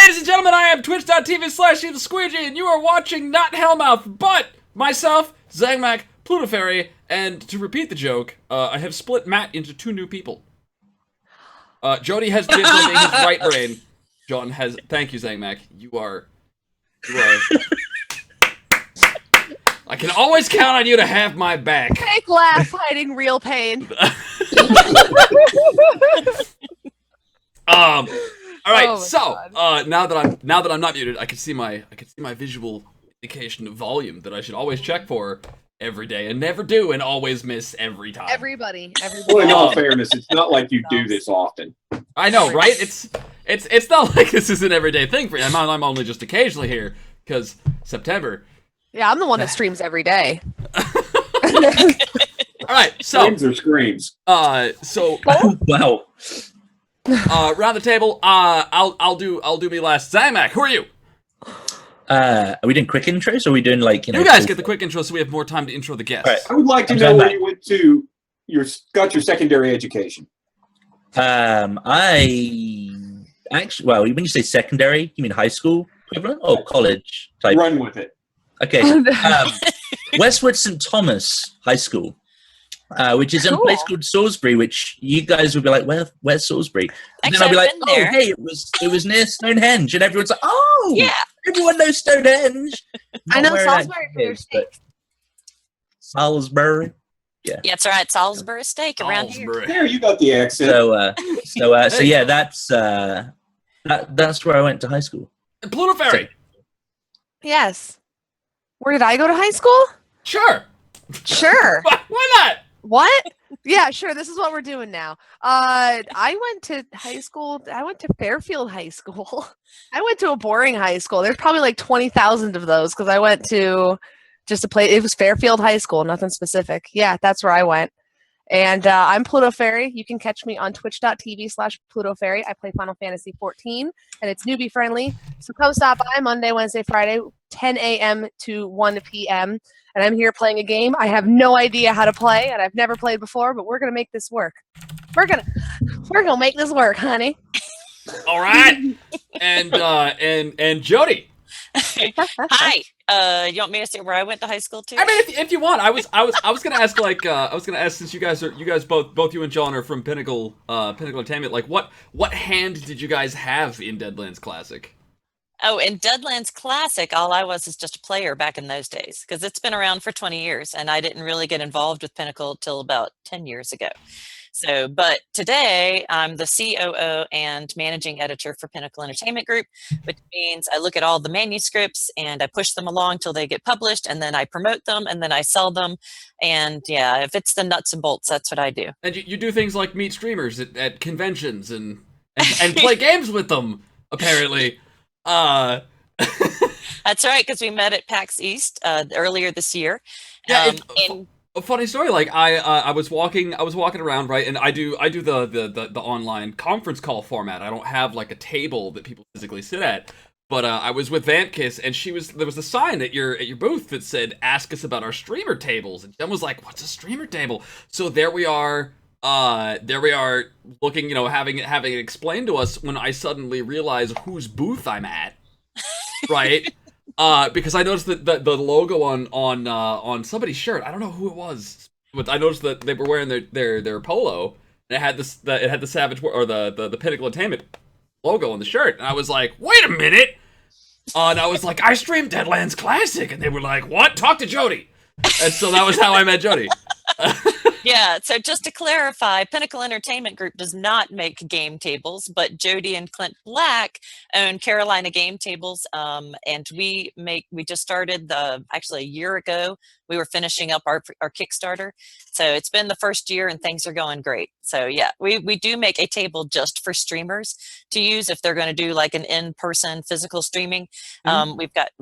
Ladies and gentlemen, I am twitch.tv/EvilSqueegee, and you are watching not Hellmouth, but myself, Zangmac, Pluto Fairy, and to repeat the joke, I have split Matt into two new people. Jody has been living his right brain. John has. Thank you, Zangmac. You are. I can always count on you to have my back. Fake laugh hiding real pain. All right. Oh so now that I'm not muted, I can see my visual indication of volume that I should always check for every day and never do and always miss every time. Everybody. Well, in all fairness, it's not like you do this often. I know, right? It's not like this is an everyday thing for you. I'm only just occasionally here because September. Yeah, I'm the one that streams every day. All right, so Screams or screams? Wow. Round the table. I'll do me last. Zangmac, who are you? Are we doing quick intros or are we doing like You guys get the quick intro so we have more time to intro the guests. Right. I would like to know where you went to. Got your secondary education. I actually, well, when you say secondary, you mean high school equivalent or college type? Run with it. Okay. Westwood St. Thomas High School, which is in a place called Salisbury, which you guys would be like, where's Salisbury? And then I'll be like, oh, hey, it was near Stonehenge. And everyone's like, oh, yeah, everyone knows Stonehenge. I know Salisbury for your steak. Salisbury. Yeah, that's right. Salisbury steak around here. There, you got the accent. So yeah, that's where I went to high school. Pluto Fairy. Yes. Where did I go to high school? Sure. Sure. Why not? What? Yeah, sure. This is what we're doing now. I went to high school. I went to Fairfield High School. I went to a boring high school. There's probably like 20,000 of those because I went to just to play. It was Fairfield High School, nothing specific. Yeah, that's where I went. And I'm Pluto Fairy. You can catch me on twitch.tv/Pluto Fairy. I play Final Fantasy 14, and it's newbie friendly. So come stop by Monday, Wednesday, Friday, 10 a.m. to 1 p.m. And I'm here playing a game. I have no idea how to play, and I've never played before, but we're gonna make this work. We're gonna make this work, honey. All right. And Jody. Hi. You want me to say where I went to high school too? I mean, if you want, I was gonna ask since you guys both you and John are from Pinnacle Entertainment, like what hand did you guys have in Deadlands Classic? Oh, in Deadlands Classic, all I was is just a player back in those days because it's been around for 20 years and I didn't really get involved with Pinnacle till about 10 years ago. So, but today I'm the COO and managing editor for Pinnacle Entertainment Group, which means I look at all the manuscripts and I push them along till they get published and then I promote them and then I sell them. And yeah, if it's the nuts and bolts, that's what I do. And you do things like meet streamers at conventions and play games with them, apparently. That's right, because we met at PAX East earlier this year. Yeah, a funny story. Like I was walking around, right, and I do the online conference call format. I don't have like a table that people physically sit at. But I was with Vantkiss, and there was a sign at your booth that said, "Ask us about our streamer tables." And Jen was like, "What's a streamer table?" So there we are looking, having it explained to us when I suddenly realize whose booth I'm at, right? Because I noticed that the logo on somebody's shirt, I don't know who it was, but I noticed that they were wearing their polo, and it had the Savage or the Pinnacle Entertainment logo on the shirt, and I was like, wait a minute, and I was like, I stream Deadlands Classic, and they were like, what? Talk to Jody, and so that was how I met Jody. Yeah, so just to clarify, Pinnacle Entertainment Group does not make game tables, but Jody and Clint Black own Carolina Game Tables, and we just started actually a year ago. We were finishing up our Kickstarter, so it's been the first year and things are going great. So yeah, we do make a table just for streamers to use if they're going to do like an in-person physical streaming. We've got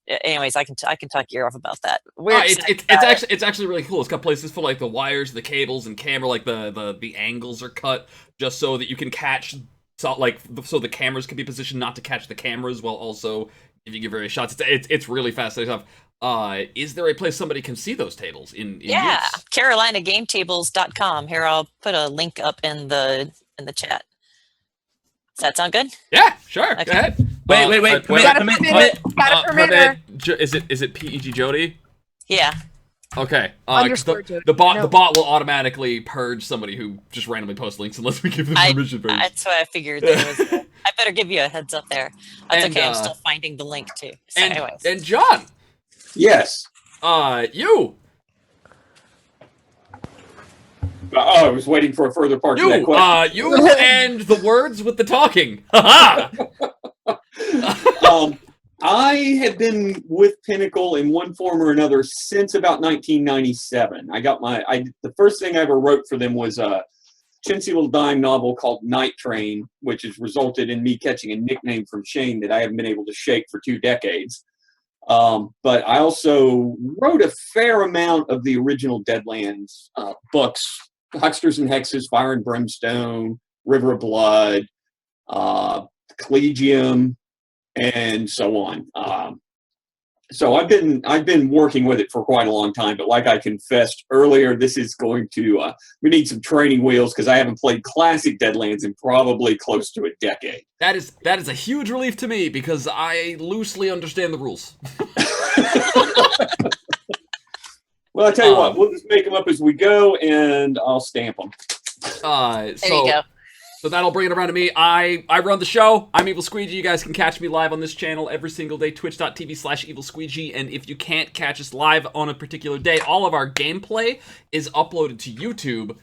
anyways, I can talk your off about that. It's actually really cool. It's got places for like the wires, the cables, and camera. Like the angles are cut just so that you can catch, so the cameras can be positioned not to catch the cameras while also giving you various shots. It's really fascinating stuff. Is there a place somebody can see those tables in use? CarolinaGameTables.com. Here, I'll put a link up in the chat. that sound good? Yeah, sure. Okay. Go ahead. Wait. Permit. Is it PEG Jody? Yeah. Okay. Underscore Jody. The bot No. will automatically purge somebody who just randomly posts links unless we give them permission first. That's what I figured. There was I better give you a heads up there. That's And, okay. I'm still finding the link too. So anyways. And John, Yes. you. I was waiting for a further part to that question. You and the words with the talking. Ha I have been with Pinnacle in one form or another since about 1997. I got the first thing I ever wrote for them was a chintzy little dime novel called Night Train, which has resulted in me catching a nickname from Shane that I haven't been able to shake for 2 decades. But I also wrote a fair amount of the original Deadlands books, Hucksters and Hexes, Fire and Brimstone, River of Blood, Collegium, and so on. So I've been working with it for quite a long time, but like I confessed earlier, this is going to we need some training wheels because I haven't played classic Deadlands in probably close to a decade. That is a huge relief to me because I loosely understand the rules. Well, I tell you what, we'll just make them up as we go, and I'll stamp them. There you go. So that'll bring it around to me. I run the show. I'm EvilSqueegee. You guys can catch me live on this channel every single day, twitch.tv/EvilSqueegee. And if you can't catch us live on a particular day, all of our gameplay is uploaded to YouTube,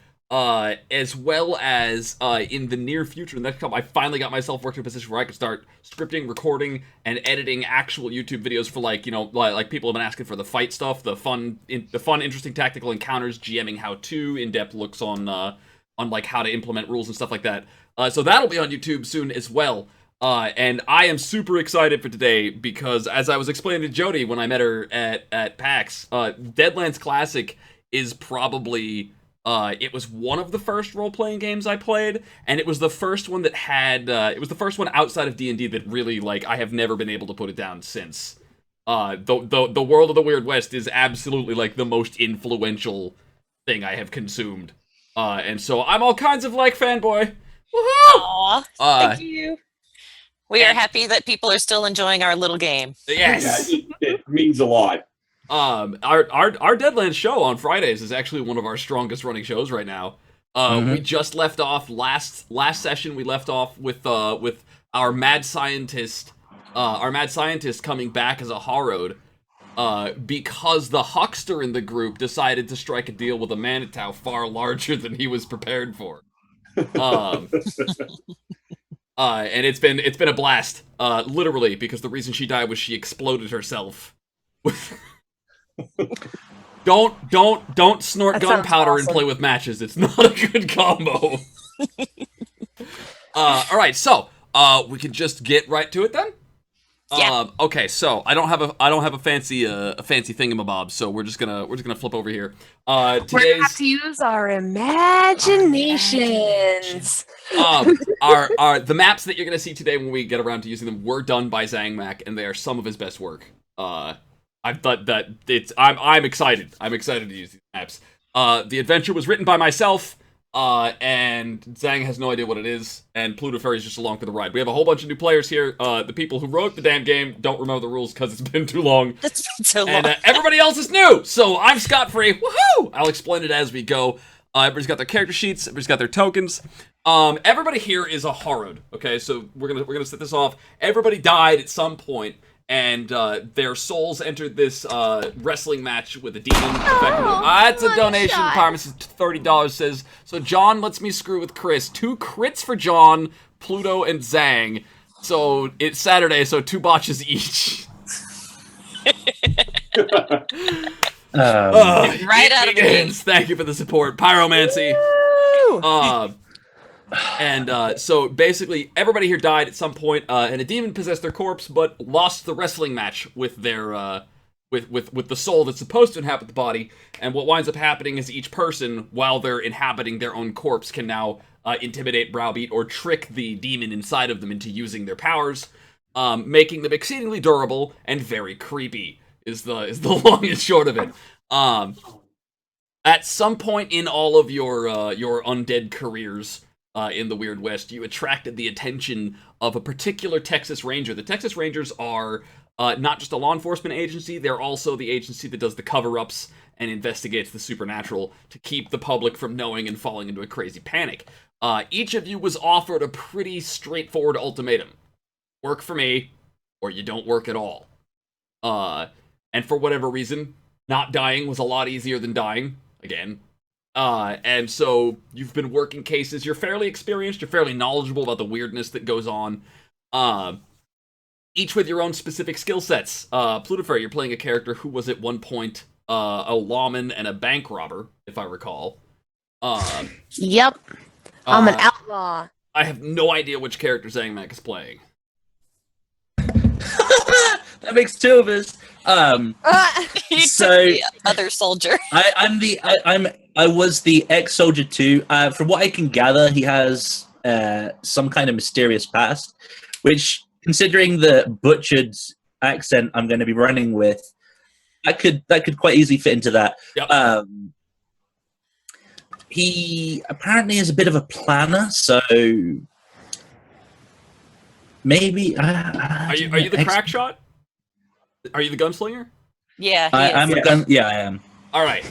as well as in the near future, next couple, I finally got myself working in a position where I could start scripting, recording, and editing actual YouTube videos for like people have been asking for the fight stuff, the fun, interesting tactical encounters, GMing how-to, in-depth looks on like how to implement rules and stuff like that. So that'll be on YouTube soon as well. And I am super excited for today because as I was explaining to Jody when I met her at PAX, Deadlands Classic is probably, it was one of the first role-playing games I played, and it was the first one that had, it was the first one outside of D&D that really, like, I have never been able to put it down since. The World of the Weird West is absolutely, like, the most influential thing I have consumed. And so I'm all kinds of like fanboy. Woohoo! Aw, thank you. We are happy that people are still enjoying our little game. Yes. Yeah, it means a lot. Our Deadlands show on Fridays is actually one of our strongest running shows right now. We just left off last session. We left off with our mad scientist coming back as a Harrowed. Because the huckster in the group decided to strike a deal with a Manitou far larger than he was prepared for. And it's been a blast, literally, because the reason she died was she exploded herself. Don't snort gunpowder and play with matches. It's not a good combo. All right, so we can just get right to it then. Yeah. Okay, so I don't have a fancy thingamabob, so we're just gonna flip over here. We're gonna have to use our imaginations. The maps that you're gonna see today when we get around to using them were done by Zangmak, and they are some of his best work. I thought that I'm excited. I'm excited to use these maps. The adventure was written by myself. And Zang has no idea what it is, and Pluto Fairy's just along for the ride. We have a whole bunch of new players here. The people who wrote the damn game don't remember the rules because it's been too long. It's been so long. And everybody else is new, so I'm scot-free. Woohoo! I'll explain it as we go. Everybody's got their character sheets. Everybody's got their tokens. Everybody here is a Harrowed. Okay, so we're gonna set this off. Everybody died at some point, and their souls entered this wrestling match with a demon. That's a donation. Requirements is $30. Says so. John lets me screw with Chris. 2 crits for John, Pluto, and Zang. So it's Saturday, so 2 botches each. Right out of the gate. Thank you for the support, Pyromancy. And so basically, everybody here died at some point, and a demon possessed their corpse, but lost the wrestling match with their with the soul that's supposed to inhabit the body. And what winds up happening is each person, while they're inhabiting their own corpse, can now intimidate, browbeat, or trick the demon inside of them into using their powers, making them exceedingly durable and very creepy. Is the long and short of it. At some point in all of your undead careers, in the Weird West, you attracted the attention of a particular Texas Ranger. The Texas Rangers are not just a law enforcement agency, they're also the agency that does the cover-ups and investigates the supernatural to keep the public from knowing and falling into a crazy panic. Each of you was offered a pretty straightforward ultimatum. Work for me, or you don't work at all. And for whatever reason, not dying was a lot easier than dying, again. And so you've been working cases, you're fairly experienced, you're fairly knowledgeable about the weirdness that goes on. Each with your own specific skill sets. Plutofer, you're playing a character who was at one point a lawman and a bank robber, if I recall. Yep. I'm an outlaw. I have no idea which character Zangmak is playing. That makes two of us. So the other soldier. I was the ex-soldier too. From what I can gather, he has some kind of mysterious past, which, considering the butchered accent I'm going to be running with, that could quite easily fit into that. Yep. He apparently is a bit of a planner, so maybe. Are you the crack shot? Are you the gunslinger? Yeah, I'm a gun. Yeah, I am. All right.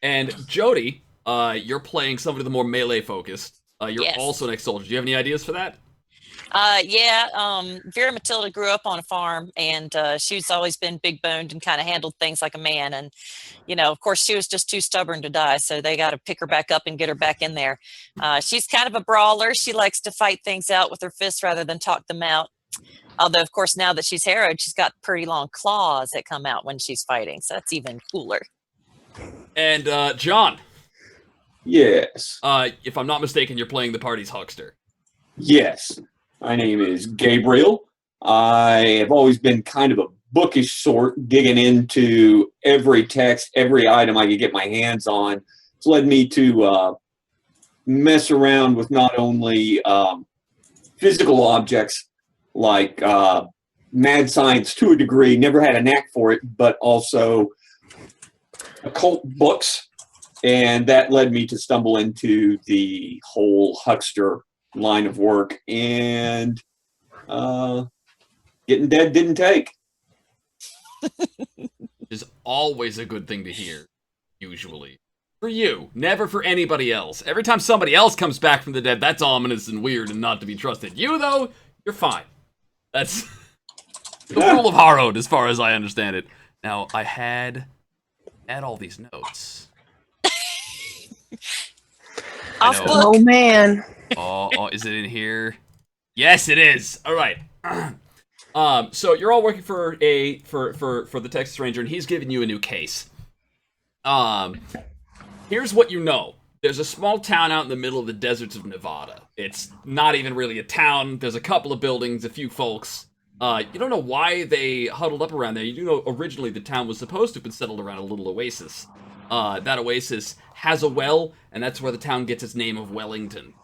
And Jody, you're playing somebody the more melee focused. You're also an ex-soldier. Do you have any ideas for that? Vera Matilda grew up on a farm, and she's always been big boned and kind of handled things like a man. And, of course, she was just too stubborn to die, so they got to pick her back up and get her back in there. She's kind of a brawler. She likes to fight things out with her fists rather than talk them out. Although, of course, now that she's harrowed, she's got pretty long claws that come out when she's fighting, so that's even cooler. And John. Yes. If I'm not mistaken, you're playing the party's huckster. Yes. My name is Gabriel. I have always been kind of a bookish sort, digging into every text, every item I could get my hands on. It's led me to mess around with not only physical objects like mad science to a degree, never had a knack for it, but also occult books. And that led me to stumble into the whole huckster line of work, and getting dead didn't take. Is always a good thing to hear, usually. For you, never for anybody else. Every time somebody else comes back from the dead, that's ominous and weird and not to be trusted. You, though, you're fine. That's the rule of Harrowed, as far as I understand it. Now, I had all these notes. Oh, man. Oh, is it in here? Yes, it is. All right. So you're all working for the Texas Ranger, and he's giving you a new case. Here's what you know. There's a small town out in the middle of the deserts of Nevada. It's not even really a town. There's a couple of buildings, a few folks. You don't know why they huddled up around there. You do know originally the town was supposed to have been settled around a little oasis. That oasis has a well, and that's where the town gets its name of Wellington.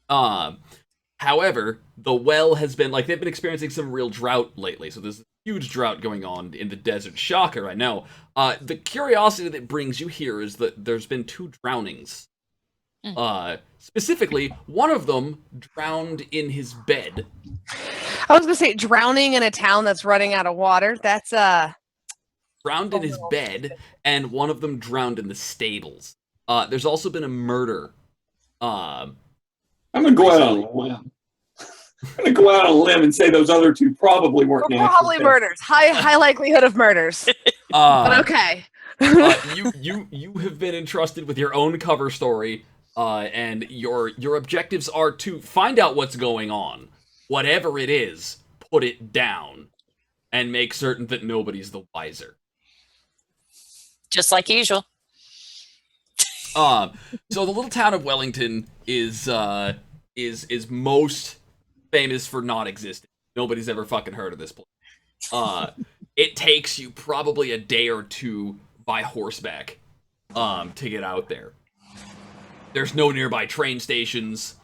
However, the well has been, they've been experiencing some real drought lately, so there's a huge drought going on in the desert. Shocker, I know. The curiosity that brings you here is that there's been 2 drownings. Specifically, one of them drowned in his bed. I was gonna say, drowning in a town that's running out of water, that's, drowned in his bed, and one of them drowned in the stables. There's also been a murder. I'm gonna go out on a limb. I'm gonna go out on a limb and say those other 2 probably weren't natural. Probably murders. High likelihood of murders. But okay. You have been entrusted with your own cover story, and your objectives are to find out what's going on. Whatever it is, put it down, and make certain that nobody's the wiser. Just like usual. So the little town of Wellington is most famous for not existing. Nobody's ever fucking heard of this place. It takes you probably a day or 2 by horseback to get out there. There's no nearby train stations,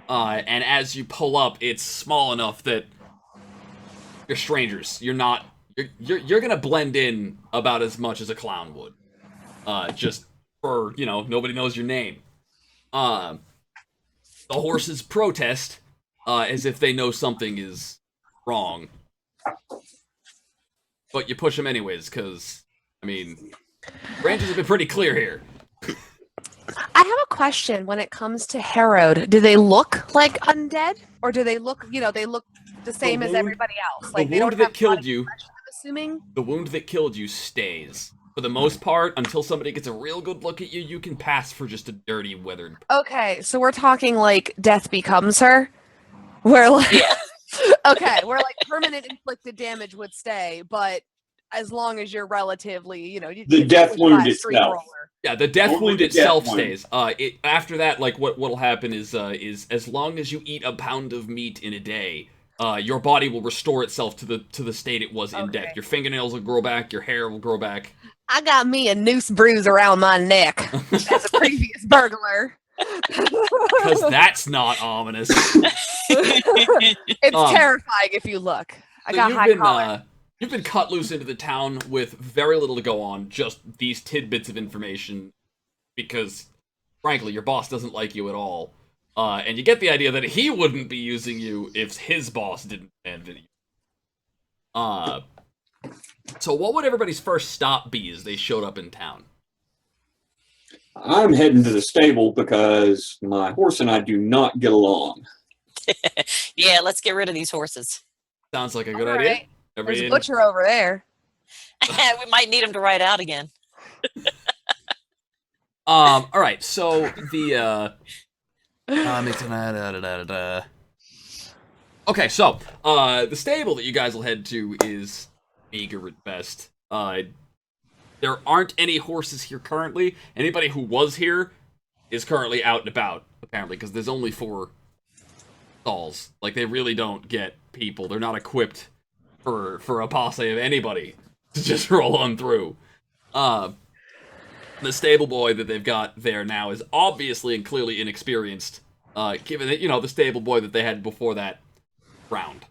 and as you pull up, it's small enough that you're strangers. You're gonna blend in about as much as a clown would. Just for, nobody knows your name. The horses protest as if they know something is wrong. But you push them anyways, because, I mean, ranges have been pretty clear here. I have a question when it comes to Herod. Do they look like undead? Or do they look, they look the same as everybody else? Like, the wound that killed you, flesh, I'm assuming? the wound that killed you stays. For the most part, until somebody gets a real good look at you, you can pass for just a dirty, weathered. Okay, so we're talking like death becomes her? Where like... Okay, where like permanent inflicted damage would stay, but as long as you're relatively, the death wound itself. Yeah, the death Only wound the itself death stays. After that, like what'll happen is as long as you eat a pound of meat in a day, your body will restore itself to the state it was in death. Your fingernails will grow back, your hair will grow back. I got me a noose bruise around my neck as a previous burglar. Because that's not ominous. It's terrifying if you look. I got high collar. You've been cut loose into the town with very little to go on, just these tidbits of information, because, frankly, your boss doesn't like you at all. And you get the idea that he wouldn't be using you if his boss didn't abandon you. So what would everybody's first stop be as they showed up in town? I'm heading to the stable because my horse and I do not get along. Yeah, let's get rid of these horses. Sounds like a good idea. There's a butcher over there. We might need him to ride out again. All right, so the okay, so the stable that you guys will head to is meager at best. There aren't any horses here currently. Anybody who was here is currently out and about, apparently, because there's only 4 stalls. Like, they really don't get people. They're not equipped for a posse of anybody to just roll on through. The stable boy that they've got there now is obviously and clearly inexperienced, given that, the stable boy that they had before that round.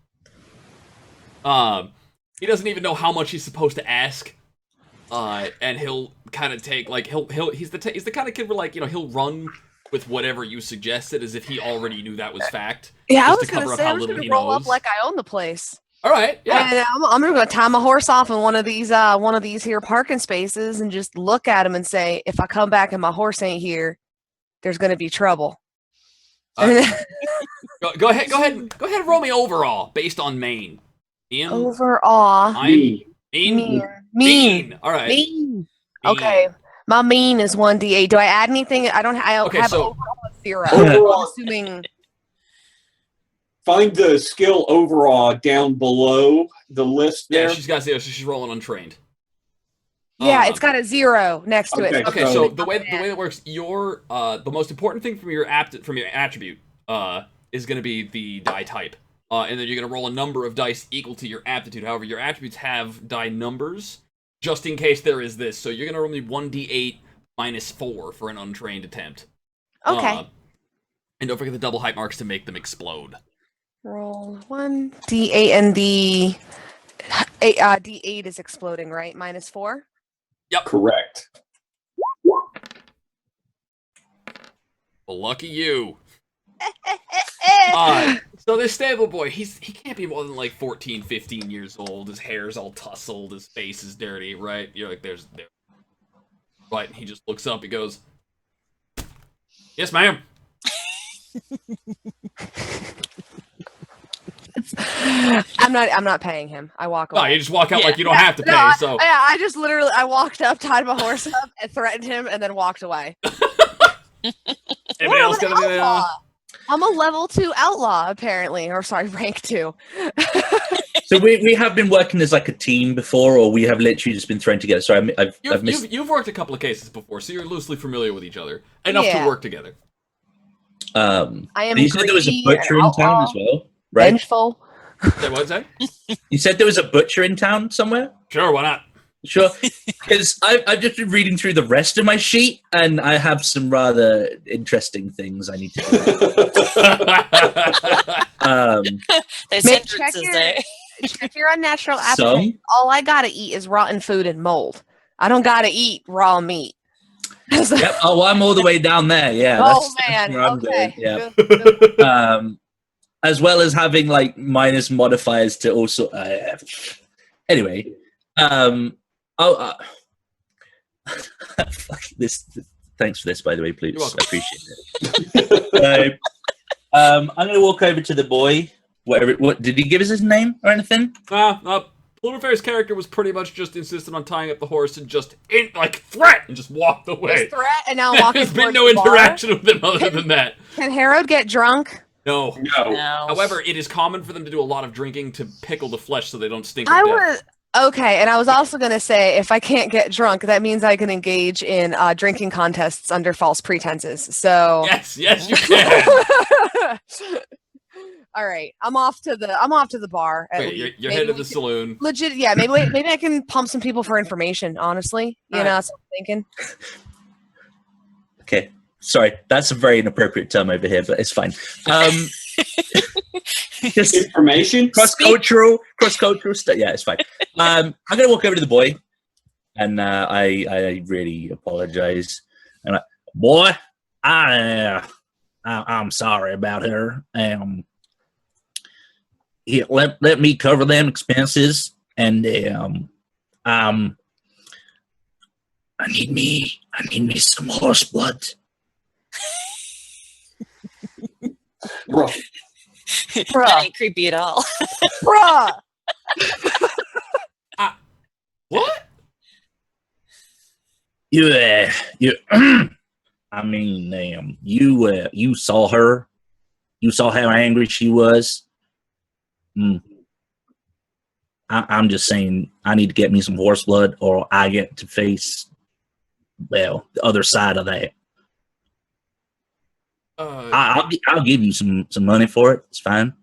He doesn't even know how much he's supposed to ask. And he'll kind of take, like, he's the kind of kid where, like, he'll run with whatever you suggested as if he already knew that was fact. Yeah, I just was to going to cover say, up how I'm just little going he to roll knows. up like I own the place. All right, yeah. And I'm going to tie my horse off in one of these here parking spaces and just look at him and say, if I come back and my horse ain't here, there's going to be trouble. Go ahead and roll me overall based on Maine. Ian? Overall. Mean. All right. Mean. Okay. My mean is 1d8. Do I add anything? I have so overall 0. Overall, I'm assuming. Find the skill overall down below the list there. Yeah, she's got 0, so she's rolling untrained. Yeah, it's got a 0 next to it. Okay, so the way that works, your the most important thing from your attribute is going to be the die type. And then you're going to roll a number of dice equal to your aptitude. However, your attributes have die numbers, just in case there is this. So you're going to roll me 1d8 minus 4 for an untrained attempt. Okay. And don't forget the double height marks to make them explode. Roll 1d8, and the d8 is exploding, right? Minus 4? Yep. Correct. Well, lucky you. So this stable boy, he can't be more than like 14, 15 years old. His hair's all tousled, his face is dirty, right? You're like, there. Right, and he just looks up, he goes, "Yes, ma'am." I'm not paying him. I walk away. No, you just walk out like you don't have to pay, so. I just literally, I walked up, tied my horse up, and threatened him, and then walked away. Anybody else gonna do that? I'm a level 2 outlaw, apparently. Or, sorry, rank 2. So we have been working as like a team before, or we have literally just been thrown together. Sorry, I've missed... You've worked a couple of cases before, so you're loosely familiar with each other. Enough to work together. I am you said there was a butcher in town as well, right? Vengeful. Say what, say? You said there was a butcher in town somewhere? Sure, why not? Sure, because I've just been reading through the rest of my sheet, and I have some rather interesting things I need to do. There's entrances there. Check your unnatural appetite. All I gotta eat is rotten food and mold. I don't gotta eat raw meat. Yep. Oh, I'm all the way down there. Yeah. Oh man. where I'm Okay. going. Yeah. Good. As well as having like minus modifiers to also. Anyway, oh, fuck this. Thanks for this, by the way, please. I appreciate it. So, I'm gonna walk over to the boy. What did he give us his name or anything? Lunafair's character was pretty much just insistent on tying up the horse and just threat and just walked away. Just threat and now walking. There's been no interaction with him other than that. Can Harrod get drunk? No. However, it is common for them to do a lot of drinking to pickle the flesh so they don't stink. Okay, and I was also going to say, if I can't get drunk, that means I can engage in drinking contests under false pretenses. So yes, you can. All right, I'm off to the bar. Wait, you're headed to the saloon. Legit, yeah. Maybe I can pump some people for information. Honestly, you know, that's what I'm thinking. Okay, sorry, that's a very inappropriate term over here, but it's fine. Just information, cross-cultural stuff. Yeah, it's fine. I'm gonna walk over to the boy, and I really apologize. And boy, I'm sorry about her. Here, let me cover them expenses, and I need me some horse blood. Bro. That ain't creepy at all. Bruh. What? You I mean, you saw her. You saw how angry she was. I'm just saying, I need to get me some horse blood, or I get to face, the other side of that. I'll give you some money for it. It's fine.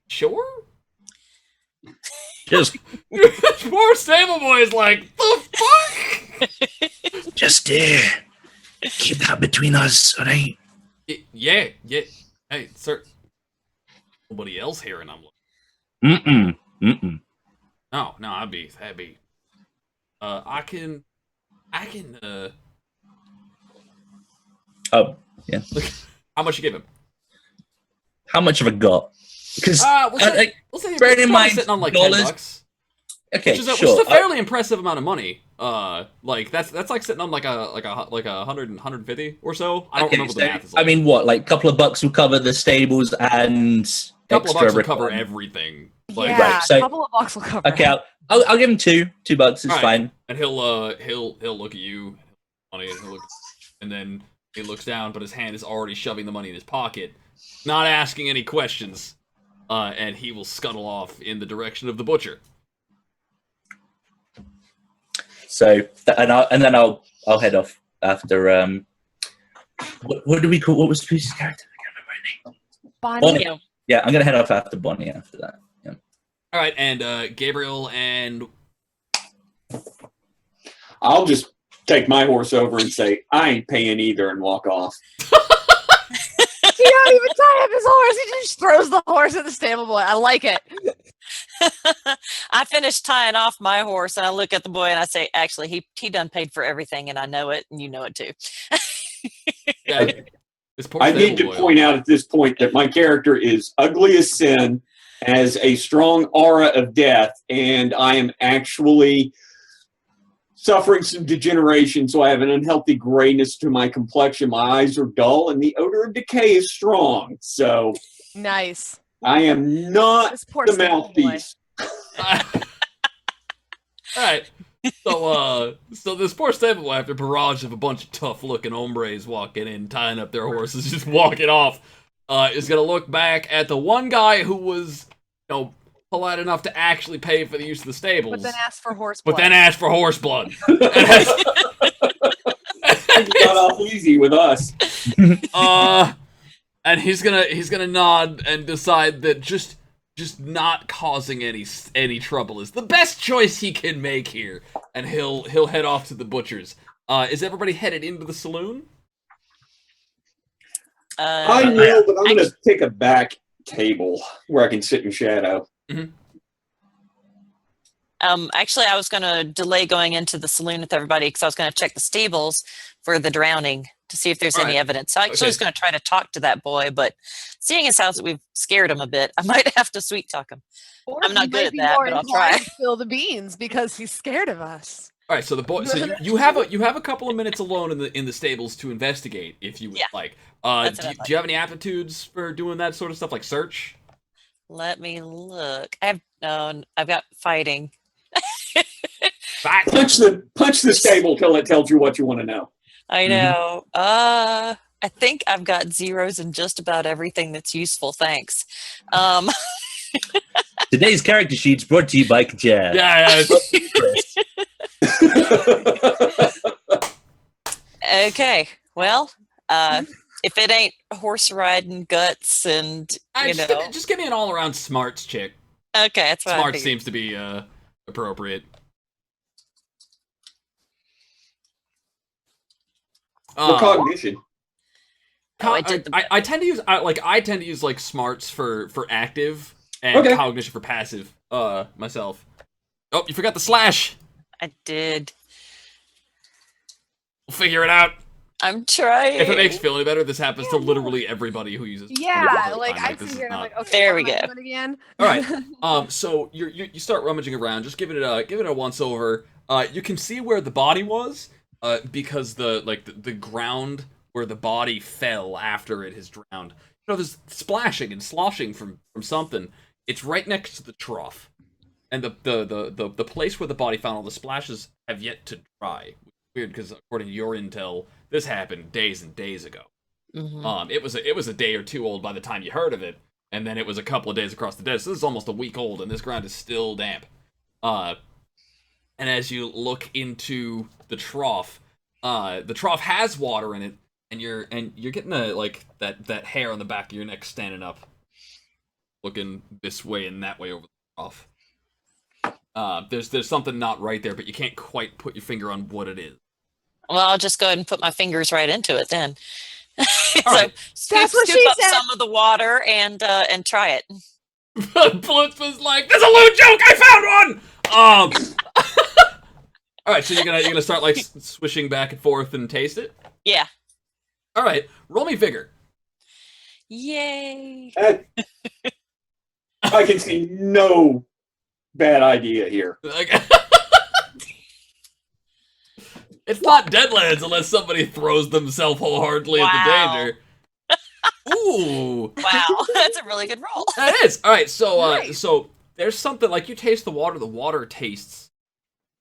Sure. Just poor stable boy is like, the fuck. Just keep that between us, all right? Yeah. Hey, sir. Nobody else hearing I'm Mm-mm. No, I'd be. I can. Oh, yeah. How much you give him? How much have I got? Because we'll say bear in mind, sitting on like dollars. $10. Okay, which is sure. a fairly impressive amount of money. Like that's like sitting on like a 150 or so. I don't remember the math. I mean, what, like a couple of bucks will cover the stables and a couple of bucks will cover everything. Like, yeah, right, so, a couple of bucks will cover. Okay, I'll give him $2 bucks. It's fine. And he'll look at you, and then he looks down, but his hand is already shoving the money in his pocket, not asking any questions. And he will scuttle off in the direction of the butcher. So, and then I'll head off after. What do we call? What was the piece's character? I can't remember her name. Bonnie. Yeah, I'm gonna head off after Bonnie after that. Yeah. All right, and Gabriel and I'll just take my horse over and say I ain't paying either and walk off. He don't even tie up his horse. He just throws the horse at the stable boy. I like it. I finished tying off my horse, and I look at the boy and I say, actually, he done paid for everything, and I know it, and you know it too. Yeah, I need to point out at this point that my character is ugly as sin, has a strong aura of death, and I am actually suffering some degeneration, so I have an unhealthy grayness to my complexion. My eyes are dull, and the odor of decay is strong. So nice. I am not the mouthpiece. All right. So this poor stable boy, after a barrage of a bunch of tough-looking hombres walking in, tying up their horses, just walking off, is gonna look back at the one guy who was, polite enough to actually pay for the use of the stables. But then ask for horse blood. You got off easy with us. And he's gonna nod and decide that just not causing any trouble is the best choice he can make here, and he'll head off to the butcher's. Is everybody headed into the saloon? I will, but I'm gonna take a back table where I can sit in shadow. Mm-hmm. Actually, I was going to delay going into the saloon with everybody because I was going to check the stables for the drowning to see if there's any evidence. So I actually was going to try to talk to that boy, but seeing as how we've scared him a bit, I might have to sweet talk him. Or I'm not good at that, but I'll try. To spill the beans because he's scared of us. All right, so the boy. So you have a couple of minutes alone in the stables to investigate, if you would like. Do you have any aptitudes for doing that sort of stuff, like search? Let me look. I've got fighting. Punch the stable till it tells you what you want to know. I know. I think I've got zeros in just about everything that's useful. Thanks. Today's character sheet's brought to you by Kajar. Yeah. Okay. Well, if it ain't horse riding guts and just give me an all around smarts chick. Okay, that's what Smart seems to be appropriate. Cognition. I tend to use like smarts for active and cognition for passive. Myself. Oh, you forgot the slash. I did. We'll figure it out. I'm trying. If it makes you feel any better, this happens to literally everybody who uses. Yeah, like I see here, I'm like, okay, there we go. Again. All right. So you start rummaging around, just giving it a once over. You can see where the body was, because the ground where the body fell after it has drowned. There's splashing and sloshing from something. It's right next to the trough, and the place where the body found all the splashes have yet to dry. Weird, because according to your intel, this happened days and days ago. Mm-hmm. It was a day or two old by the time you heard of it, and then it was a couple of days across the desert. So this is almost a week old, and this ground is still damp. And as you look into the trough has water in it, and you're getting that hair on the back of your neck standing up, looking this way and that way over the trough. There's something not right there, but you can't quite put your finger on what it is. Well, I'll just go ahead and put my fingers right into it then. Right. Scoop up some of the water and try it. Blitz was like, "There's a lewd joke! I found one!" All right, so you're gonna start like swishing back and forth and taste it. Yeah. All right, roll me vigor. Yay! I can see no bad idea here. It's not Deadlands unless somebody throws themselves wholeheartedly at the danger. Ooh! Wow, that's a really good roll. That is. All right, so there's something like you taste the water. The water tastes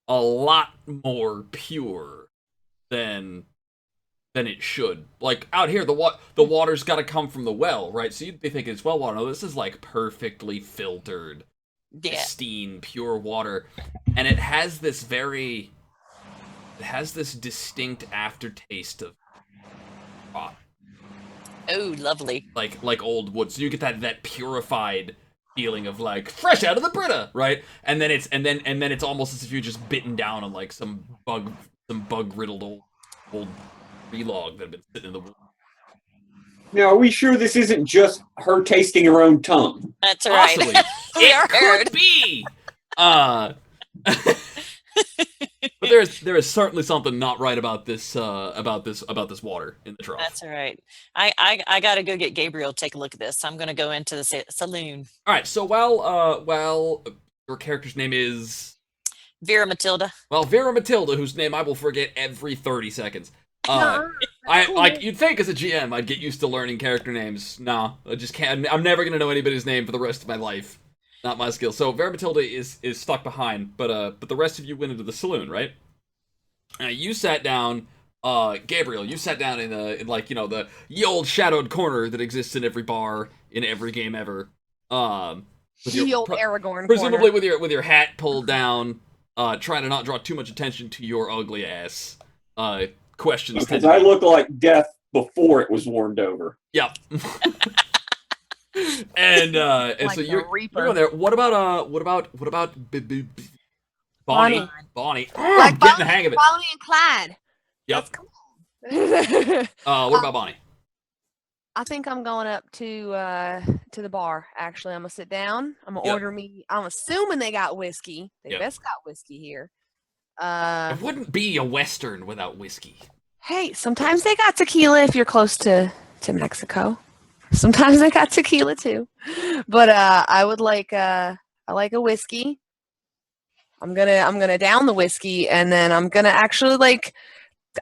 a lot more pure than it should. Like out here, the water's got to come from the well, right? So you'd be thinking it's well water. No, this is like perfectly filtered, pristine, pure water, and it has this distinct aftertaste of rot. Oh, lovely. Like old wood. So you get that purified feeling of like fresh out of the Brita, right? And then it's almost as if you're just bitten down on like some bug riddled old tree log that had been sitting in the wood. Now, are we sure this isn't just her tasting her own tongue? That's right. Possibly. It could be. But there is certainly something not right about this water in the trough. That's all right. I gotta go get Gabriel to take a look at this. I'm gonna go into the saloon. All right. So while your character's name is Vera Matilda. Well, Vera Matilda, whose name I will forget every 30 seconds. You'd think as a GM I'd get used to learning character names. No, I just can't. I'm never gonna know anybody's name for the rest of my life. Not my skill. So Vera Matilda is stuck behind, but the rest of you went into the saloon, right? You sat down, Gabriel. You sat down in the ye old shadowed corner that exists in every bar in every game ever. With the old Aragorn presumably corner. with your hat pulled down, trying to not draw too much attention to your ugly ass. Questions. Because I look like death before it was warmed over. Yep. and like so you're in there. What about Bonnie? Bonnie. Like getting the hang of it. Bonnie and Clyde. Yep. What What about Bonnie? I think I'm going up to the bar. Actually, I'm gonna sit down. I'm gonna Yep. order me. I'm assuming they got whiskey. They Yep. best got whiskey here. It wouldn't be a Western without whiskey. Hey, sometimes they got tequila if you're close to Mexico. Sometimes they got tequila too. But I would like I like a whiskey. I'm gonna down the whiskey, and then I'm gonna actually like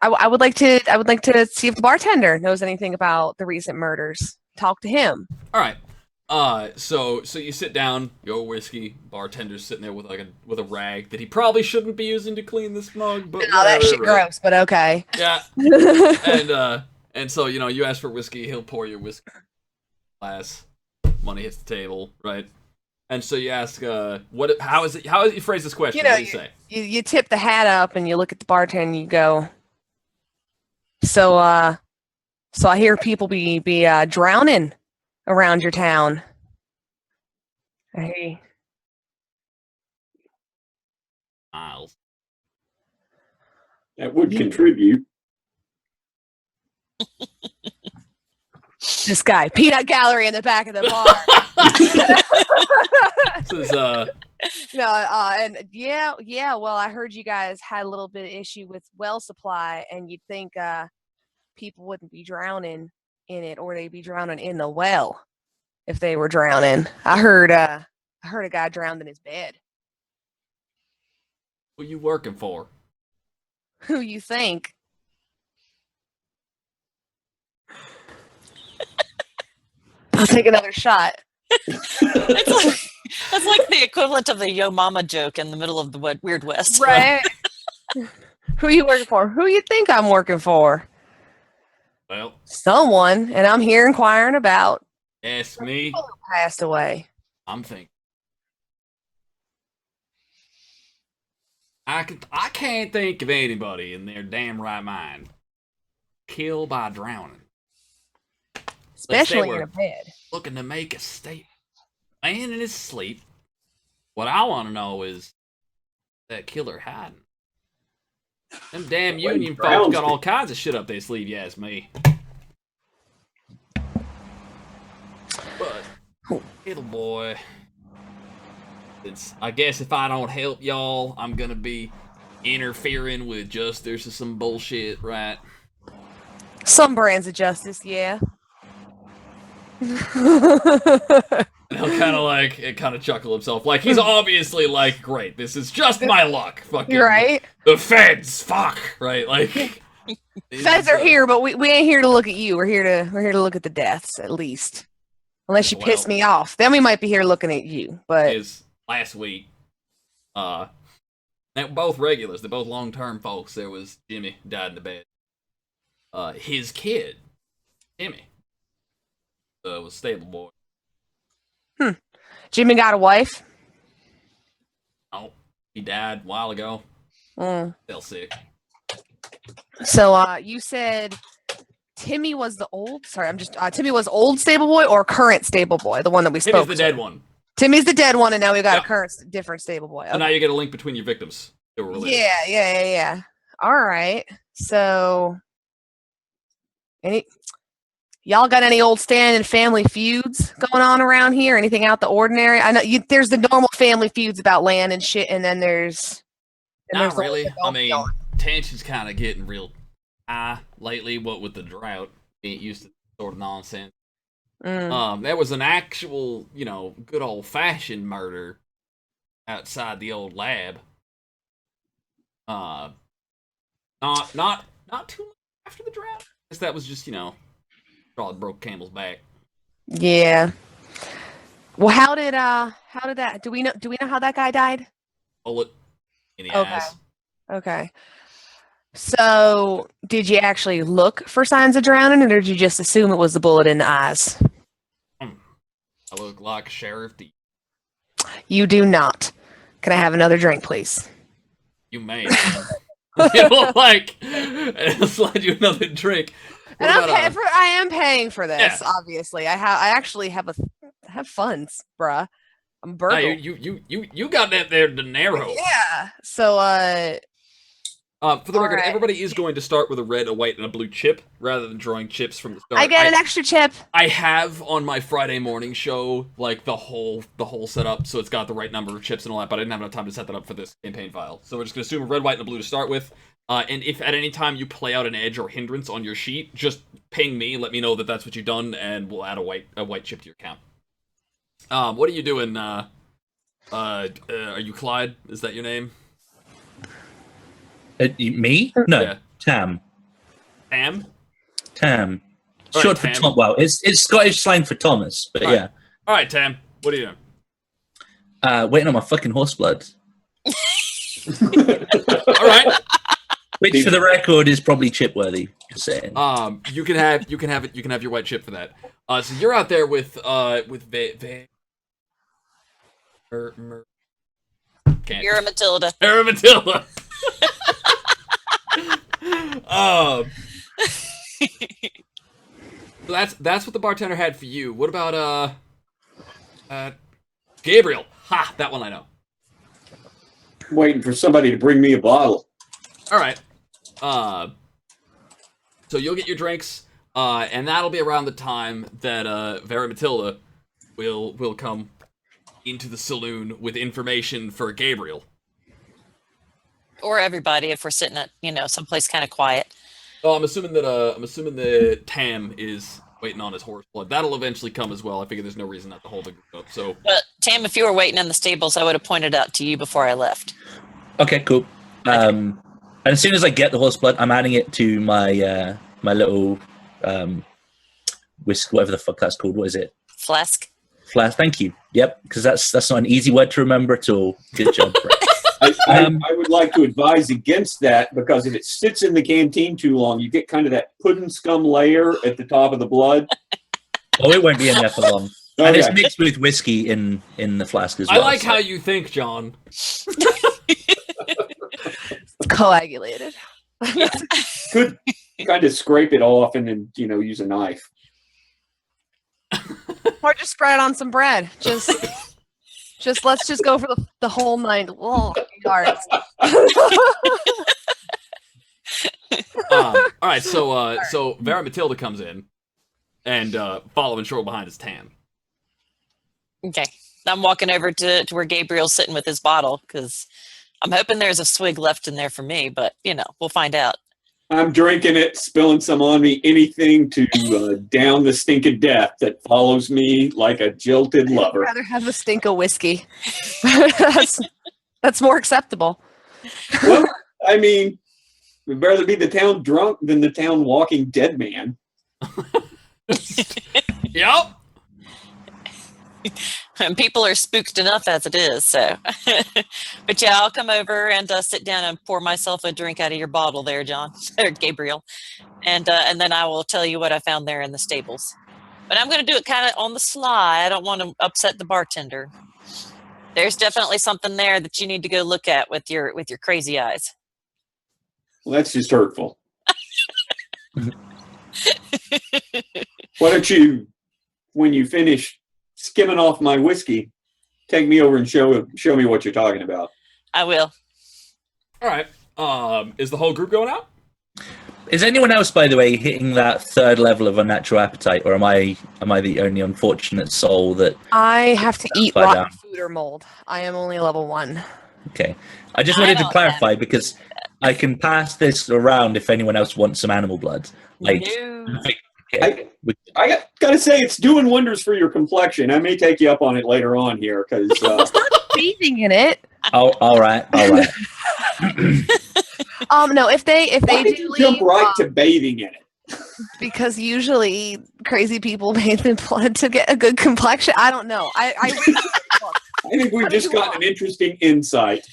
I would like to see if the bartender knows anything about the recent murders. Talk to him. All right. So you sit down, your whiskey, bartender's sitting there with with a rag that he probably shouldn't be using to clean this mug, but Oh, that whatever, shit right? gross, but okay. Yeah. And so you ask for whiskey, he'll pour your whiskey glass. Money hits the table, right? And so you ask, how is you phrase this question? What do you say? You tip the hat up and you look at the bartender and you go, so I hear people be drowning around your town. Hey. Miles. That would contribute. This guy, peanut gallery in the back of the bar. This is and yeah. Well, I heard you guys had a little bit of issue with well supply, and you'd think people wouldn't be drowning in it, or they'd be drowning in the well if they were drowning. I heard a guy drowned in his bed. who you working for? Who you think? I'll take another shot. That's like the equivalent of the Yo Mama joke in the middle of the Weird West. Right. Who you working for? Who you think I'm working for? Well, Someone, and I'm here inquiring about ask me. people who passed away. I'm thinking. I can't think of anybody in their damn right mind killed by drowning. Especially in a bed. Looking to make a statement. Man in his sleep. What I want to know is that killer hiding. Them damn union folks got all kinds of shit up their sleeve, you ask me. But, little boy, I guess if I don't help y'all, I'm gonna be interfering with justice or some bullshit, right? Some brands of justice, yeah. He'll kind of chuckle himself, like he's obviously like, great, this is just my luck. Fucking right. The feds, fuck, right? Like feds are here, but we ain't here to look at you. We're here to look at the deaths, at least. Unless you piss me off, then we might be here looking at you. But is last week, they're both regulars. They're both long-term folks. There was Jimmy died in the bed. His kid, Jimmy, was stable boy. Jimmy got a wife? Oh, he died a while ago. Fell sick. So you said Timmy was the old. Sorry, Timmy was old stable boy or current stable boy, the one that we spoke. Timmy's the dead one. Timmy's the dead one, and now we got a current different stable boy. Okay. So now you get a link between your victims. Yeah. All right. So, y'all got any old standing family feuds going on around here? Anything out the ordinary? I know there's the normal family feuds about land and shit, and then there's not really. I mean, tension's kind of getting real high lately. What with the drought, ain't used to sort of nonsense. There was an actual, good old fashioned murder outside the old lab. Not too much after the drought. I guess that was just, straw that broke camel's back. Yeah. Well, how did that? Do we know how that guy died? Bullet in the eyes. Okay. So, did you actually look for signs of drowning, or did you just assume it was the bullet in the eyes? I look like a sheriff. You do not. Can I have another drink, please? You may. I'll slide you another drink. And I am paying for this. Yeah. Obviously, I actually have funds, bruh. I'm burgled. You got that there dinero. Yeah. So For the record, Alright. everybody is going to start with a red, a white, and a blue chip, rather than drawing chips from the start. I get an extra chip. I have on my Friday morning show, like, the whole setup, so it's got the right number of chips and all that, but I didn't have enough time to set that up for this campaign file. So we're just going to assume a red, white, and a blue to start with. And if at any time you play out an edge or hindrance on your sheet, just ping me, let me know that that's what you've done, and we'll add a white chip to your count. What are you doing, are you Clyde? Is that your name? Me? No, Yeah. Tam. Tam? Tam. All Short right, for Tam. Tom. Well, it's Scottish slang for Thomas, but All yeah. right. All right, Tam. What are you doing? Waiting on my fucking horse blood. All right. Which, for the record, is probably chip worthy. Just saying. You can have your white chip for that. So you're out there with can't. You're a Matilda. Matilda. So that's what the bartender had for you. What about Gabriel? Ha, that one I know. Waiting for somebody to bring me a bottle. All right. So you'll get your drinks, and that'll be around the time that Vera Matilda will come into the saloon with information for Gabriel. Or everybody if we're sitting at, someplace kind of quiet. Oh, I'm assuming that Tam is waiting on his horse blood. That'll eventually come as well. I figure there's no reason not to hold the group up. So, But Tam, if you were waiting in the stables, I would have pointed out to you before I left. Okay, cool. And as soon as I get the horse blood, I'm adding it to my my little whisk, whatever the fuck that's called. What is it? Flask. Flask. Thank you. Yep, because that's not an easy word to remember at all. Good job. I would like to advise against that, because if it sits in the canteen too long, you get kind of that pudding scum layer at the top of the blood. Oh, it won't be in there for long. Okay. And it's mixed with whiskey in the flask as well. I like how you think, John. Coagulated. Could kind of scrape it off and then, use a knife. Or just spread it on some bread. Let's just go for the whole 9 yards. All right, so Vera Matilda comes in, and following short behind is Tam. Okay. I'm walking over to where Gabriel's sitting with his bottle, because I'm hoping there's a swig left in there for me, but, we'll find out. I'm drinking it, spilling some on me, anything to down the stink of death that follows me like a jilted lover. I'd rather have the stink of whiskey. That's more acceptable. Well, I mean, we'd rather be the town drunk than the town walking dead man. Yep. And people are spooked enough as it is, so. But yeah, I'll come over and sit down and pour myself a drink out of your bottle there, John, or Gabriel. And then I will tell you what I found there in the stables. But I'm going to do it kind of on the sly. I don't want to upset the bartender. There's definitely something there that you need to go look at with your crazy eyes. Well, that's just hurtful. Why don't you, when you finish skimming off my whiskey, take me over and show me what you're talking about. I will. All right. Is the whole group going out? Is anyone else, by the way, hitting that third level of unnatural appetite, or am I the only unfortunate soul that? I have to eat upside rotten down? food or mold. I am only level 1. Okay, I just wanted to clarify because I can pass this around if anyone else wants some animal blood. Like, No. I gotta say, it's doing wonders for your complexion. I may take you up on it later on here, because Bathing in it. oh, all right. No, if they why did do you leave, jump right to bathing in it? because usually crazy people bathe in blood to get a good complexion. I don't know. I I think we've just gotten an interesting insight.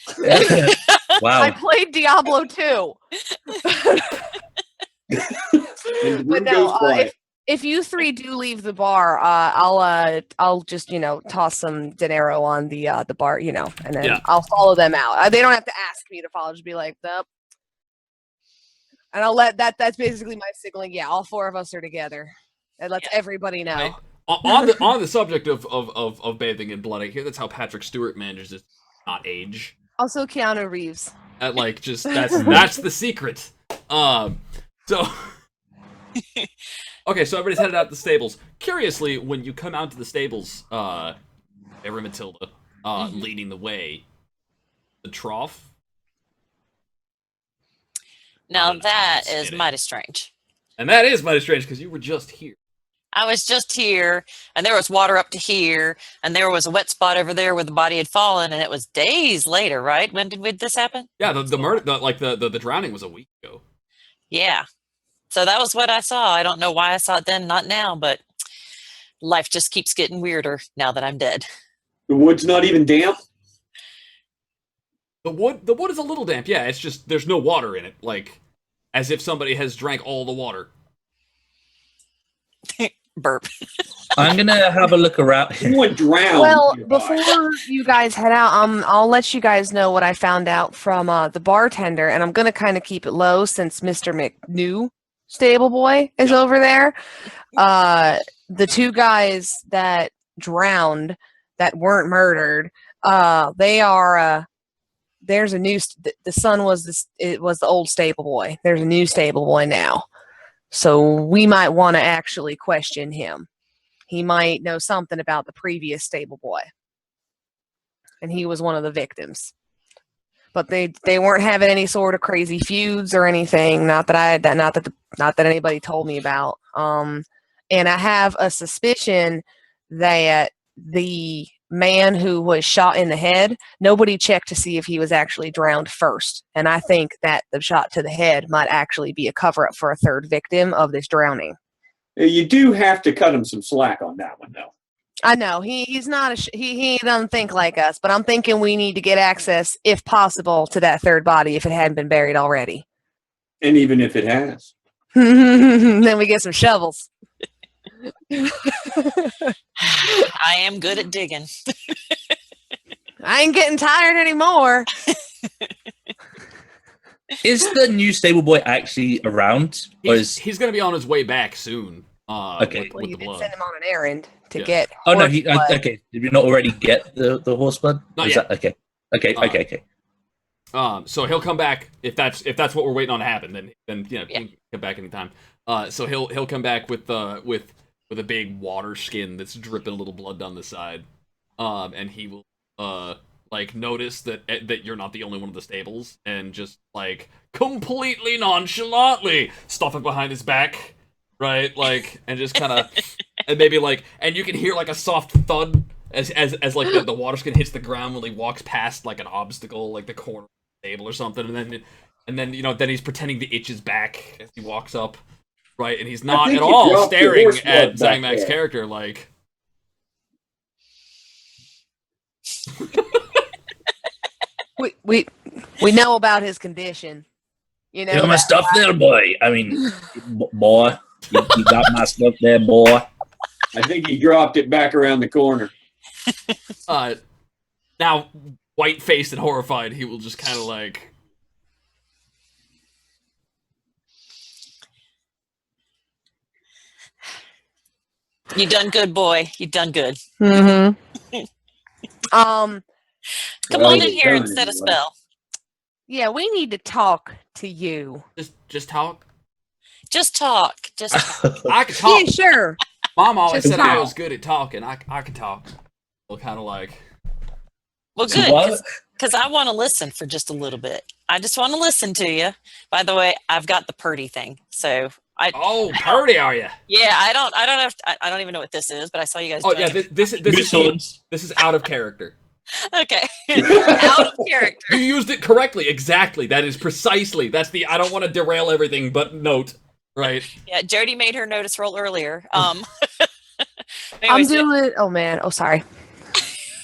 Wow. I played Diablo 2. And the But room no, goes quiet. if you three do leave the bar, I'll just toss some dinero on the bar, and then Yeah. I'll follow them out. They don't have to ask me to follow; just be like, "Nope." And I'll let that's basically my signaling. Yeah, all 4 of us are together. It lets everybody know. Hey, on the subject of bathing in blood, I hear that's how Patrick Stewart manages to not age. Also, Keanu Reeves. Like, just that's the secret. So okay, so everybody's headed out to the stables. Curiously, when you come out to the stables, Erin Matilda, leading the way, the trough. Now that is mighty strange. And that is mighty strange because you were just here. I was just here, and there was water up to here, and there was a wet spot over there where the body had fallen, and it was days later, right? When did this happen? Yeah, the murder, the drowning was a week ago. Yeah. So that was what I saw. I don't know why I saw it then, not now, but life just keeps getting weirder now that I'm dead. The wood's not even damp? The wood is a little damp, yeah, it's just, there's no water in it, like, as if somebody has drank all the water. Burp. I'm gonna have a look around. Someone drowned. Well, before you guys head out, I'll let you guys know what I found out from the bartender, and I'm gonna kind of keep it low since Mr. McNew, stable boy, is over there. The two guys that drowned, that weren't murdered, they are. There's a new. The son was it was the old stable boy. There's a new stable boy now. So we might want to actually question him. He might know something about the previous stable boy. And he was one of the victims. But they weren't having any sort of crazy feuds or anything. Not that anybody told me about. And I have a suspicion that the man who was shot in the head, nobody checked to see if he was actually drowned first. And I think that the shot to the head might actually be a cover-up for a third victim of this drowning. You do have to cut him some slack on that one, though. I know he's not he doesn't think like us, but I'm thinking we need to get access, if possible, to that third body if it hadn't been buried already. And even if it has, then we get some shovels. I am good at digging. I ain't getting tired anymore. Is the new stable boy actually around? He's going to be on his way back soon. Okay. With You the did blood. send him on an errand to get. Oh no, okay. Did we not already get the horse blood? Not yet. Okay. So he'll come back if that's what we're waiting on to happen. Then he can come back anytime. So he'll come back with a big water skin that's dripping a little blood down the side. And he will notice that you're not the only one of the stables, and just completely nonchalantly stuff it behind his back, right? And just kind of and maybe and you can hear a soft thud as the water skin hits the ground when he walks past an obstacle, the corner of the table or something, and then then he's pretending to itch his back as he walks up, right? And he's not at all staring at Zangmak's character We know about his condition. You know. You got my stuff there, boy. I mean, boy, you got my stuff there, boy. I think he dropped it back around the corner. Now, white-faced and horrified, he will just kind of You done good, boy. You done good. Mm-hmm. Come on in here and set a spell. Yeah, we need to talk to you. Just talk. Just talk. I can talk. Yeah, sure. Mom always Just said I talk. was good at talking. I can talk. Well, kind of Well, good, because I want to listen for just a little bit. I just want to listen to you. By the way, I've got the Purdy thing, so Purdy, are you? Yeah, I don't even know what this is, but I saw you guys. Oh yeah, this is out of character. Okay, out of character. You used it correctly. Exactly. That is precisely. That's the. I don't want to derail everything, but note. Right. Yeah, Jody made her notice roll earlier. I'm doing. Oh man. Oh sorry.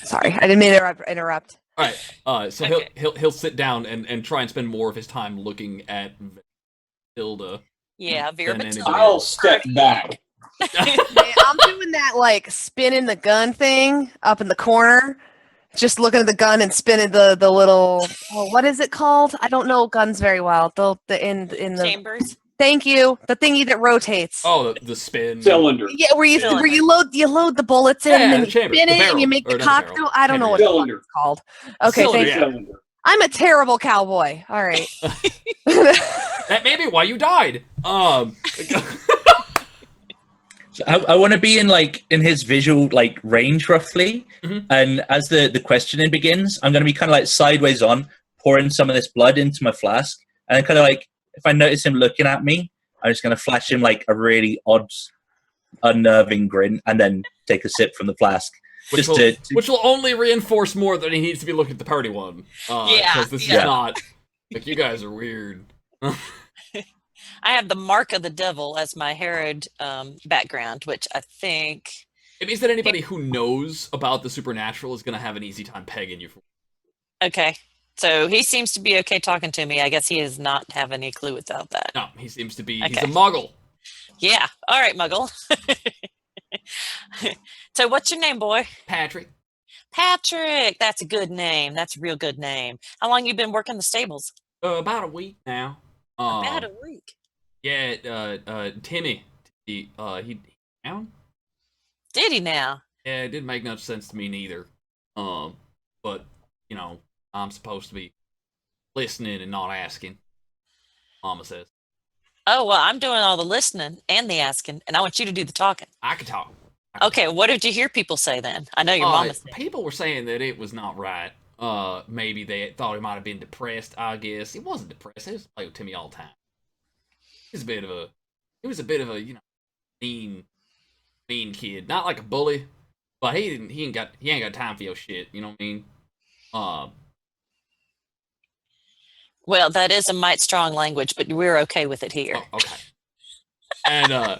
Sorry, I didn't mean to interrupt. All right. So okay. he'll sit down and try and spend more of his time looking at Hilda. Yeah, Vera Matilda. I'll step back. I'm doing that spinning the gun thing up in the corner. Just looking at the gun and spinning the little. Oh, what is it called? I don't know guns very well. The in the chambers. Thank you. The thingy that rotates. Oh, the spin cylinder. Yeah, where you load the bullets in and then you spin it and you make the cocktail. I don't know what it's called. Okay, cylinder. I'm a terrible cowboy. All right. That may be why you died. So I want to be in his visual range roughly, and as the questioning begins, I'm going to be kind of sideways on, pouring some of this blood into my flask, and then kind of if I notice him looking at me, I'm just going to flash him a really odd, unnerving grin, and then take a sip from the flask. Which will only reinforce more that he needs to be looking at the party one. Because this is not you guys are weird. I have the mark of the devil as my Herod background, which I think it means that anybody who knows about the supernatural is going to have an easy time pegging you. Okay, so he seems to be okay talking to me. I guess he does not have any clue about that. No, he seems to be. Okay. He's a muggle. Yeah. All right, muggle. So, what's your name, boy? Patrick. Patrick. That's a good name. That's a real good name. How long you been working the stables? About a week now. About a week. Yeah, Timmy, he down? Did he now? Yeah, it didn't make much sense to me neither. But I'm supposed to be listening and not asking. Mama says. Oh well, I'm doing all the listening and the asking, and I want you to do the talking. I can talk. Okay, what did you hear people say then? I know your mama said. People were saying that it was not right. Maybe they thought he might have been depressed. I guess he wasn't depressed. He was playing with Timmy all the time. He was a bit of a mean kid. Not like a bully, but he ain't got time for your shit. You know what I mean? Well, that is a might strong language, but we're okay with it here. Oh, okay. And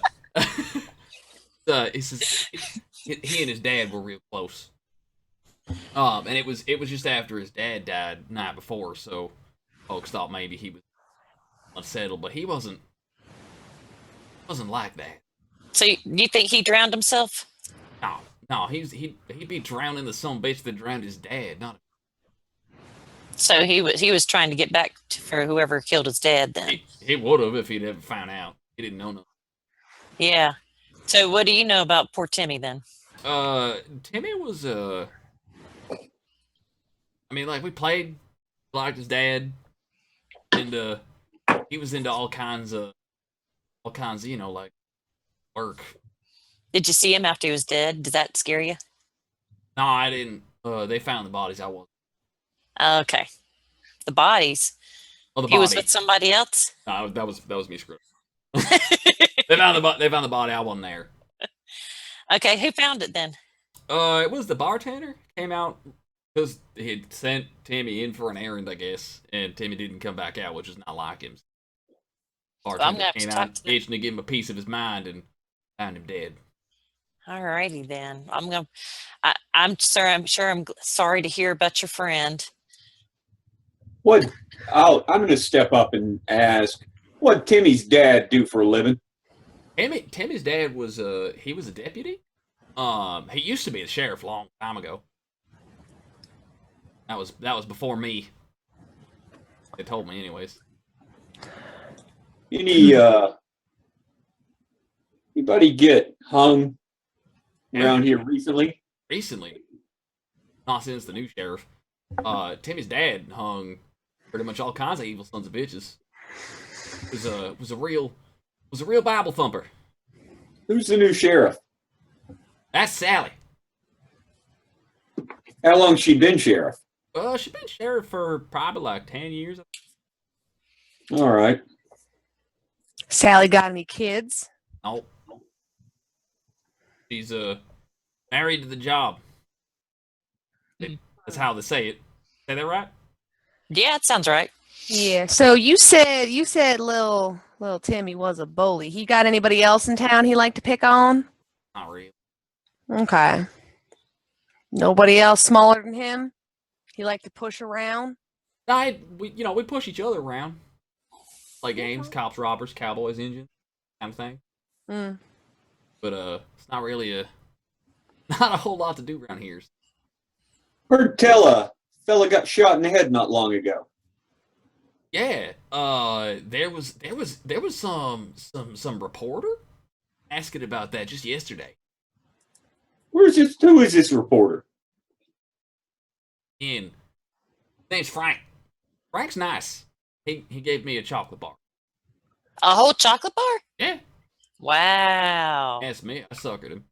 he says he and his dad were real close. And it was just after his dad died the night before, so folks thought maybe he was unsettled, but he wasn't like that. So you think he drowned himself? No, he'd be drowning the son bitch that drowned his dad, not. So he was trying to get back for whoever killed his dad. Then he would have if he'd ever found out. He didn't know nothing. Yeah. So what do you know about poor Timmy then? Timmy was we played, liked his dad, and he was into all kinds of work. Did you see him after he was dead? Did that scare you? No, I didn't. They found the bodies. I wasn't. Okay. The bodies. Oh, he was with somebody else? No, that was me screwing. They found the body. I wasn't there. Okay, who found it then? It was the bartender. Came out because he'd sent Timmy in for an errand, I guess, and Timmy didn't come back out, which is not like him. Bartender came out itching to give him a piece of his mind and found him dead. Alrighty then. I'm sure I'm sorry to hear about your friend. I'm going to step up and ask, what Timmy's dad do for a living? Timmy's dad was he was a deputy. He used to be the sheriff a long time ago. That was before me. They told me anyways. Anybody get hung around here recently? Recently? Not since the new sheriff. Timmy's dad hung pretty much all kinds of evil sons of bitches. Was a real Bible thumper. Who's the new sheriff? That's Sally. How long she been sheriff? She's been sheriff for probably 10 years. All right. Sally got any kids? Nope. She's married to the job. That's how they say it. Say that right? Yeah, it sounds right. Yeah. So you said little Timmy was a bully. He got anybody else in town he liked to pick on? Not really. Okay. Nobody else smaller than him? He liked to push around? We push each other around. Play games, cops, robbers, cowboys, Indians, kind of thing. But it's not really not a whole lot to do around here. Heard tell a fella got shot in the head not long ago. Yeah. There was some reporter asking about that just yesterday. Who is this reporter? His name's Frank. Frank's nice. He gave me a chocolate bar. A whole chocolate bar? Yeah. Wow. Ask me. I suckered him.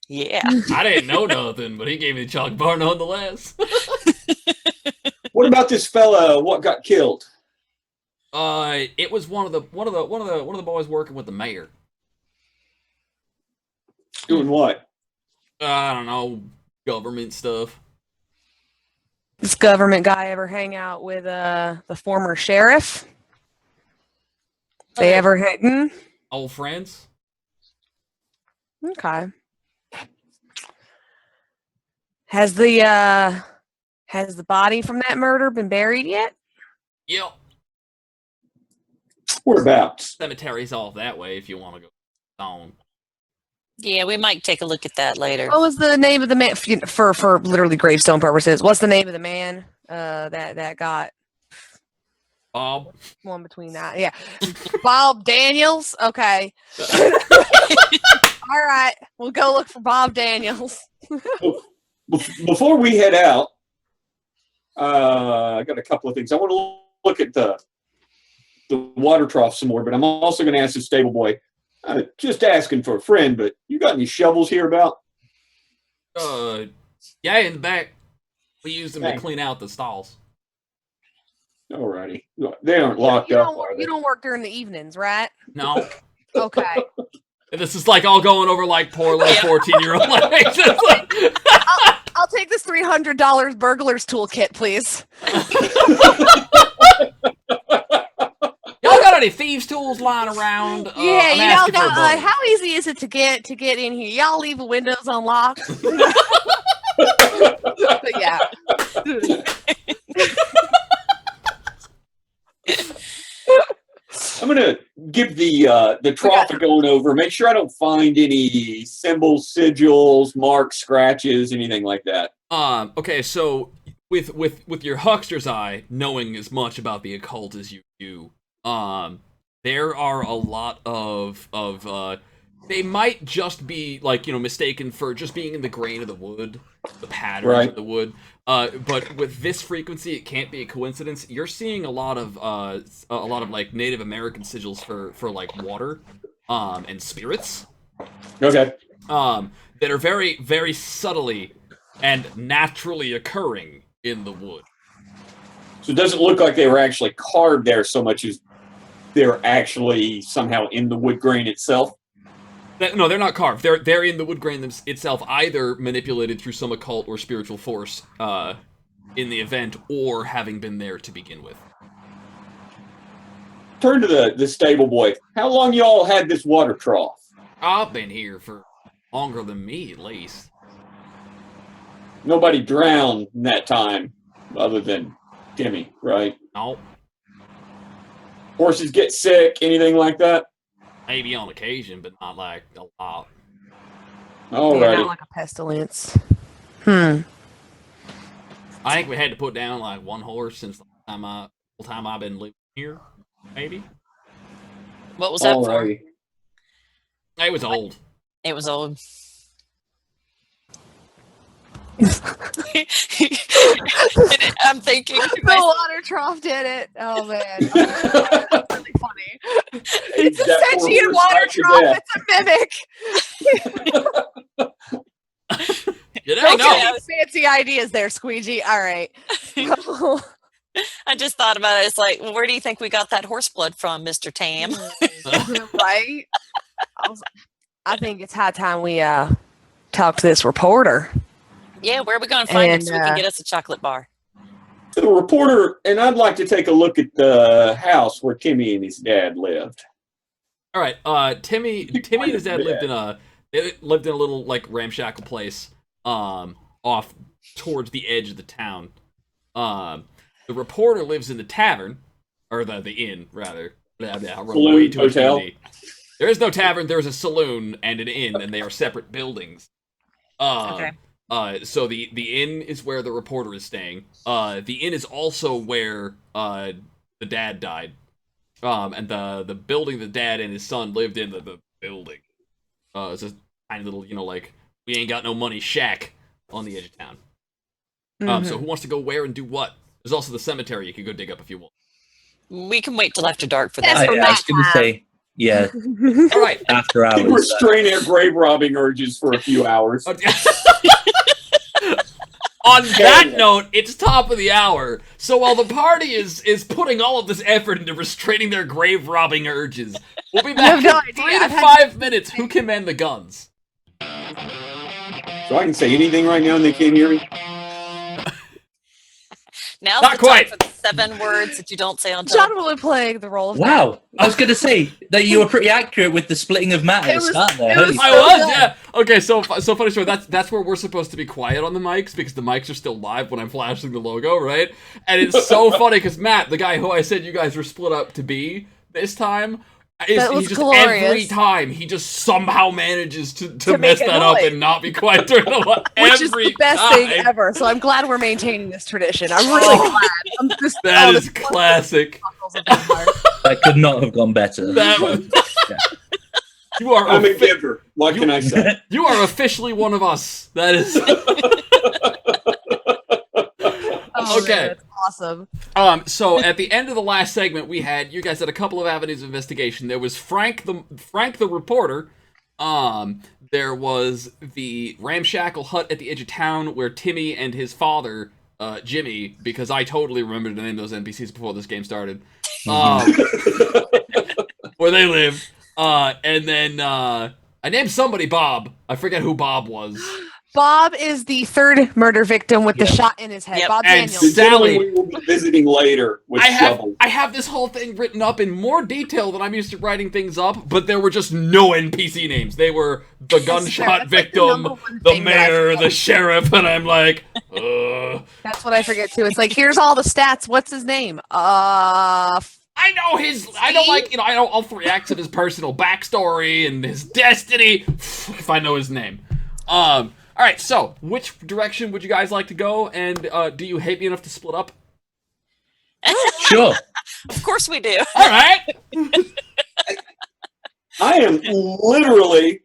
Yeah. I didn't know nothing, but he gave me a chocolate bar nonetheless. What about this fella? What got killed? It was one of the boys working with the mayor. Doing what? I don't know, government stuff. This government guy ever hang out with the former sheriff? They ever hang? Old friends? Okay. Has the body from that murder been buried yet? Yep. Whereabouts? Cemetery's off that way if you want to go on. Yeah, we might take a look at that later. What was the name of the man for literally gravestone purposes? What's the name of the man that got Bob? one between that? Yeah. Bob Daniels? Okay. All right. We'll go look for Bob Daniels. Before we head out, I got a couple of things. I want to look at the water trough some more, but I'm also going to ask the stable boy, just asking for a friend, but you got any shovels here about? Yeah, in the back. We use them to clean out the stalls. Alrighty. They aren't locked up, are they? You don't work during the evenings, right? No. Okay. And this is like all going over like poor little 14-year-old. I'll take this $300 burglar's toolkit, please. Y'all got any thieves' tools lying around? Yeah, I'm you asking know, for a buddy. how easy is it to get in here? Y'all leave the windows unlocked. But yeah. I'm gonna give the trough a going over. Make sure I don't find any symbols, sigils, marks, scratches, anything like that. Okay, so with your huckster's eye, knowing as much about the occult as you do, there are a lot of they might just be like, mistaken for just being in the grain of the wood, the patterns of the wood. But with this frequency, it can't be a coincidence. You're seeing a lot of like Native American sigils for like water, and spirits. Okay. That are very, very subtly and naturally occurring in the wood. So it doesn't look like they were actually carved there so much as they're actually somehow in the wood grain itself. No, they're not carved. They're in the wood grain itself, either manipulated through some occult or spiritual force in the event, or having been there to begin with. Turn to the stable boy. How long y'all had this water trough? I've been here for longer than me, at least. Nobody drowned in that time, other than Timmy, right? No. Horses get sick, anything like that? Maybe on occasion, but not like a lot. Alrighty. Yeah, not like a pestilence. I think we had to put down like one horse since the whole time I've been living here. Maybe. What was that for? Alrighty. It was old. It was old. I'm thinking The water trough did it. Oh man, that's really funny. It's a sentient water trough. It's a mimic. You don't know. Fancy ideas there, Squeegee. All right. I just thought about it. It's like, well, where do you think we got that horse blood from, Mr. Tam? Right. I think it's high time we talk to this reporter. Yeah, where are we going to find him so we can get us a chocolate bar? The reporter, and I'd like to take a look at the house where Timmy and his dad lived. All right, Timmy and his dad lived in a little like ramshackle place off towards the edge of the town. The reporter lives in the tavern, or the inn rather. Saloon, hotel. There is no tavern. There is a saloon and an inn, and they are separate buildings. Okay. So the inn is where the reporter is staying. The inn is also where the dad died. And the building the dad and his son lived in, the building. It's a tiny little, like, we ain't got no money shack on the edge of town. So who wants to go where and do what? There's also the cemetery you could go dig up if you want. We can wait till after dark for That's that. for I was going to say, yeah, All right. after hours. Restrain our grave robbing urges for a few hours. On that note, it's top of the hour. So while the party is putting all of this effort into restraining their grave robbing urges, we'll be back no in 3 idea. to I've had 5 minutes. Who can man the guns? So I can say anything right now and they can't hear me? Now's Not the quite. time for the 7 words that you don't say on John top. will be playing the role of Wow, I was going to say that you were pretty accurate with the splitting of Matt at the start there. it was Holy I so was, good. yeah. Okay, so funny story. That's where we're supposed to be quiet on the mics because the mics are still live when I'm flashing the logo, right? And it's so funny because Matt, the guy who I said you guys were split up to be this time, That was he just glorious. every time he just somehow manages to To mess make a that up noise. and not be quiet during the Which is every the best time. thing ever. So I'm glad we're maintaining this tradition. I'm really glad. I'm just, That oh, is this classic. buckles of my heart. That could not have gone better. That was, you are I'm a giver. What can I say? you are officially one of us. That is Oh, Okay. man, that's awesome. So at the end of the last segment, you guys had a couple of avenues of investigation. There was Frank the reporter. There was the ramshackle hut at the edge of town where Timmy and his father, Jimmy, because I totally remembered to name those NPCs before this game started, where they lived. And then I named somebody Bob. I forget who Bob was. Bob is the third murder victim with the shot in his head. Yep. Bob And Daniels. The gentleman Sally- we will be visiting later with shovels. I have this whole thing written up in more detail than I'm used to writing things up, but there were just no NPC names. They were the gunshot that's like the victim, number one the thing that I mayor, forget. the sheriff, and I'm like, That's what I forget too. It's like, here's all the stats. What's his name? I know all 3 acts of his personal backstory and his destiny, if I know his name. All right, so which direction would you guys like to go, and do you hate me enough to split up? Sure. Of course we do. All right. I am literally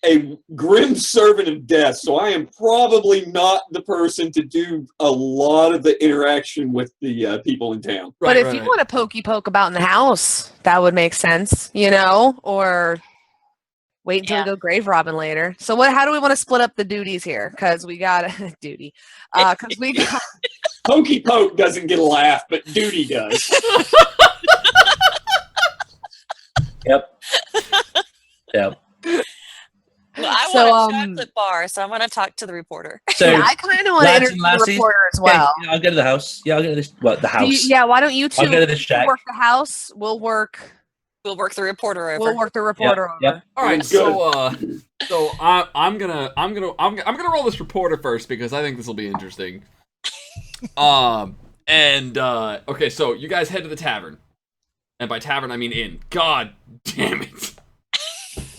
a grim servant of death, so I am probably not the person to do a lot of the interaction with the people in town. But if you want to pokey poke about in the house, that would make sense, or wait until we go grave robbing later. So how do we want to split up the duties here? Because we got a duty. Because we got Pokey poke doesn't get a laugh, but duty does. Yep. Yep. Well, I So, want a chocolate bar, so I want to talk to the reporter. So, I kind of want to lads interview and the lassies, reporter as okay, well. yeah, I'll go to the house. Yeah, I'll go to this. What, the house? Why don't you two I'll go to the shack. work the house? We'll work We'll work the reporter over. the reporter over. Yep. All right, Good. so I'm gonna roll this reporter first because I think this will be interesting. Okay, so you guys head to the tavern, and by tavern I mean inn. God damn it,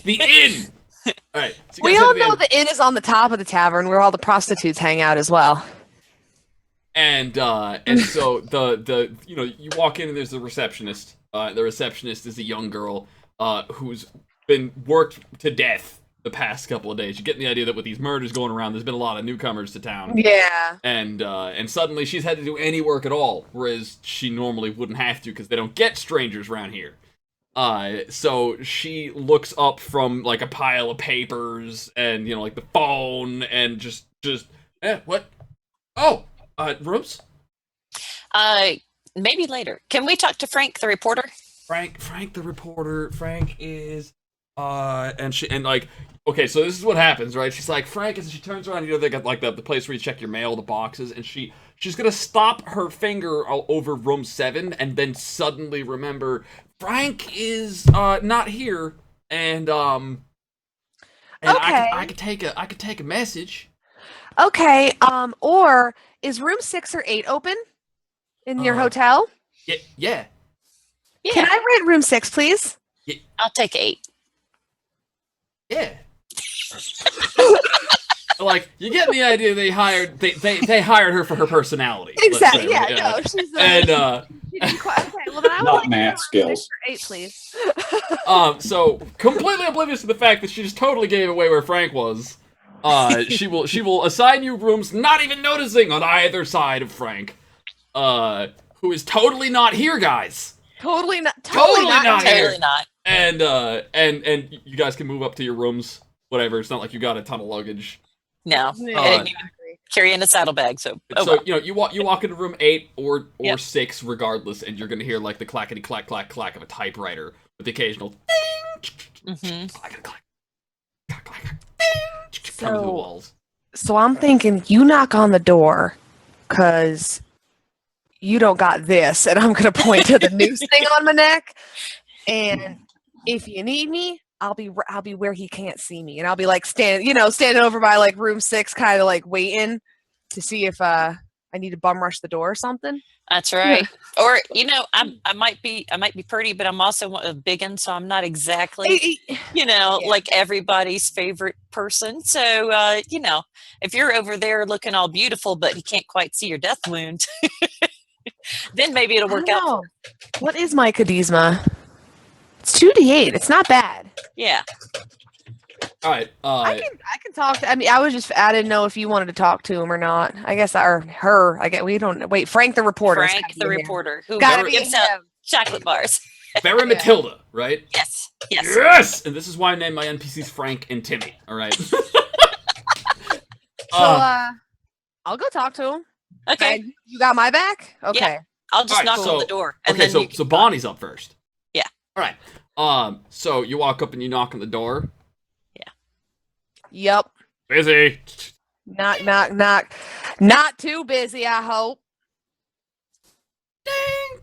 the inn. All right, so you We guys head all to know inn, the inn is on the top of the tavern where all the prostitutes hang out as well. and so the you walk in and there's the receptionist. The receptionist is a young girl who's been worked to death the past couple of days. You're getting the idea that with these murders going around, there's been a lot of newcomers to town. Yeah. And suddenly she's had to do any work at all, whereas she normally wouldn't have to because they don't get strangers around here. So she looks up from like a pile of papers and like the phone and just what? Oh, rooms? Maybe later. Can we talk to Frank, the reporter? Frank the reporter. Frank is okay, so this is what happens, right? She's like, Frank, and she turns around, they got like the place where you check your mail, the boxes, and she's gonna stop her finger over room 7 and then suddenly remember Frank is not here, and Okay. I could take a message. Okay. Or is room 6 or 8 open in your hotel? Yeah. Can I rent room 6, please? I'll take 8. Yeah. Like, you get the idea they hired her for her personality. let's Exactly. say, Yeah. right? No. She's And okay. Well, then I would Not like math skills. 6 or 8, please. so completely oblivious to the fact that she just totally gave away where Frank was. She will assign you rooms, not even noticing on either side of Frank. who is totally not here, guys. Totally not here. Totally not. And you guys can move up to your rooms. Whatever. It's not like you got a ton of luggage. No. Carry in a saddlebag. So you walk into room 8 or 6 regardless, and you're gonna hear like the clackety clack clack clack of a typewriter with the occasional ding, clackety clack clack clack ding coming through the walls. So I'm thinking you knock on the door, cause you don't got this, and I'm gonna point to the noose thing on my neck, and if you need me, I'll be where he can't see me, and I'll be like standing over by like room 6, kind of like waiting to see if I need to bum rush the door or something. That's right. Yeah. Or I might be pretty, but I'm also a biggin, so I'm not exactly like everybody's favorite person. So if you're over there looking all beautiful, but he can't quite see your death wound, then maybe it'll work out. What is my charisma? It's 2d8. It's not bad. Yeah. All right. I can talk. I didn't know if you wanted to talk to him or not. I guess or her. I guess we don't. Wait, Frank the reporter. Frank the reporter who gives out chocolate bars. Very Matilda, right? Yes. Yes. And this is why I named my NPCs Frank and Timmy. All right. So I'll go talk to him. Okay. You got my back. Okay. Yeah. I'll just knock on the door. And so Bonnie's up first. Yeah. All right. So you walk up and you knock on the door. Yep. Busy. Knock, knock, knock. Not too busy, I hope. Ding.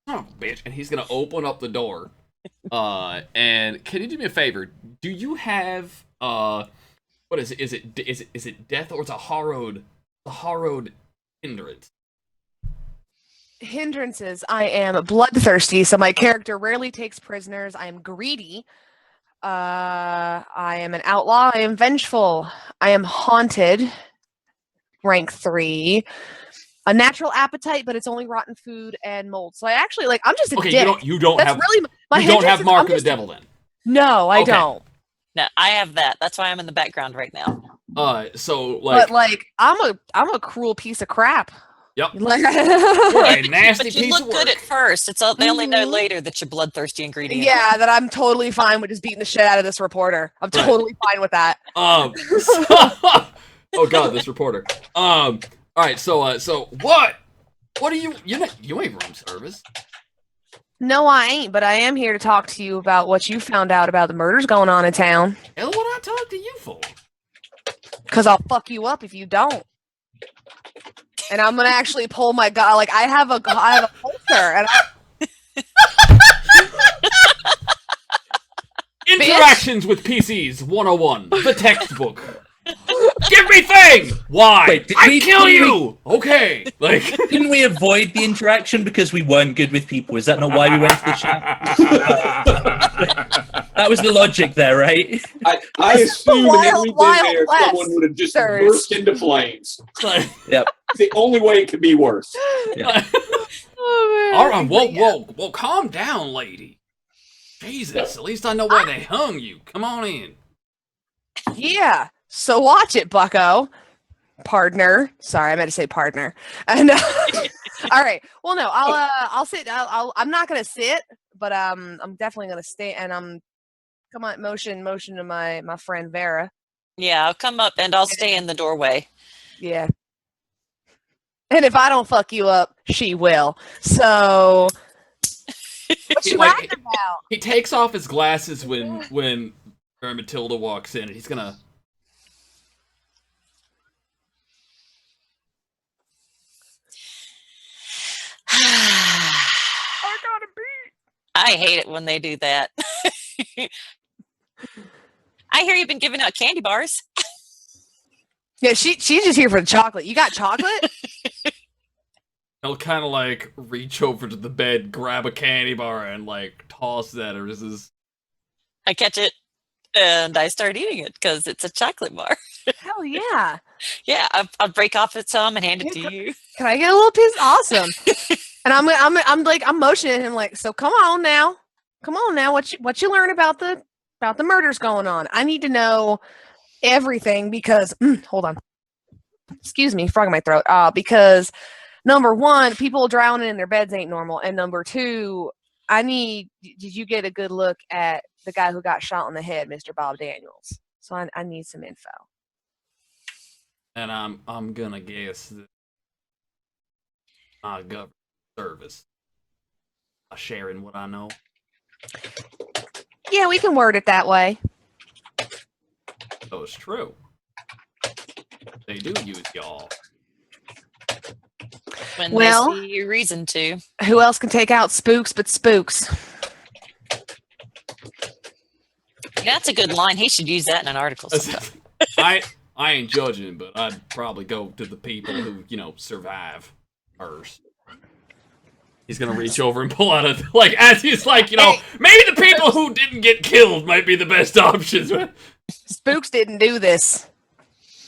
Oh, bitch. And he's going to open up the door. And can you do me a favor? Do you have, what is it? Is it death or it's a harrowed hindrance? Hindrances. I am bloodthirsty, so my character rarely takes prisoners. I am greedy. I am an outlaw. I am vengeful. I am haunted. Rank 3. A natural appetite, but it's only rotten food and mold. So I actually I'm just a dick. You don't That's have really my you don't have Mark of the Devil then. No, I don't. No, I have that. That's why I'm in the background right now. I'm a cruel piece of crap. Yep. You're a nasty but you piece look of work. good at first. They only know later that you're bloodthirsty and greedy. Yeah, that I'm totally fine with just beating the shit out of this reporter. I'm totally fine with that. Oh god, this reporter. All right, so what are you ain't room service. No, I ain't, but I am here to talk to you about what you found out about the murders going on in town. Hell, what I talk to you for? Because I'll fuck you up if you don't. And I'm gonna actually pull my gun. Like I have a holster, and Interactions with PCs 101, the textbook. Give me thing! Why? Wait, I kill you! Okay. Didn't we avoid the interaction because we weren't good with people? Is that not why we went to the chat? That was the logic there, right? I assume in every there someone would have just burst into flames. Yep. It's the only way it could be worse. Yeah. oh, all right, whoa, calm down, lady. Jesus, at least I know why they hung you. Come on in. Yeah. So watch it, bucko. Partner. Sorry, I meant to say partner. And all right. Well, no, I'll sit. I'm not gonna sit, but I'm definitely gonna stay. And come on, motion to my friend Vera. Yeah, I'll come up and I'll stay in the doorway. Yeah. And if I don't fuck you up, she will. So what you laughing about? He takes off his glasses when Matilda walks in, and he's gonna. I gotta beat. I hate it when they do that. I hear you've been giving out candy bars. Yeah, she's just here for the chocolate. You got chocolate? He'll kind of reach over to the bed, grab a candy bar, and toss it at her. I catch it and I start eating it because it's a chocolate bar. Hell yeah! Yeah, I'll break off it some and hand it to you. Can I get a little piece? Awesome. And I'm motioning him so come on now, what you learn about the murders going on? I need to know everything because hold on, excuse me, frog in my throat. Because number one, people drowning in their beds ain't normal. And number two, did you get a good look at the guy who got shot in the head, Mr. Bob Daniels? So I need some info. And I'm gonna guess that not a government service. Sharing what I know. Yeah, we can word it that way. So it's true. They do use y'all. When they see reason to. Who else can take out spooks but spooks? That's a good line. He should use that in an article sometime. I ain't judging, but I'd probably go to the people who, survive first. He's gonna reach over and pull out as he's maybe the people who didn't get killed might be the best options. Spooks didn't do this.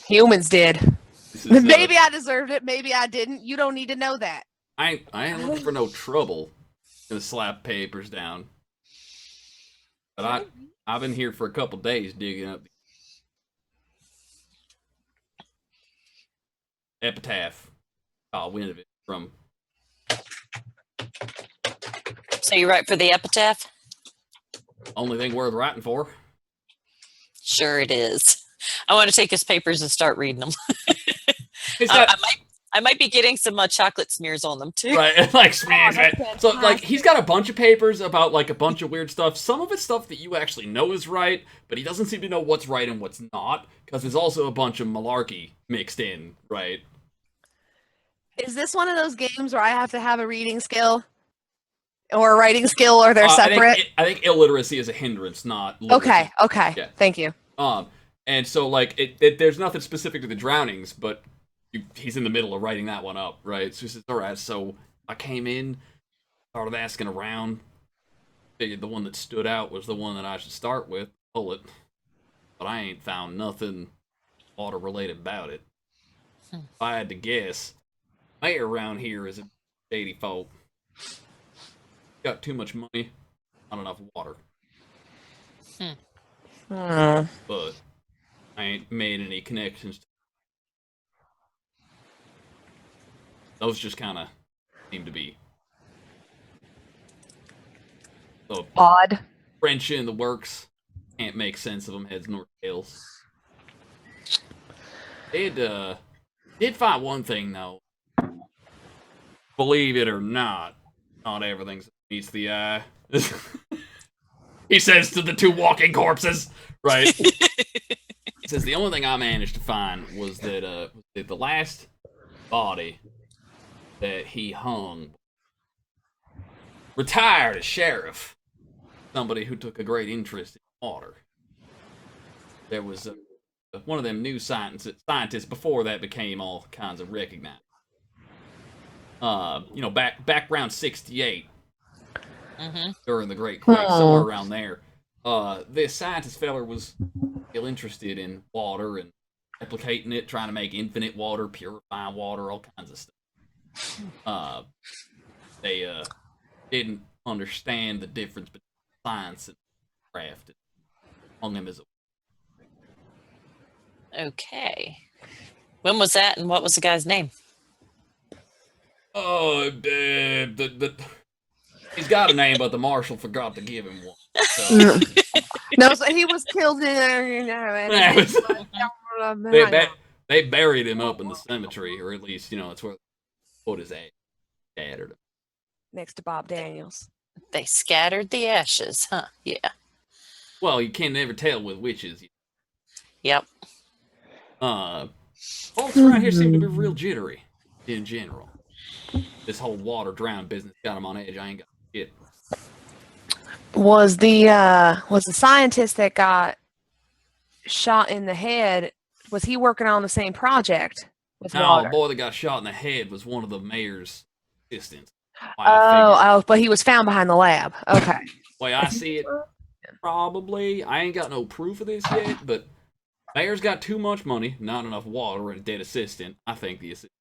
Humans did. Maybe I deserved it. Maybe I didn't. You don't need to know that. I ain't looking for no trouble. Gonna slap papers down. But I've been here for a couple days digging up the epitaph. Caught wind of it from. So you write for the epitaph? Only thing worth writing for. Sure it is. I want to take his papers and start reading them. I might be getting some chocolate smears on them too. Right, smears. So he's got a bunch of papers about a bunch of weird stuff. Some of it's stuff that you actually know is right, but he doesn't seem to know what's right and what's not, because there's also a bunch of malarkey mixed in, right? Is this one of those games where I have to have a reading skill? Or a writing skill, or they're separate? I think illiteracy is a hindrance, not literacy. Okay. Yeah. Thank you. And so, there's nothing specific to the drownings, but he's in the middle of writing that one up, right? So he says, all right, so I came in, started asking around, figured the one that stood out was the one that I should start with, pull it, but I ain't found nothing water-related about it. If I had to guess, mayor around here is a shady folk. Got too much money, not enough water. But I ain't made any connections. Those just kind of seem to be so odd. French in the works. Can't make sense of them. Heads nor tails. Did find one thing though. Believe it or not everything's meets the eye. He says to the two walking corpses, right? He says the only thing I managed to find was that the last body that he hung, retired as sheriff, somebody who took a great interest in water. There was one of them new scientists before that became all kinds of recognized. Back around 68. During the Great Quake, somewhere around there. This scientist feller was still interested in water and replicating it, trying to make infinite water, purifying water, all kinds of stuff. They didn't understand the difference between science and craft. It hung him as a... Okay. When was that, and what was the guy's name? He's got a name, but the marshal forgot to give him one. So. No, so he was killed in they buried him up in the cemetery, or at least, that's where they put his ass. Scattered him. Next to Bob Daniels. They scattered the ashes, huh? Yeah. Well, you can never tell with witches. Yep. Folks around here seem to be real jittery, in general. This whole water drown business got him on edge. I ain't got shit. Was the scientist that got shot in the head, was he working on the same project with water? No, the boy that got shot in the head was one of the mayor's assistants. But he was found behind the lab. Okay. Way I see it, probably. I ain't got no proof of this yet, but mayor's got too much money, not enough water, and a dead assistant. I think the assistant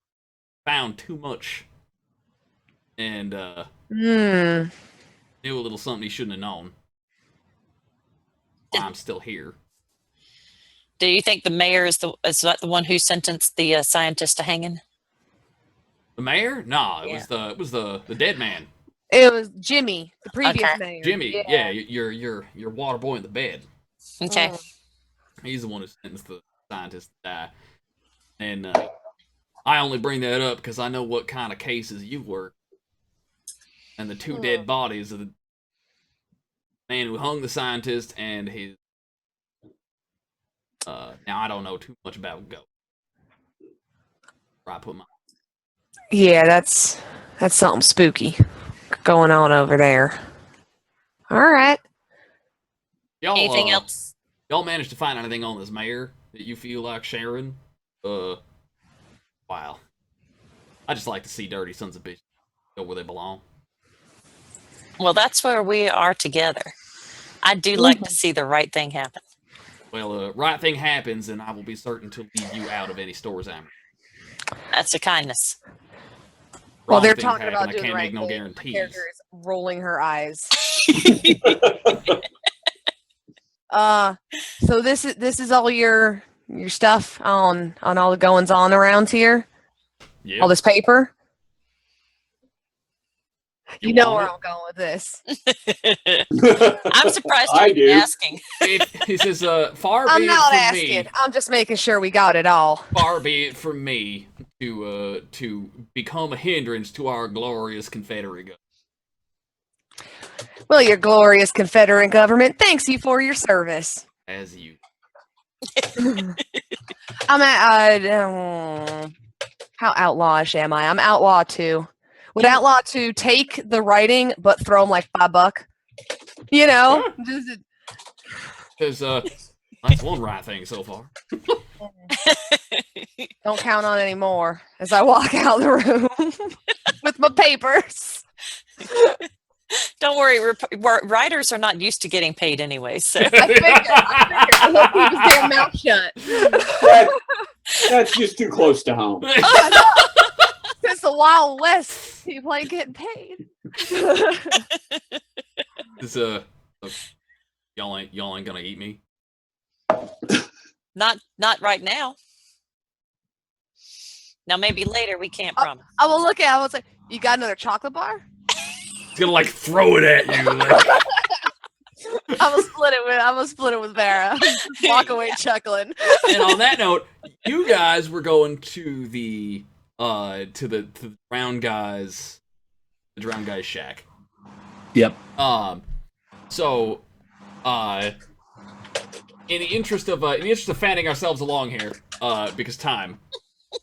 found too much. And knew a little something he shouldn't have known. I'm still here. Do you think the mayor is that the one who sentenced the scientist to hanging? The mayor? Nah, it was the dead man. It was Jimmy, the previous mayor. Jimmy, yeah, your water boy in the bed. Okay. He's the one who sentenced the scientist to die. And I only bring that up because I know what kind of cases you work. And the two dead bodies of the man who hung the scientist and his. Now I don't know too much about Go. Where I put my. Yeah, that's something spooky going on over there. All right. Anything else? Y'all managed to find anything on this mayor that you feel like sharing? Wow. I just like to see dirty sons of bitches go where they belong. Well, that's where we are together. I do like to see the right thing happen. Well, right thing happens, and I will be certain to leave you out of any stores I'm. That's a kindness. Well, Wrong they're thing talking happen, about I doing can't the right make no thing. guarantees. My character is rolling her eyes. So this is all your stuff on all the goings on around here. Yeah. All this paper. You know where want I'm going with this. I'm surprised I you're do. asking. He says, far I'm be not it from asking. me. I'm just making sure we got it all. Far be it from me to become a hindrance to our glorious Confederate government. Well, your glorious Confederate government thanks you for your service. As you. I'm at how outlawish am I? I'm outlaw 2. Would outlaw 2 take the writing but throw him like $5? You know, just Because that's one right thing so far. don't count on any more as I walk out the room with my papers. Don't worry, writers are not used to getting paid anyway. So I figured. I hope he was damn mouth shut. That's just too close to home. It's the Wild West. People ain't getting paid. This y'all ain't gonna eat me. not right now. Now maybe later, we can't promise. I will look at it. I was like, you got another chocolate bar? He's gonna like throw it at you. Like. I'm gonna split it with Vera. Walk away chuckling. And on that note, you guys were going to the drowned guy's shack. Yep. So in the interest of fanning ourselves along here, because time,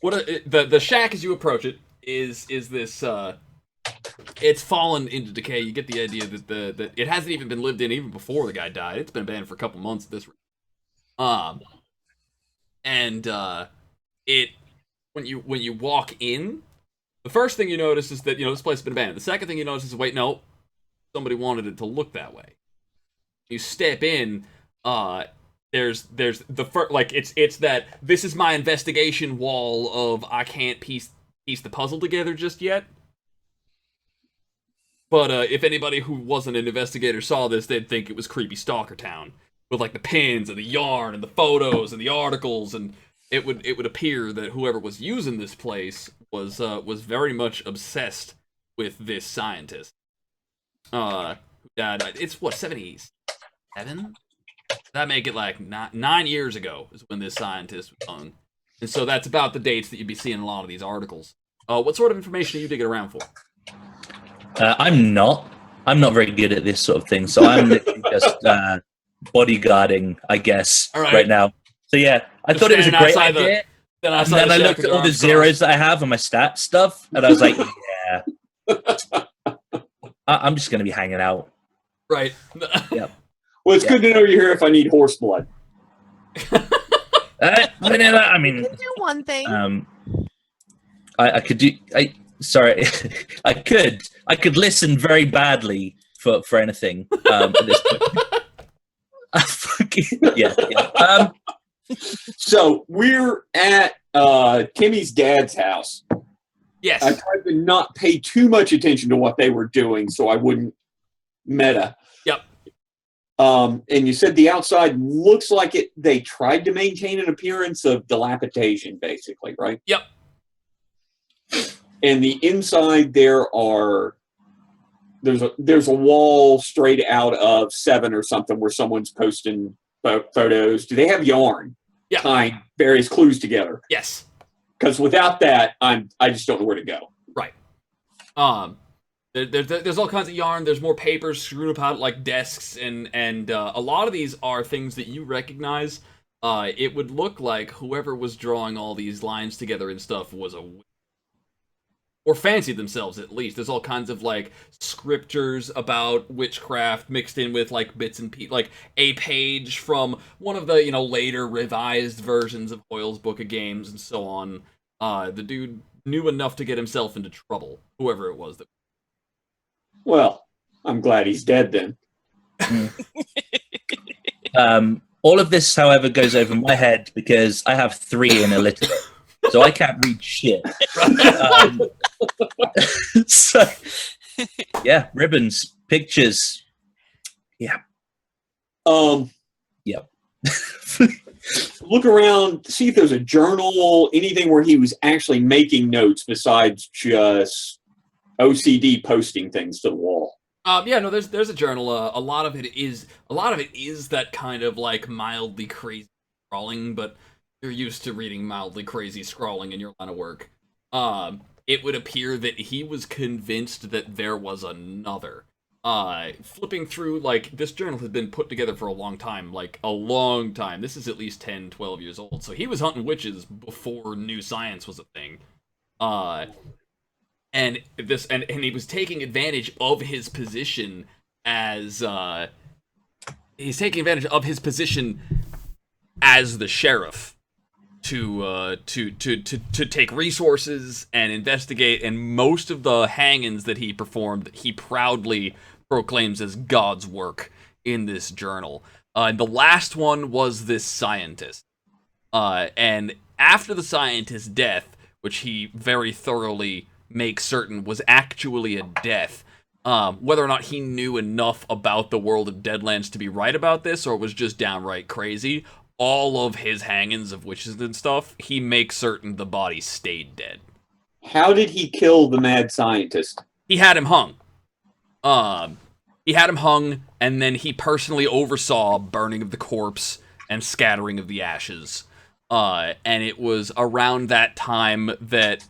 the shack as you approach it is this it's fallen into decay. You get the idea that that it hasn't even been lived in even before the guy died. It's been abandoned for a couple months at this rate. It when you walk in, the first thing you notice is that this place has been abandoned. The second thing you notice is wait, no, somebody wanted it to look that way. You step in, there's the first, like it's that this is my investigation wall of I can't piece the puzzle together just yet. But if anybody who wasn't an investigator saw this, they'd think it was creepy Stalker Town with like the pins and the yarn and the photos and the articles, and it would appear that whoever was using this place was very much obsessed with this scientist. Who died? It's what 77? That make it like 9 years ago is when this scientist was hung, and so that's about the dates that you'd be seeing in a lot of these articles. What sort of information are you digging around for? I'm not very good at this sort of thing, so I'm literally just bodyguarding, I guess, right now. So yeah, I thought it was a great idea. Then I looked at all the zeros that I have on my stat stuff, and I was like, yeah, I'm just going to be hanging out. Right. Yep. Well, it's good to know you're here if I need horse blood. I mean, do one thing. I could do. Sorry, I could listen very badly for anything at this point. Yeah. So we're at Kimmy's dad's house. Yes. I tried to not pay too much attention to what they were doing, so I wouldn't meta. Yep. And you said the outside looks like it. They tried to maintain an appearance of dilapidation, basically, right? Yep. And the inside there's a wall straight out of 7 or something where someone's posting photos. Do they have yarn? Yeah. Tying various clues together. Yes. Because without that, I just don't know where to go. Right. There's all kinds of yarn. There's more papers screwed up out like desks, and a lot of these are things that you recognize. It would look like whoever was drawing all these lines together and stuff was a witch. Or fancied themselves, at least. There's all kinds of, like, scriptures about witchcraft mixed in with, like, bits and pieces. Like, a page from one of the, later revised versions of Hoyle's Book of Games and so on. The dude knew enough to get himself into trouble, whoever it was. Well, I'm glad he's dead then. All of this, however, goes over my head because I have 3 in illiterate. So I can't read shit. So, yeah, ribbons, pictures. Yeah. Yep. Look around, see if there's a journal, anything where he was actually making notes besides just OCD posting things to the wall. Yeah, no, there's a journal. A lot of it is that kind of like mildly crazy scrawling, but you're used to reading mildly crazy scrawling in your line of work. It would appear that he was convinced that there was another. Flipping through, like, this journal had been put together for a long time. This is at least 10, 12 years old. So he was hunting witches before new science was a thing. And he was taking advantage of his position as, as the sheriff to take resources and investigate, and most of the hangings that he performed, he proudly proclaims as God's work in this journal. And the last one was this scientist. And after the scientist's death, which he very thoroughly makes certain was actually a death, whether or not he knew enough about the world of Deadlands to be right about this, or was just downright crazy, all of his hangings of witches and stuff, he makes certain the body stayed dead. How did he kill the mad scientist? He had him hung. And then he personally oversaw burning of the corpse and scattering of the ashes. And it was around that time that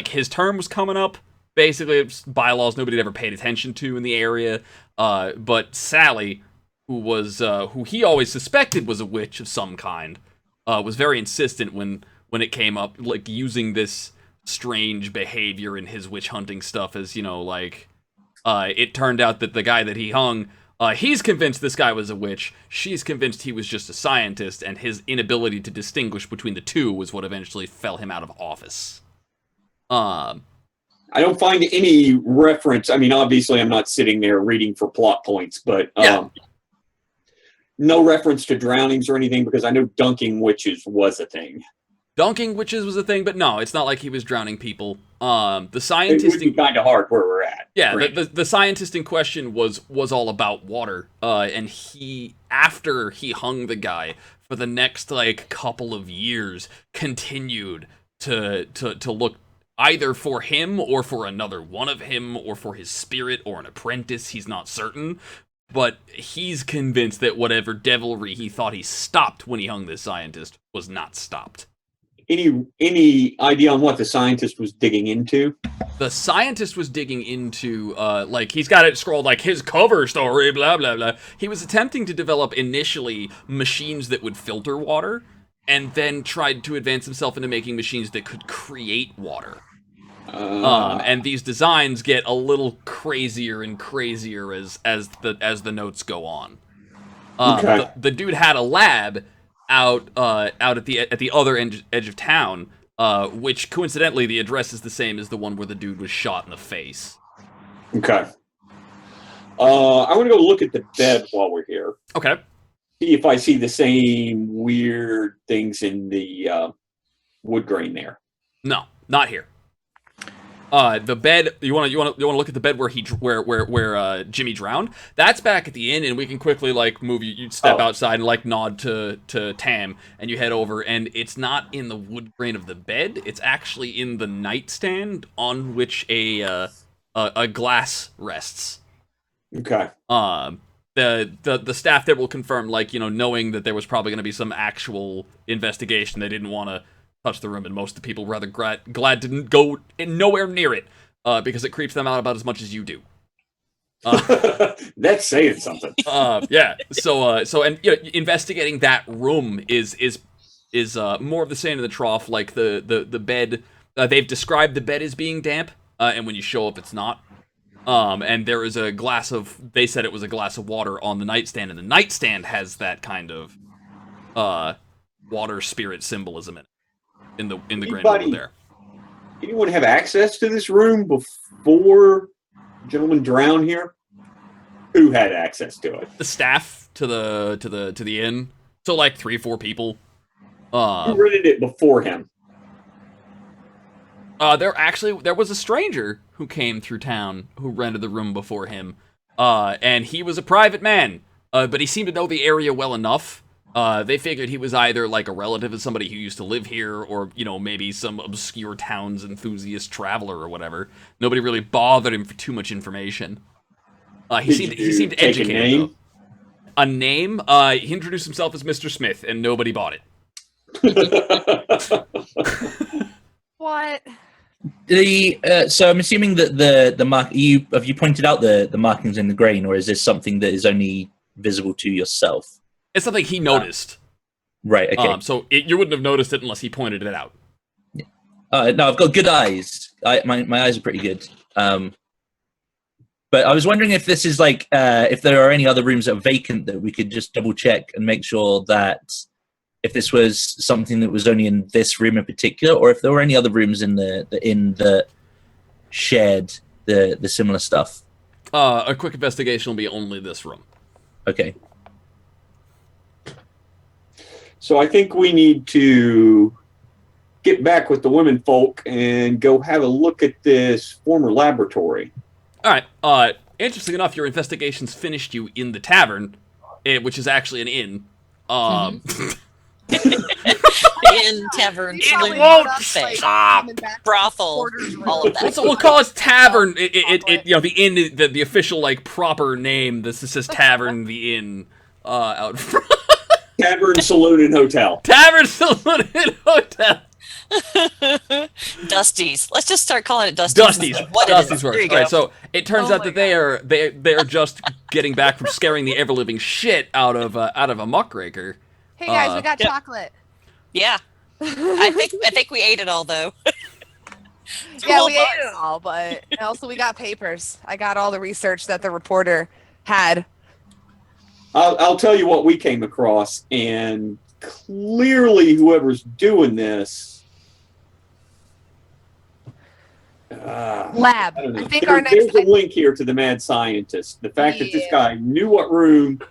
his term was coming up. Basically, it's bylaws nobody had ever paid attention to in the area. But Sally, who he always suspected was a witch of some kind, was very insistent when it came up, like, using this strange behavior in his witch hunting stuff as, it turned out that the guy that he hung, he's convinced this guy was a witch, she's convinced he was just a scientist, and his inability to distinguish between the two was what eventually fell him out of office. I don't find any reference. I mean, obviously, I'm not sitting there reading for plot points, but no reference to drownings or anything, because I know dunking witches was a thing. Dunking witches was a thing, but no, it's not like he was drowning people. The scientist, it would be kind of hard where we're at. Yeah, the scientist in question was all about water. And after he hung the guy, for the next couple of years, continued to look either for him or for another one of him or for his spirit or an apprentice. He's not certain, but he's convinced that whatever devilry he thought he stopped when he hung this scientist was not stopped. Any idea on what the scientist was digging into? The scientist was digging into, he's got it scrolled like his cover story, blah, blah, blah. He was attempting to develop initially machines that would filter water, and then tried to advance himself into making machines that could create water. And these designs get a little crazier and crazier as the notes go on. Okay. The dude had a lab out at the other edge of town, which coincidentally the address is the same as the one where the dude was shot in the face. Okay. I want to go look at the bed while we're here. Okay. See if I see the same weird things in the wood grain there. No, not here. The bed. You want to look at the bed where Jimmy drowned. That's back at the inn, and we can quickly like move you. You step outside and like nod to Tam, and you head over. And it's not in the wood grain of the bed. It's actually in the nightstand on which a glass rests. Okay. The staff there will confirm, like, knowing that there was probably going to be some actual investigation, they didn't want to touch the room, and most of the people were rather glad didn't go nowhere near it, because it creeps them out about as much as you do. That's saying something. Yeah. So investigating that room is more of the sand in the trough. Like the bed, they've described the bed as being damp, and when you show up, it's not. And there is a glass of. They said it was a glass of water on the nightstand, and the nightstand has that kind of water spirit symbolism in the grain over there. Anyone have access to this room before the gentleman drowned here? Who had access to it? The staff to the inn. So like 3-4 people. Who rented it before him? There was a stranger who came through town who rented the room before him. And he was a private man. But he seemed to know the area well enough. They figured he was either like a relative of somebody who used to live here, or maybe some obscure town's enthusiast traveler or whatever. Nobody really bothered him for too much information. He seemed educated. Though. A name? He introduced himself as Mr. Smith, and nobody bought it. What? So I'm assuming that the mark. Have you pointed out the markings in the grain, or is this something that is only visible to yourself? It's something he noticed. Right, okay. So you wouldn't have noticed it unless he pointed it out. Yeah. No, I've got good eyes. My eyes are pretty good. But I was wondering if this is like, if there are any other rooms that are vacant that we could just double check and make sure that if this was something that was only in this room in particular, or if there were any other rooms in the inn that shared the similar stuff. A quick investigation will be only this room. Okay. So I think we need to get back with the women folk and go have a look at this former laboratory. All right. Interesting enough, your investigations finished you in the tavern, which is actually an inn. Inn, tavern, it won't stop. Brothel, all of that. So we'll call it tavern. The inn, the official like proper name. This says tavern, the inn, out front. Tavern, saloon, and hotel. Tavern, saloon, and hotel. Dusty's. Let's just start calling it Dusty's. Dusty's. What Dusty's works. All right, so it turns out that they are just getting back from scaring the ever living shit out of a muckraker. Hey guys, we got chocolate. Yeah. I think we ate it all though. Yeah, we ate it all, but also we got papers. I got all the research that the reporter had. I'll tell you what we came across, and clearly whoever's doing this... Lab. I think there's a link here to the mad scientist. The fact that this guy knew what room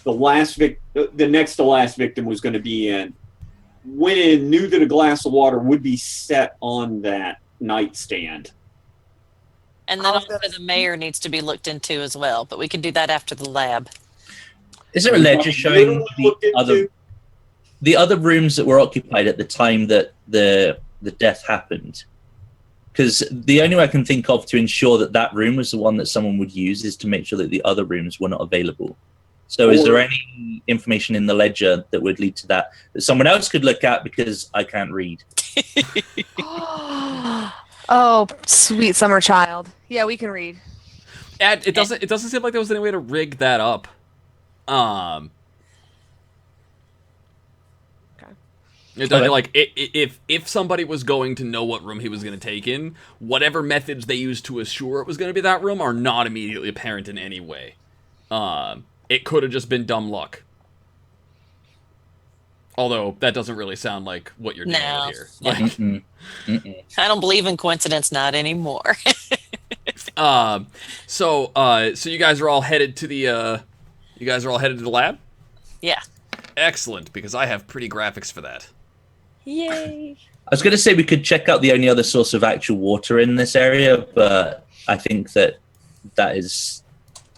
the next to last victim was going to be in, went in, knew that a glass of water would be set on that nightstand. And then also the mayor needs to be looked into as well, but we can do that after the lab. Is there a ledger showing the other rooms that were occupied at the time that the death happened? Because the only way I can think of to ensure that room was the one that someone would use is to make sure that the other rooms were not available. So is there any information in the ledger that would lead to that someone else could look at, because I can't read? Oh, sweet summer child. Yeah, we can read. And it doesn't seem like there was any way to rig that up. Okay. Like if somebody was going to know what room he was going to take in, whatever methods they used to assure it was going to be that room are not immediately apparent in any way. It could have just been dumb luck. Although that doesn't really sound like what you're doing here. Like, I don't believe in coincidence, not anymore. So you guys are all headed to the lab? Yeah. Excellent, because I have pretty graphics for that. Yay! I was going to say we could check out the only other source of actual water in this area, but I think that is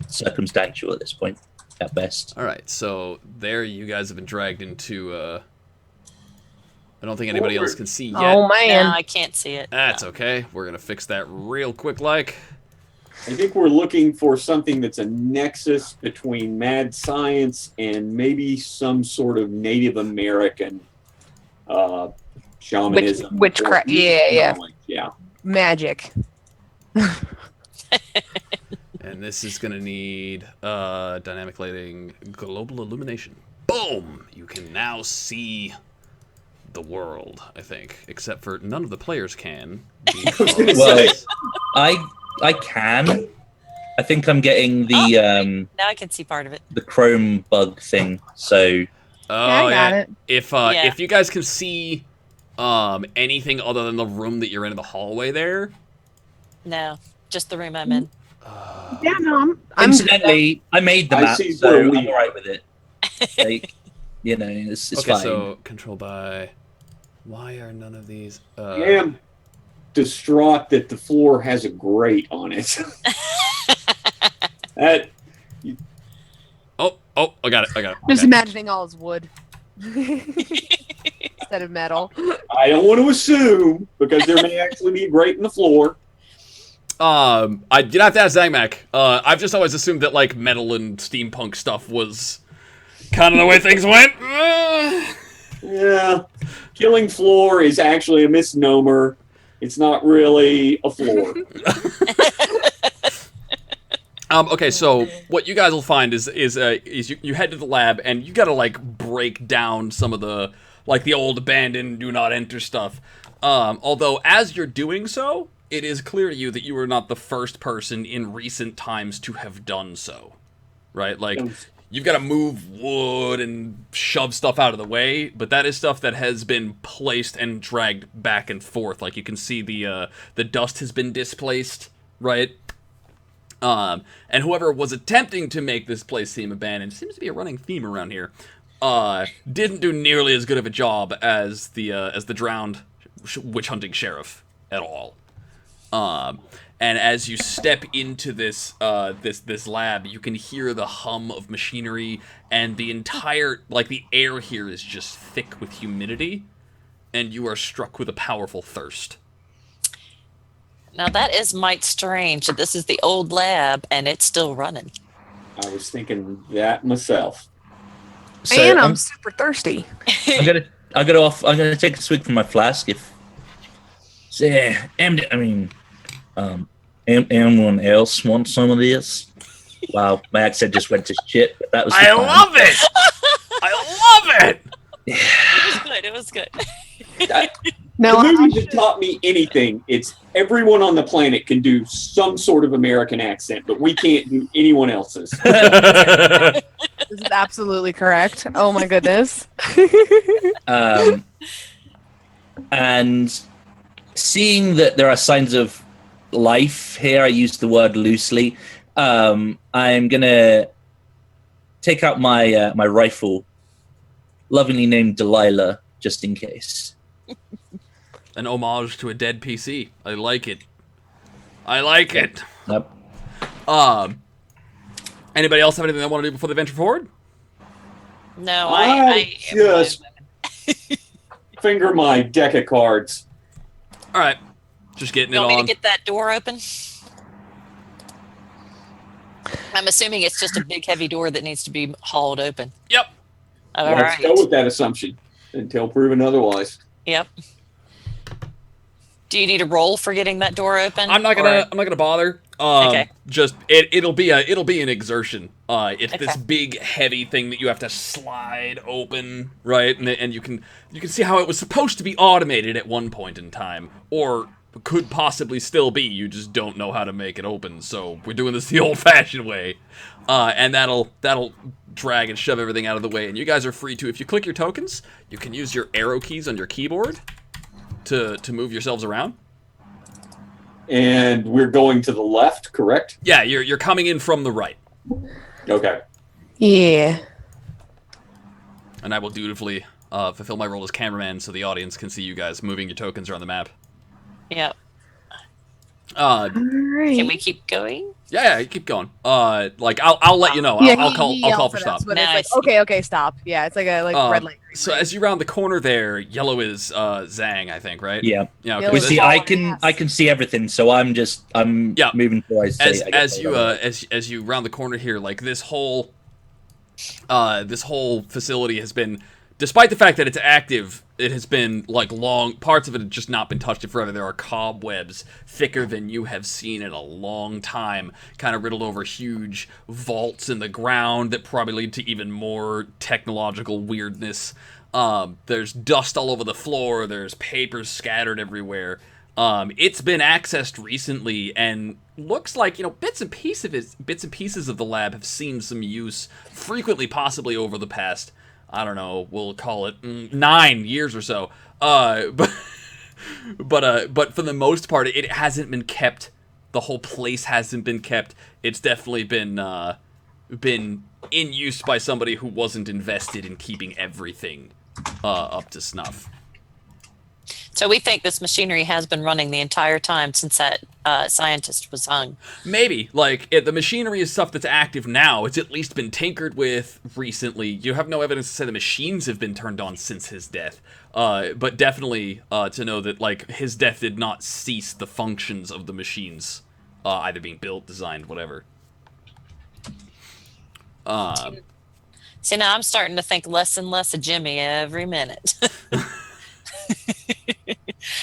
circumstantial at this point, at best. All right, so there you guys have been dragged into. I don't think anybody else can see yet. Oh man, No, I can't see it. That's No. okay. We're gonna fix that real quick, like. I think we're looking for something that's a nexus between mad science and maybe some sort of Native American shamanism. witchcraft. or Yeah. knowledge. Yeah. Magic. And this is gonna need dynamic lighting, global illumination. Boom! You can now see the world, I think, except for none of the players can. Because... Well, I can. I think I'm getting the Now I can see part of it. the Chrome bug thing. So I got it. If you guys can see anything other than the room that you're in the hallway there. No, just the room I'm in. Yeah, no, I'm incidentally, I made the I map, see so where I'm we- alright with it. Like, you know, it's Okay, fine. so control by. Why are none of these? I am distraught that the floor has a grate on it. That Oh, I got it. just Okay. imagining all is wood instead of metal. I don't want to assume because there may actually be a grate in the floor. You don't have to ask Zangmac. I've just always assumed that like metal and steampunk stuff was kind of the way things went. Yeah, killing floor is actually a misnomer. It's not really a floor. Okay, so what you guys will find is you head to the lab and you gotta like break down some of the like the old abandoned do not enter stuff. Although as you're doing so, it is clear to you that you are not the first person in recent times to have done so, right? Like you've got to move wood and shove stuff out of the way, but that is stuff that has been placed and dragged back and forth. Like you can see the dust has been displaced, right? And whoever was attempting to make this place seem abandoned, seems to be a running theme around here, didn't do nearly as good of a job as the drowned witch hunting sheriff at all. And as you step into this this lab, you can hear the hum of machinery, and the entire the air here is just thick with humidity, and you are struck with a powerful thirst. Now that is might strange that this is the old lab and it's still running. I was thinking that myself. So And I'm super thirsty. I'm gonna take a swig from my flask. If anyone else wants some of this? Wow, my accent just went to shit. But that was. I love it. I love it. It was good. No, The movie that taught me anything, it's everyone on the planet can do some sort of American accent, but we can't do anyone else's. this is absolutely correct. Oh my goodness. And seeing that there are signs of life here, I use the word loosely. I'm gonna take out my my rifle, lovingly named Delilah, just in case. An homage to a dead PC. I like it. I like it. Yep. Anybody else have anything they want to do before they venture forward? No, I just finger my deck of cards. All right, just getting it You want me on. to get that door open? I'm assuming it's just a big heavy door that needs to be hauled open. Yep. All Let's right. go with that assumption until proven otherwise. Yep. Do you need a roll for getting that door open? I'm not gonna bother. Okay. Just it'll be an exertion. It's this Okay. big heavy thing that you have to slide open, right? And you can see how it was supposed to be automated at one point in time, or could possibly still be. You just don't know how to make it open. So we're doing this the old-fashioned way, and that'll drag and shove everything out of the way. And you guys are free to, if you click your tokens, you can use your arrow keys on your keyboard to move yourselves around. And we're going to the left, correct? Yeah, you're coming in from the right. Okay. Yeah. And I will dutifully fulfill my role as cameraman so the audience can see you guys moving your tokens around the map. Yep. Right. Can we keep going? Yeah, you keep going. Like I'll let you know. I'll call for stop. But Nice. it's like, okay, stop. Yeah, it's like a red light. So as you round the corner there, yellow is Zhang, I think, right? Yeah. Yeah. Yellow You Okay. is see, Zhang. I can see everything, so I'm moving towards. As you round the corner here, like this whole facility has been, despite the fact that it's active, it has been like parts of it have just not been touched in forever. There are cobwebs thicker than you have seen in a long time, kind of riddled over huge vaults in the ground that probably lead to even more technological weirdness. There's dust all over the floor. There's papers scattered everywhere. It's been accessed recently, and looks like, bits and pieces of the lab have seen some use frequently, possibly over the past, I don't know, we'll call it 9 years or so. But for the most part, it hasn't been kept. The whole place hasn't been kept. It's definitely been in use by somebody who wasn't invested in keeping everything up to snuff. So we think this machinery has been running the entire time since that scientist was hung. Maybe. Like, the machinery is stuff that's active now. It's at least been tinkered with recently. You have no evidence to say the machines have been turned on since his death. But definitely to know that, like, his death did not cease the functions of the machines. Either being built, designed, whatever. See, now I'm starting to think less and less of Jimmy every minute.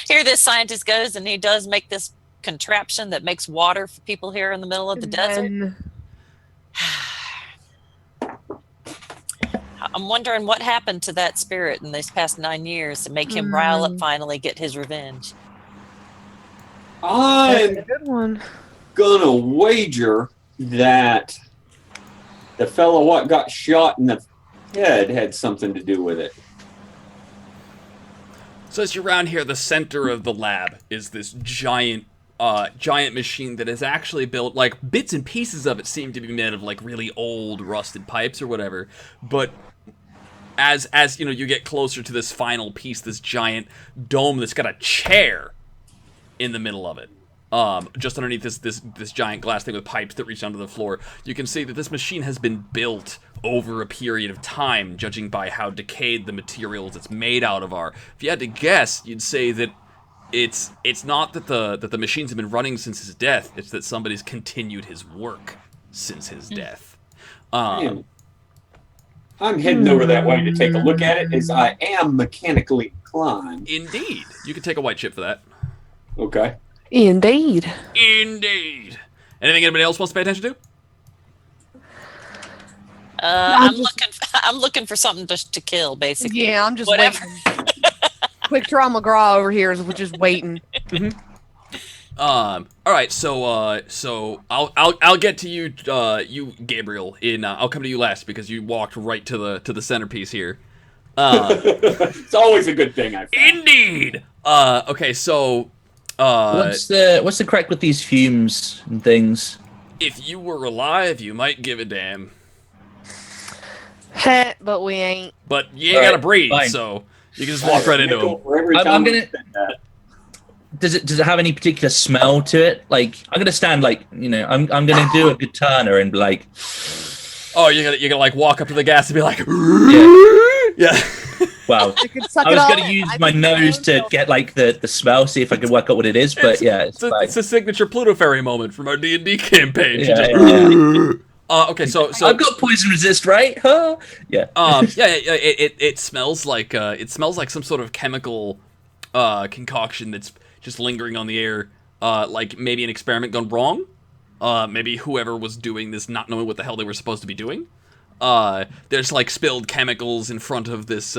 Here this scientist goes and he does make this contraption that makes water for people here in the middle of the desert. I'm wondering what happened to that spirit in these past 9 years to make him rile up, finally get his revenge. I'm That's a good one. gonna wager that the fellow what got shot in the head had something to do with it. So as you're around here, the center of the lab is this giant machine that is actually built, like, bits and pieces of it seem to be made of, like, really old rusted pipes or whatever, but as you get closer to this final piece, this giant dome that's got a chair in the middle of it, just underneath this giant glass thing with pipes that reach down to the floor, you can see that this machine has been built over a period of time, judging by how decayed the materials it's made out of are. If you had to guess, you'd say that it's not that the machines have been running since his death, it's that somebody's continued his work since his death. I'm heading over that way to take a look at it, as I am mechanically inclined. Indeed. You can take a white chip for that. Okay. Indeed. Indeed. Anything anybody else wants to pay attention to? I'm looking for something to kill, basically. Yeah, I'm just Whatever. waiting. Quick Draw McGraw over here is just waiting. All right, so I'll get to you, you Gabriel. I'll come to you last because you walked right to the centerpiece here. It's always a good thing, I find. Indeed. Okay, so what's the crack with these fumes and things? if you were alive, you might give a damn. Heh, but we ain't. But you ain't All right, gotta breathe, fine. so you can just walk right into him. For every I'm time gonna- I said that. Does it have any particular smell to it? Like, I'm gonna stand, like, I'm gonna do a good turner and be like, Oh, you're gonna like walk up to the gas and be like, yeah. wow. I could suck I it was all gonna in. use I my think nose so. to get like the smell, see if I could work out what it is. But yeah, it's fine. It's a signature Pluto Fairy moment from our D&D campaign. She Yeah, just- okay, so I've got poison resist, right? Huh? Yeah. it smells like some sort of chemical concoction that's just lingering on the air, like maybe an experiment gone wrong. Maybe whoever was doing this not knowing what the hell they were supposed to be doing. There's like spilled chemicals in front of this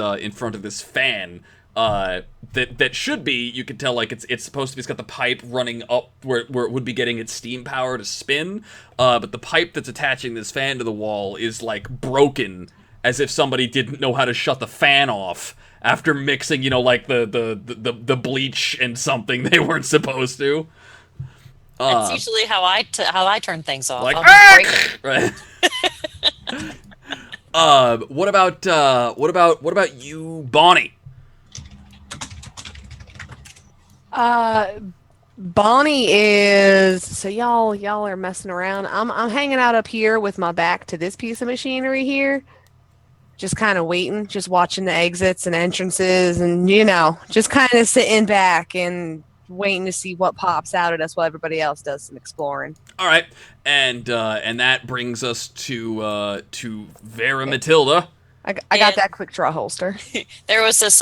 fan. That should be, you can tell, like it's supposed to be, it's got the pipe running up where it would be getting its steam power to spin, but the pipe that's attaching this fan to the wall is like broken, as if somebody didn't know how to shut the fan off after mixing, like the bleach and something they weren't supposed to. That's usually how I turn things off. Like, I'll just break it. right. What about you, Bonnie? Bonnie is so y'all are messing around. I'm hanging out up here with my back to this piece of machinery here, just kind of waiting, just watching the exits and entrances, and just kind of sitting back and waiting to see what pops out at us while everybody else does some exploring. All right, and that brings us to Vera Matilda. I got that quick draw holster. There was this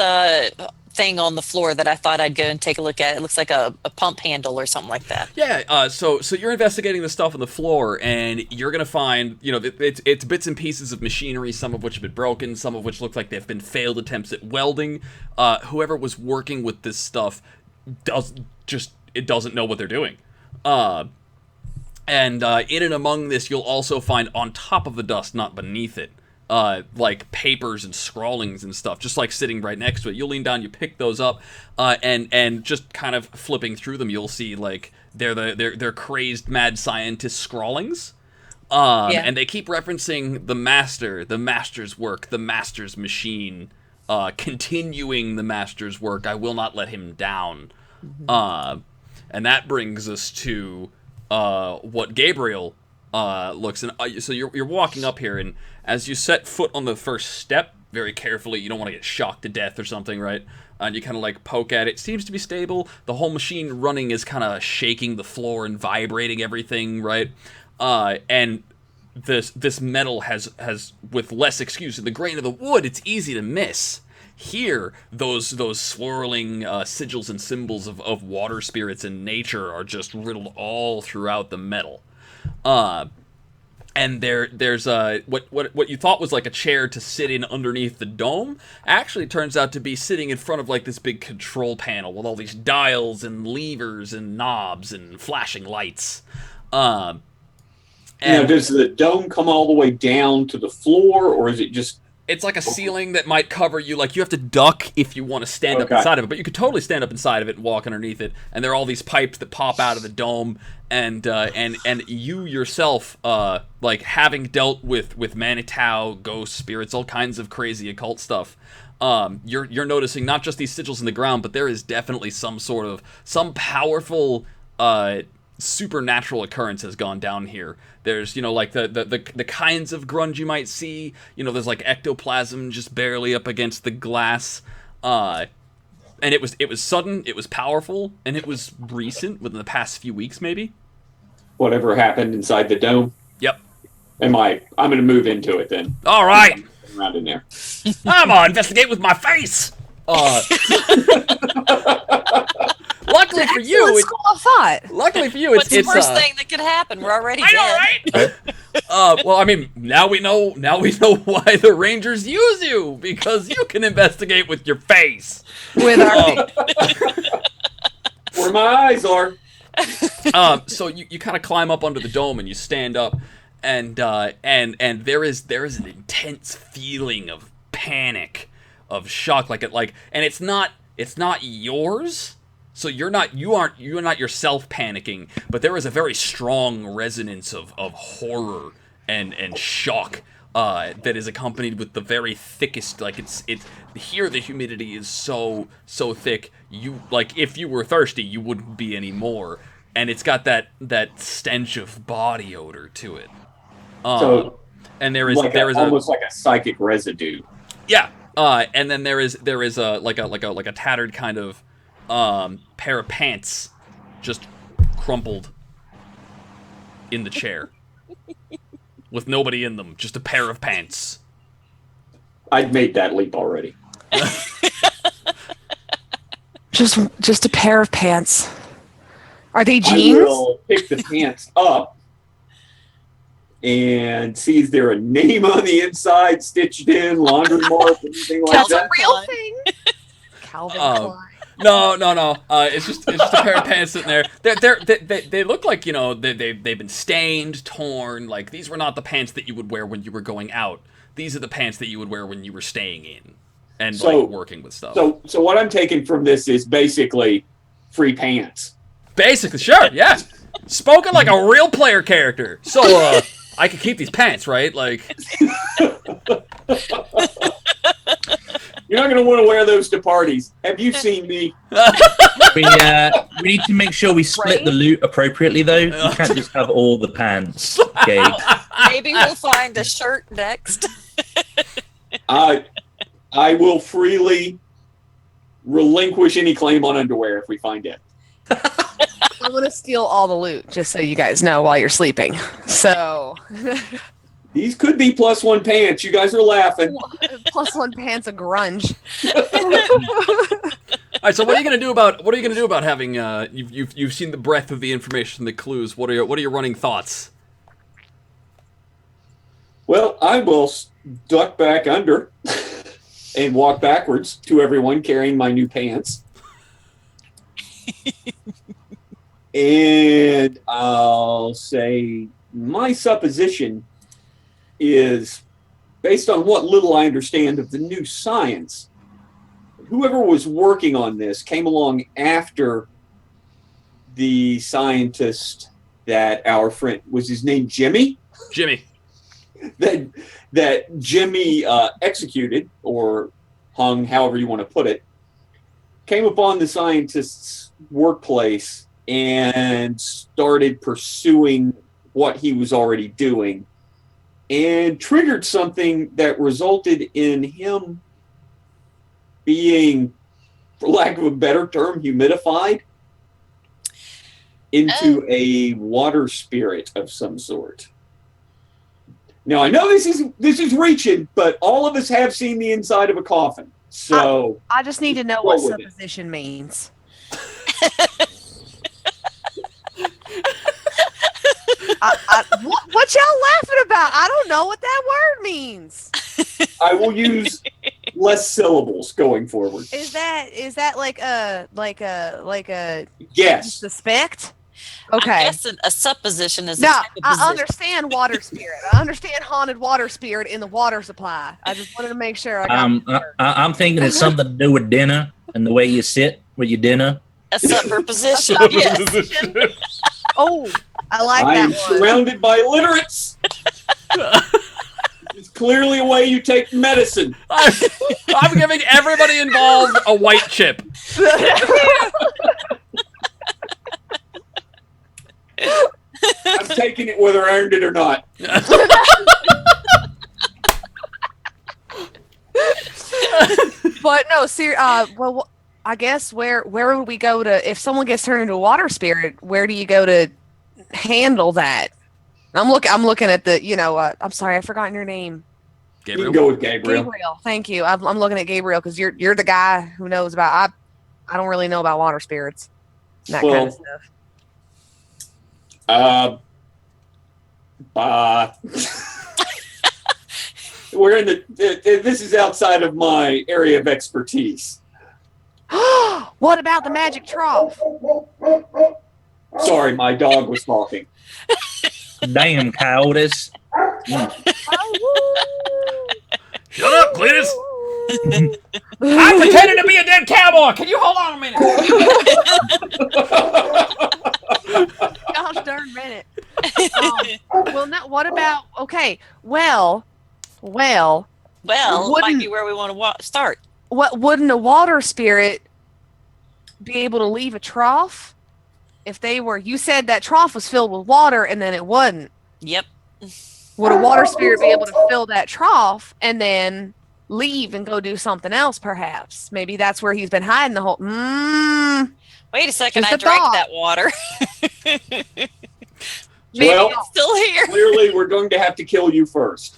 thing on the floor that I thought I'd go and take a look at. It looks like a pump handle or something like that. Yeah. So you're investigating the stuff on the floor, and you're gonna find, it's bits and pieces of machinery, some of which have been broken, some of which look like they've been failed attempts at welding. Whoever was working with this stuff doesn't know what they're doing. And in and among this, you'll also find on top of the dust, not beneath it, like papers and scrawlings and stuff, just like sitting right next to it. You'll lean down, you pick those up, and just kind of flipping through them, you'll see like they're crazed mad scientist scrawlings. And they keep referencing the master's work, the master's machine, continuing the master's work. I will not let him down. Mm-hmm. And that brings us to what Gabriel looks. And so you're walking up here, and as you set foot on the first step, very carefully, you don't want to get shocked to death or something, right? And you kind of like poke at it. It seems to be stable. The whole machine running is kind of shaking the floor and vibrating everything, right? And this metal has with less excuse in the grain of the wood, it's easy to miss. Here, those swirling sigils and symbols of water spirits and nature are just riddled all throughout the metal. And there's what you thought was like a chair to sit in underneath the dome actually turns out to be sitting in front of like this big control panel with all these dials and levers and knobs and flashing lights. And does the dome come all the way down to the floor, or is it just... It's like a ceiling that might cover you. Like, you have to duck if you want to stand up inside of it, but you could totally stand up inside of it and walk underneath it. And there are all these pipes that pop out of the dome, and you yourself, like having dealt with Manitou, ghosts, spirits, all kinds of crazy occult stuff. You're noticing not just these sigils in the ground, but there is definitely some powerful supernatural occurrence has gone down here. There's, like the kinds of grunge you might see. There's like ectoplasm just barely up against the glass. And it was sudden, it was powerful, and it was recent, within the past few weeks maybe. Whatever happened inside the dome? Yep. I'm going to move into it then. All right. Around in there. I'm going to investigate with my face. Luckily for you, school of thought. Luckily for you, what's the worst thing that could happen? We're already dead. Right? Well, I mean, now we know why the Rangers use you, because you can investigate with your face. With our where my eyes are. So you kind of climb up under the dome and you stand up, and there is an intense feeling of panic, of shock, and it's not yours. So you're not yourself panicking, but there is a very strong resonance of horror and shock that is accompanied with the very thickest, like it's here the humidity is so thick, you, like, if you were thirsty you wouldn't be anymore, and it's got that stench of body odor to it. And there is almost like a psychic residue. Yeah. And then there is a tattered kind of pair of pants just crumpled in the chair with nobody in them, just a pair of pants. I'd made that leap already. just a pair of pants. Are they jeans? I will pick the pants up and see, is there a name on the inside stitched in, laundry mark, anything like That's that? a real thing. Calvin Klein. No. It's just a pair of pants sitting there. They look like, they've been stained, torn. Like, these were not the pants that you would wear when you were going out. These are the pants that you would wear when you were staying in and working with stuff. So what I'm taking from this is basically free pants. Basically, sure, yeah. Spoken like a real player character. So I could keep these pants, right? Like, You're not going to want to wear those to parties. Have you seen me? We need to make sure we split the loot appropriately, though. You can't just have all the pants. Okay. Maybe we'll find a shirt next. I will freely relinquish any claim on underwear if we find it. I'm gonna steal all the loot, just so you guys know, while you're sleeping. So These could be +1 pants. You guys are laughing. +1 pants of grunge. all right. So what are you gonna do about having you've seen the breadth of the information, the clues? What are your running thoughts? Well, I will duck back under and walk backwards to everyone carrying my new pants. And I'll say my supposition is, based on what little I understand of the new science, whoever was working on this came along after the scientist that our friend, was his name Jimmy? Jimmy. That Jimmy executed, or hung, however you want to put it, came upon the scientist's workplace and started pursuing what he was already doing, and triggered something that resulted in him being, for lack of a better term, humidified into a water spirit of some sort. Now, I know this is reaching, but all of us have seen the inside of a coffin. So I just need to know what supposition means. What y'all laughing about? I don't know what that word means. I will use less syllables going forward. Is that like a yes suspect? Okay. I guess a supposition is. No, I understand water spirit. I understand haunted water spirit in the water supply. I just wanted to make sure. I'm thinking it's something to do with dinner and the way you sit with your dinner. A supposition. Yes. Oh, I like that one. I am surrounded by illiterates. It's clearly a way you take medicine. I'm giving everybody involved a white chip. I'm taking it whether I earned it or not. But no, well, I guess where would we go to if someone gets turned into a water spirit? Where do you go to handle that? I'm looking at the I'm sorry, I've forgotten your name. Gabriel. You can go with Gabriel. Gabriel, thank you. I'm looking at Gabriel because you're the guy who knows about. I don't really know about water spirits, and that kind of stuff. We're in this is outside of my area of expertise. What about the magic trough? Sorry, my dog was talking. Damn, cowardice. Shut up, Cletus. I'm pretending to be a dead cowboy. Can you hold on a minute? Gosh darn minute. Well, no, what about? Okay, well, might be where we want to start. What wouldn't a water spirit be able to leave a trough if they were? You said that trough was filled with water, and then it wasn't. Yep. Would a water spirit be able to fill that trough and then leave and go do something else? Perhaps, maybe that's where he's been hiding the whole. Wait a second, Just I a drank thought. that water. Maybe Well, It's still here. clearly, we're going to have to kill you first.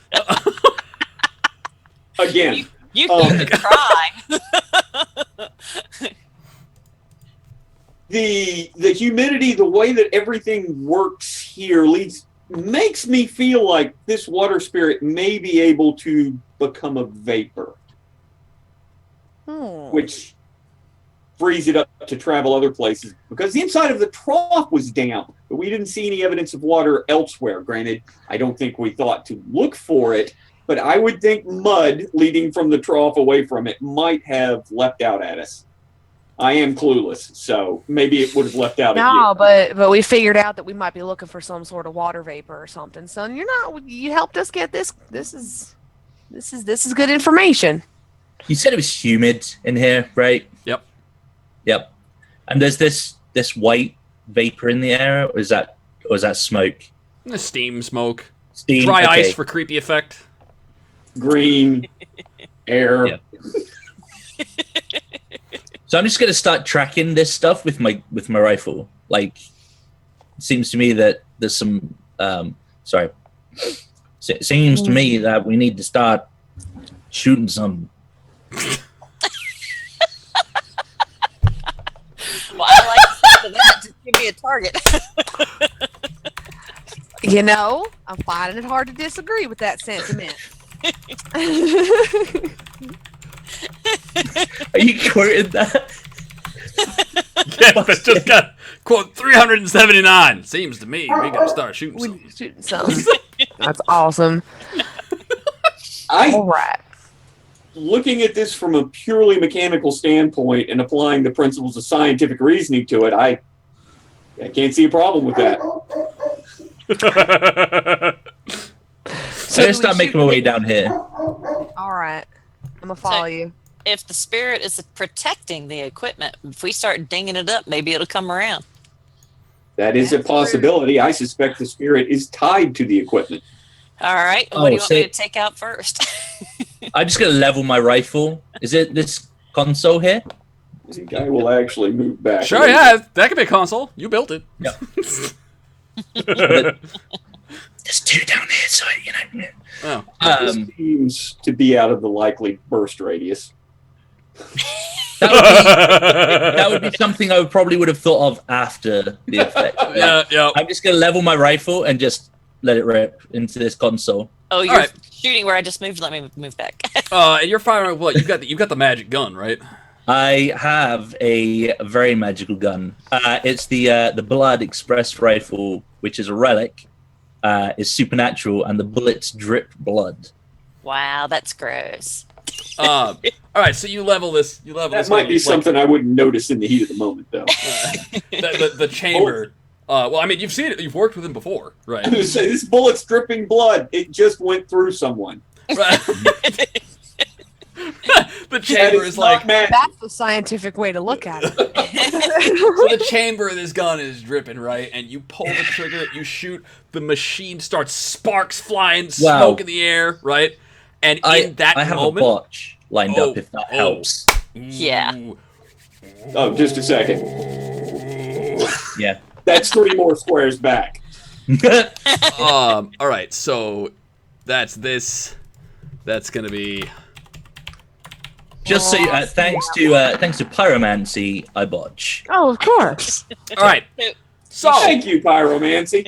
Again. You can try. The humidity, the way that everything works here makes me feel like this water spirit may be able to become a vapor, which frees it up to travel other places, because the inside of the trough was damp, but we didn't see any evidence of water elsewhere. Granted, I don't think we thought to look for it, but I would think mud leading from the trough away from it might have leapt out at us. I am clueless, so maybe it would have left out. No, but we figured out that we might be looking for some sort of water vapor or something. So you helped us get this. This is good information. You said it was humid in here, right? Yep. Yep. And there's this white vapor in the air, or is that smoke? The steam, smoke, Steam. dry okay. ice for creepy effect. Green air. Yeah. So I'm just gonna start tracking this stuff with my rifle. Like, it seems to me that there's some. Sorry. It seems to me that we need to start shooting some. Well, I like the sound of that. Just give me a target. I'm finding it hard to disagree with that sentiment. Are you quoting that? Yeah, that's just got quote 379. Seems to me we gotta start shooting some. That's awesome. All right. Looking at this from a purely mechanical standpoint and applying the principles of scientific reasoning to it, I can't see a problem with that. So let's start making my way down here. All right. I'm gonna follow you. If the spirit is protecting the equipment, if we start dinging it up, maybe it'll come around. That is a possibility. I suspect the spirit is tied to the equipment. All right. What do you want me to take out first? I'm just going to level my rifle. Is it this console here? I think I will actually move back. Sure, yeah, that could be a console. You built it. Yeah. There's two down here, so Oh. This seems to be out of the likely burst radius. That would be something I probably would have thought of after the effect. Yeah. I'm just going to level my rifle and just let it rip into this console. Oh, you're shooting where I just moved. Let me move back. And you're firing what? You've got the magic gun, right? I have a very magical gun. It's the Blood Express rifle, which is a relic. Is supernatural, and the bullets drip blood. Wow, that's gross. All right, so you level this. That might be something I wouldn't notice in the heat of the moment, though. The chamber. Well, I mean, you've seen it. You've worked with him before, right? I was gonna say, this bullet's dripping blood. It just went through someone. Right. The chamber is like that's the scientific way to look at it. So the chamber of this gun is dripping, right? And you pull the trigger, you shoot, the machine starts sparks flying, smoke in the air, right? And in that I have moment, a botch lined up if that helps. Yeah. Oh, just a second. Yeah. That's 3 more squares back. all right, so that's this. That's gonna be. Just so thanks to pyromancy, I botch. Oh, of course. All right. So thank you, pyromancy.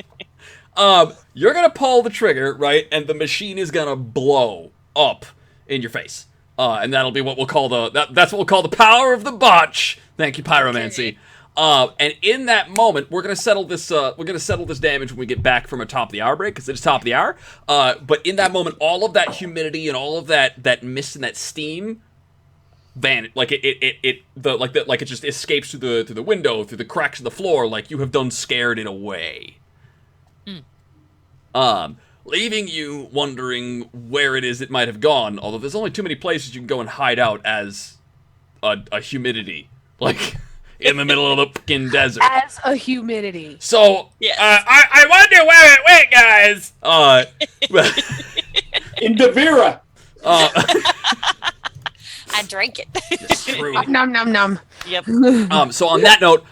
You're gonna pull the trigger, right, and the machine is gonna blow up in your face. And that'll be what we'll call that's what we'll call the power of the botch. Thank you, pyromancy. And in that moment, we're gonna settle this. We're gonna settle this damage when we get back from a top of the hour break because it's top of the hour. But in that moment, all of that humidity and all of that mist and that steam vanish. Like it just escapes through the window, through the cracks of the floor. Like you have done scared it away. Leaving you wondering where it is it might have gone. Although there's only too many places you can go and hide out as a humidity, like. In the middle of the fucking desert. As a humidity. So, yes. I wonder where it went, guys. In Devira. I drank it. It's true. Nom nom nom. Yep. So on that note,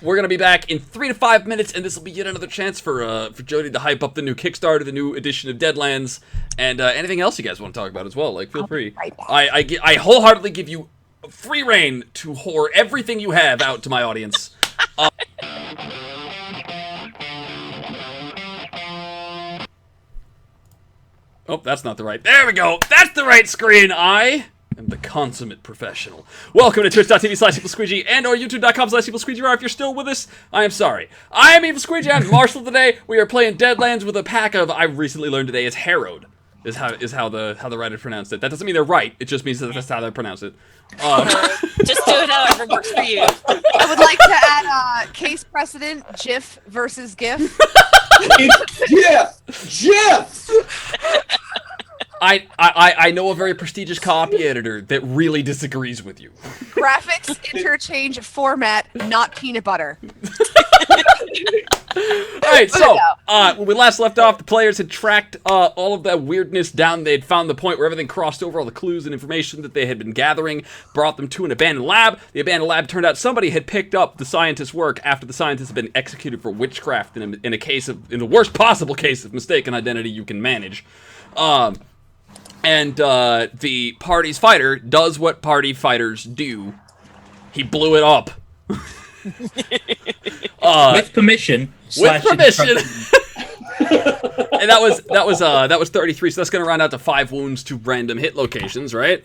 we're gonna be back in 3 to 5 minutes, and this will be yet another chance for Jody to hype up the new Kickstarter, the new edition of Deadlands, and anything else you guys want to talk about as well. Like, feel free. Right back. I wholeheartedly give you free reign to whore everything you have out to my audience. Oh, that's not the right. There we go. That's the right screen. I am the consummate professional. Welcome to twitch.tv/EvilSqueegee and or youtube.com/EvilSqueegee. If you're still with us, I am sorry. I am EvilSqueegee. I'm Marshall today. We are playing Deadlands with a pack of, I recently learned today, is Harrowed. Is how the writer pronounced it. That doesn't mean they're right. It just means that that's how they pronounce it. Just do it however works for you. I would like to add case precedent: GIF versus GIF. GIF. I know a very prestigious copy editor that really disagrees with you. Graphics interchange format, not peanut butter. Alright, so, when we last left off, the players had tracked all of that weirdness down. They'd found the point where everything crossed over, all the clues and information that they had been gathering, brought them to an abandoned lab. The abandoned lab turned out somebody had picked up the scientist's work after the scientist had been executed for witchcraft in the worst possible case of mistaken identity you can manage. And the party's fighter does what party fighters do. He blew it up. With permission. With permission. And that was 33, so that's gonna round out to 5 wounds to random hit locations, right?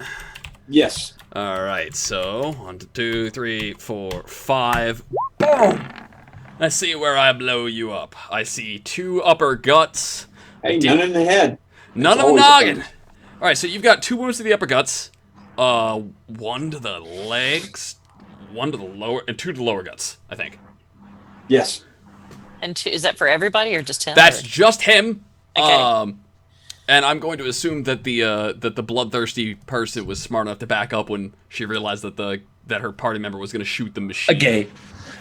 Yes. Alright, so 1, 2, 3, 4, 5. Boom! Let's see where I blow you up. I see 2 upper guts. Hey, none in the head. None of the noggin. Alright, so you've got 2 wounds to the upper guts, 1 to the legs, 1 to the lower, and 2 to the lower guts, I think. Yes. And is that for everybody or just him? That's just him. Okay. And I'm going to assume that the bloodthirsty person was smart enough to back up when she realized that her party member was going to shoot the machine. Okay.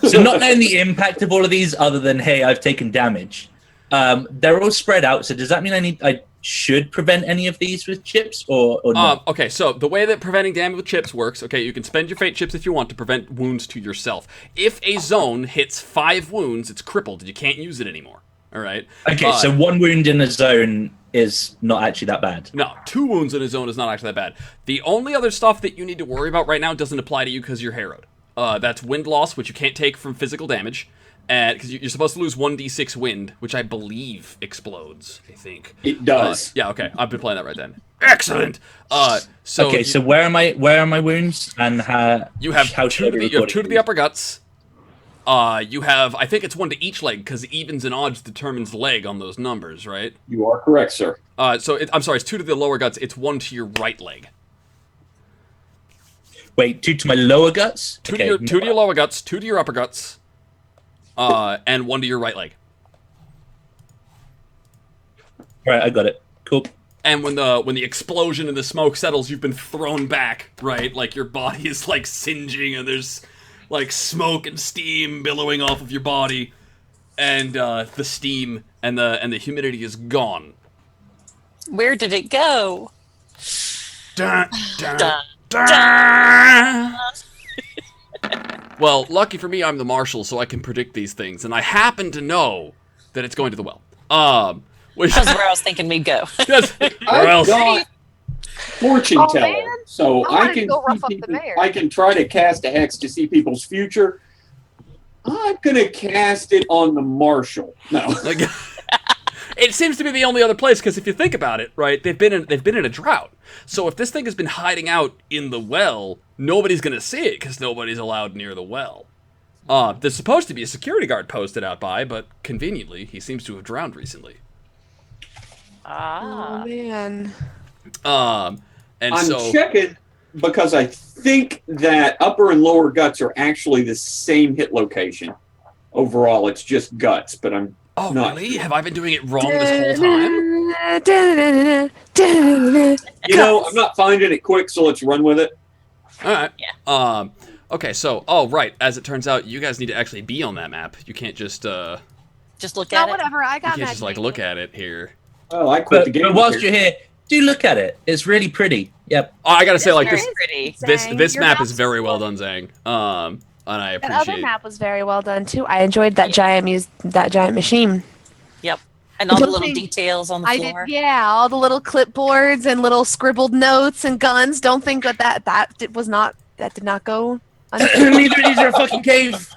So not knowing the impact of all of these, other than hey, I've taken damage. They're all spread out. So does that mean I should prevent any of these with chips or not? Okay, so the way that preventing damage with chips works, okay, you can spend your fate chips if you want to prevent wounds to yourself. If a zone hits 5 wounds, it's crippled. You can't use it anymore. All right? Okay, so 1 wound in a zone is not actually that bad. No, 2 wounds in a zone is not actually that bad. The only other stuff that you need to worry about right now doesn't apply to you because you're harrowed. That's wind loss, which you can't take from physical damage. Because you're supposed to lose 1d6 wind, which I believe explodes, I think. It does. Yeah, okay. I've been playing that right then. Excellent! So where are my wounds? And you have 2 to the upper guts. You have, I think it's 1 to each leg, because evens and odds determines leg on those numbers, right? You are correct, sir. I'm sorry, it's 2 to the lower guts, it's 1 to your right leg. Wait, 2 to my lower guts? 2 to your lower guts, 2 to your upper guts. And 1 to your right leg. All right, I got it. Cool. And when the explosion and the smoke settles, you've been thrown back, right? Like your body is like singeing, and there's like smoke and steam billowing off of your body, and the steam and the humidity is gone. Where did it go? Dun, dun, Dun, dun. Well, lucky for me, I'm the marshal, so I can predict these things, and I happen to know that it's going to the well. Which That's where I was thinking we'd go. Where else? Got fortune teller, man. so I I can go rough see up the people, mayor. I can try to cast a hex to see people's future. I'm gonna cast it on the marshal. No. Like, it seems to be the only other place, because if you think about it, right, they've been in a drought. So if this thing has been hiding out in the well, nobody's gonna see it because nobody's allowed near the well. There's supposed to be a security guard posted out by, but conveniently, he seems to have drowned recently. Oh man. I'm checking because I think that upper and lower guts are actually the same hit location. Overall, it's just guts, but I'm not really? Have I been doing it wrong this whole time? You know, I'm not finding it quick, so let's run with it. All right. Yeah. Okay, so, right. As it turns out, you guys need to actually be on that map. You can't just look No, at it. whatever. I you got can't just magic. look at it here. Oh, I quit the game. But whilst you're here, do look at it. It's really pretty. Yep. Oh, I gotta say, like Very this, pretty. this Your map map's is very well cool. done, Zhang. And I That other appreciate. map was very well done too. I enjoyed that giant machine. Yep. And all the Don't little think- details on the I floor. did, yeah, all the little clipboards and little scribbled notes and guns. Don't think that did not go. Neither of these are a fucking cave.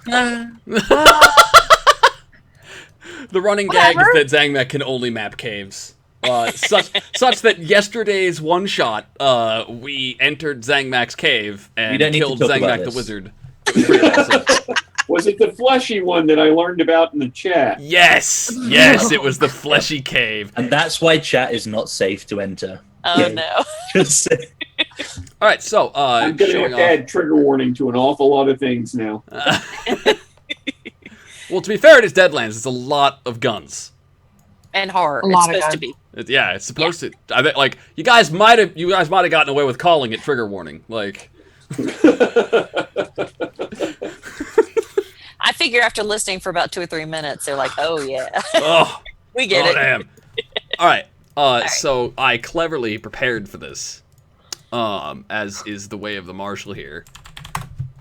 The running gag is Whatever. that Zangmek can only map caves. Such that yesterday's one shot, we entered Zangmak's cave We and don't need to killed talk about Zangmak the this. wizard. It was pretty awesome. Was it the fleshy one that I learned about in the chat? Yes, yes, it was the fleshy cave. And that's why chat is not safe to enter. Oh no. Just say. All right, so I'm going to add trigger warning to an awful lot of things now. Well, to be fair, it is Deadlands. It's a lot of guns. And horror. A It's lot of supposed to guns. be. Yeah, it's supposed to. I bet, like you guys might have gotten away with calling it trigger warning. Like, I figure after listening for about 2 or 3 minutes, they're like, "Oh yeah, oh, we get it." Damn. All right. So I cleverly prepared for this, as is the way of the marshal here.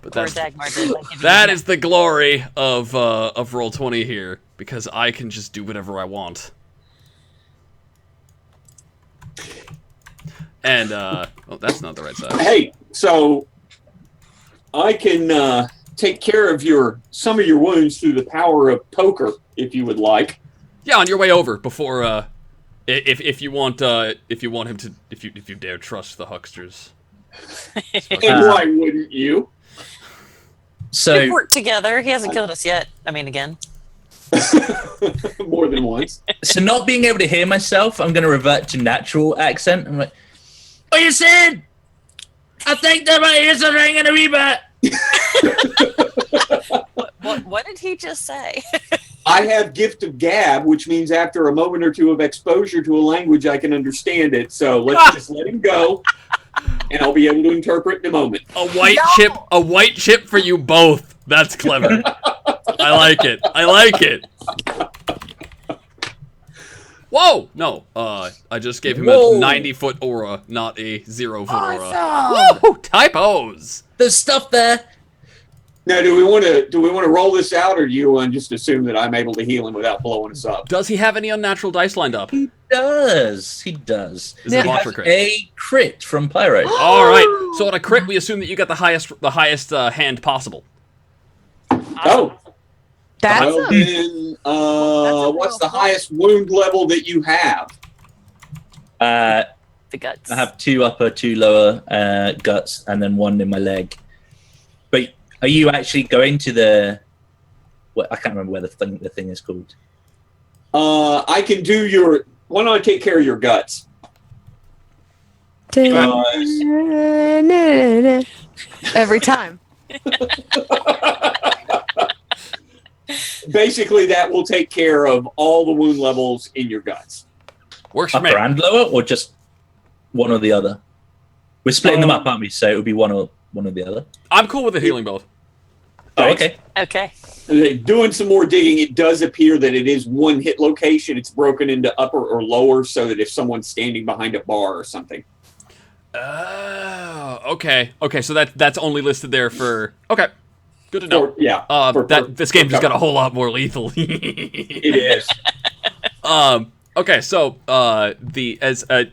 But Poor that's Dagmar did. Like, give you that the- is the glory of Roll20 here, because I can just do whatever I want. And oh, that's not the right side. Hey, so I can take care of some of your wounds through the power of poker, if you would like. Yeah, on your way over before if you want him to if you dare trust the hucksters. And why wouldn't you? So We've worked together. He hasn't killed us yet. I mean, again. More than once. So not being able to hear myself, I'm going to revert to natural accent. I'm like, "What you saying? I think that my ears are ringing a wee bit." What did he just say? I have gift of gab, which means after a moment or two of exposure to a language, I can understand it. So let's just let him go, and I'll be able to interpret in a moment. A white chip for you both. That's clever. I like it. I like it. Whoa! No, I just gave him a 90-foot aura, not a 0-foot aura. Awesome. Whoa! Typos. There's stuff there. Now, do we want to roll this out, or do you want to just assume that I'm able to heal him without blowing us up? Does he have any unnatural dice lined up? He does. He does. Is it He a has monster crit? a crit from Pyro. All right. So on a crit, we assume that you got the highest hand possible. Oh, That's well a, then, what's the real highest wound level that you have? The guts. I have 2 upper, 2 lower guts, and then 1 in my leg. But are you actually going to the? What, I can't remember where the thing is called. I can do your. Why don't I take care of your guts? every time. Basically, that will take care of all the wound levels in your guts. Works for me. Upper and lower, or just one or the other? We're splitting them up, aren't we? So it would be one or the other. I'm cool with it healing both. Oh, okay. Okay. Doing some more digging, it does appear that it is one hit location. It's broken into upper or lower, so that if someone's standing behind a bar or something. Oh, okay. Okay, so that's only listed there for. Okay, good to know. This game just got a whole lot more lethal. It is. Okay, so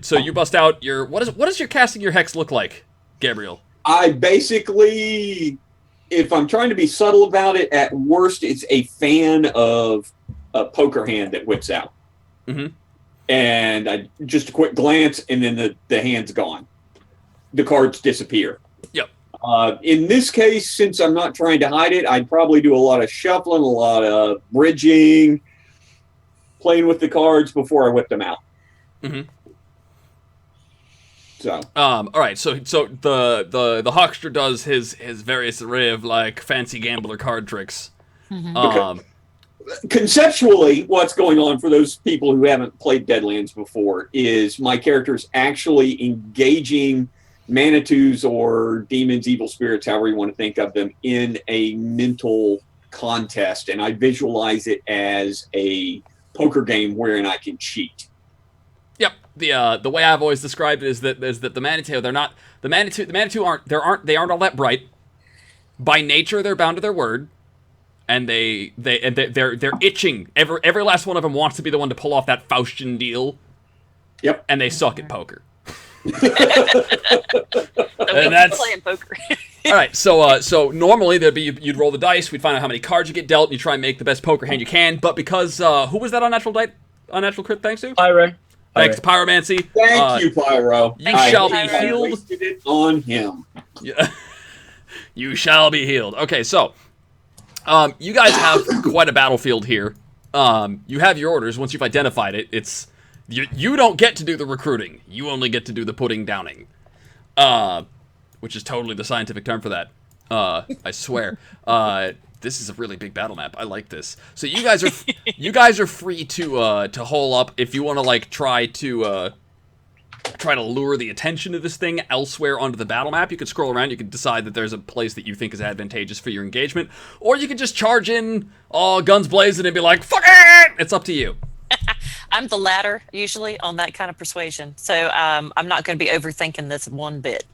so you bust out your what does your casting your hex look like, Gabriel? I basically, if I'm trying to be subtle about it, at worst, it's a fan of a poker hand that whips out. Mm-hmm. And just a quick glance, and then the hand's gone. The cards disappear. Yep. In this case, since I'm not trying to hide it, I'd probably do a lot of shuffling, a lot of bridging, playing with the cards before I whip them out. Mm-hmm. So. All right. So the huckster does his various array of like fancy gambler card tricks. Mm-hmm. Conceptually, what's going on for those people who haven't played Deadlands before is my character's actually engaging Manitous or demons, evil spirits, however you want to think of them, in a mental contest, and I visualize it as a poker game wherein I can cheat. Yep. The way I've always described it is that the Manitou, the Manitou aren't all that bright. By nature, they're bound to their word. And they're itching. Every last one of them wants to be the one to pull off that Faustian deal. Yep. And they suck at poker. And that's playing poker. All right. So normally you'd roll the dice. We'd find out how many cards you get dealt, and you try and make the best poker hand you can. But because who was that unnatural crit? Thanks to Pyro. Thanks to Pyromancy. Thank you, Pyro. You shall be healed. I wasted it on him. Yeah. You shall be healed. Okay, so You guys have quite a battlefield here. You have your orders. Once you've identified it, it's you don't get to do the recruiting. You only get to do the putting downing, which is totally the scientific term for that. I swear. This is a really big battle map. I like this. So you guys are free to hole up if you want to like try to lure the attention of this thing elsewhere onto the battle map. You could scroll around. You could decide that there's a place that you think is advantageous for your engagement, or you could just charge in, all guns blazing, and be like, "Fuck it!" It's up to you. I'm the latter usually on that kind of persuasion, so I'm not going to be overthinking this one bit.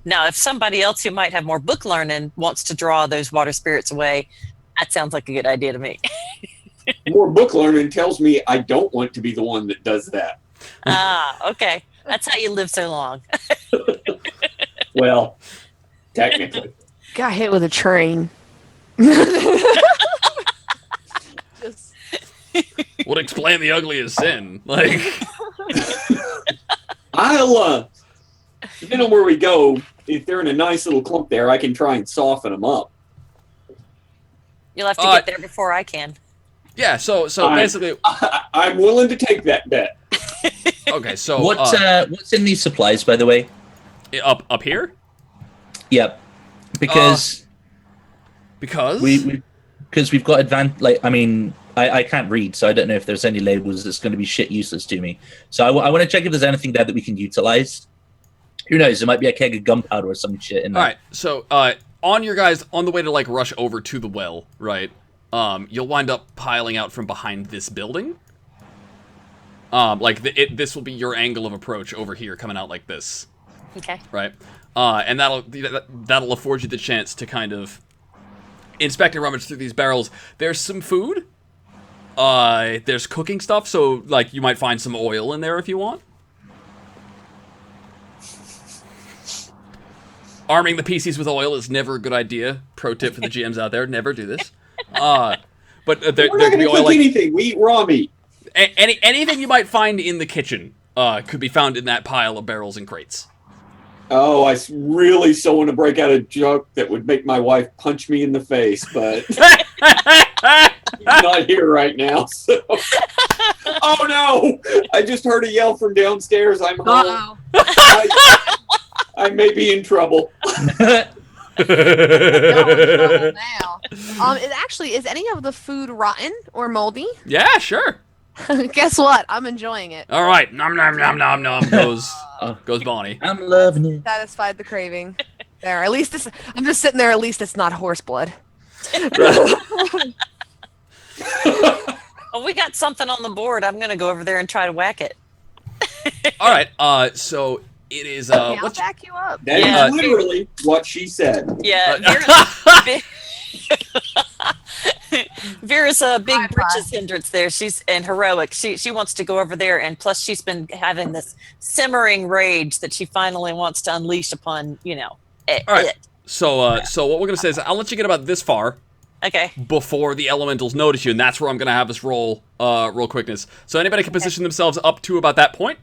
Now, if somebody else who might have more book learning wants to draw those water spirits away, that sounds like a good idea to me. More book learning tells me I don't want to be the one that does that. Okay. That's how you live so long. Well, technically. Got hit with a train. Would explain the ugliest sin. Like, I'll, depending on where we go, if they're in a nice little clump there, I can try and soften them up. You'll have to get there before I can. Yeah, so basically... I'm willing to take that bet. Okay, so... What's in these supplies, by the way? Up here? Yep. Because... Because? Because we've got I can't read, so I don't know if there's any labels that's going to be shit useless to me. So I want to check if there's anything there that we can utilize. Who knows? There might be a keg of gunpowder or some shit in there. All right, so on the way to like rush over to the well, right? You'll wind up piling out from behind this building. This will be your angle of approach over here, coming out like this. Okay. Right, and that'll afford you the chance to kind of inspect and rummage through these barrels. There's some food. There's cooking stuff, so like you might find some oil in there if you want. Arming the PCs with oil is never a good idea. Pro tip for the GMs out there: never do this. But there could be oil. Like anything. We eat raw meat. Anything you might find in the kitchen could be found in that pile of barrels and crates. Oh, I really so want to break out a joke that would make my wife punch me in the face, but he's not here right now. So. Oh no! I just heard a yell from downstairs. I'm home. I may be in trouble. Now. Actually, is any of the food rotten or moldy? Yeah, sure. Guess what? I'm enjoying it. All right, nom nom nom nom nom goes Bonnie. I'm loving it. Satisfied the craving. There, at least this. I'm just sitting there. At least it's not horse blood. Oh, we got something on the board. I'm gonna go over there and try to whack it. All right. So it is. I'll back you up. That is literally what she said. Yeah. Vera's a big britches hindrance there. She's and heroic. She wants to go over there, and plus she's been having this simmering rage that she finally wants to unleash upon All right. it. So what we're gonna say is I'll let you get about this far. Okay. Before the elementals notice you, and that's where I'm gonna have us roll quickness. So anybody can position themselves up to about that point,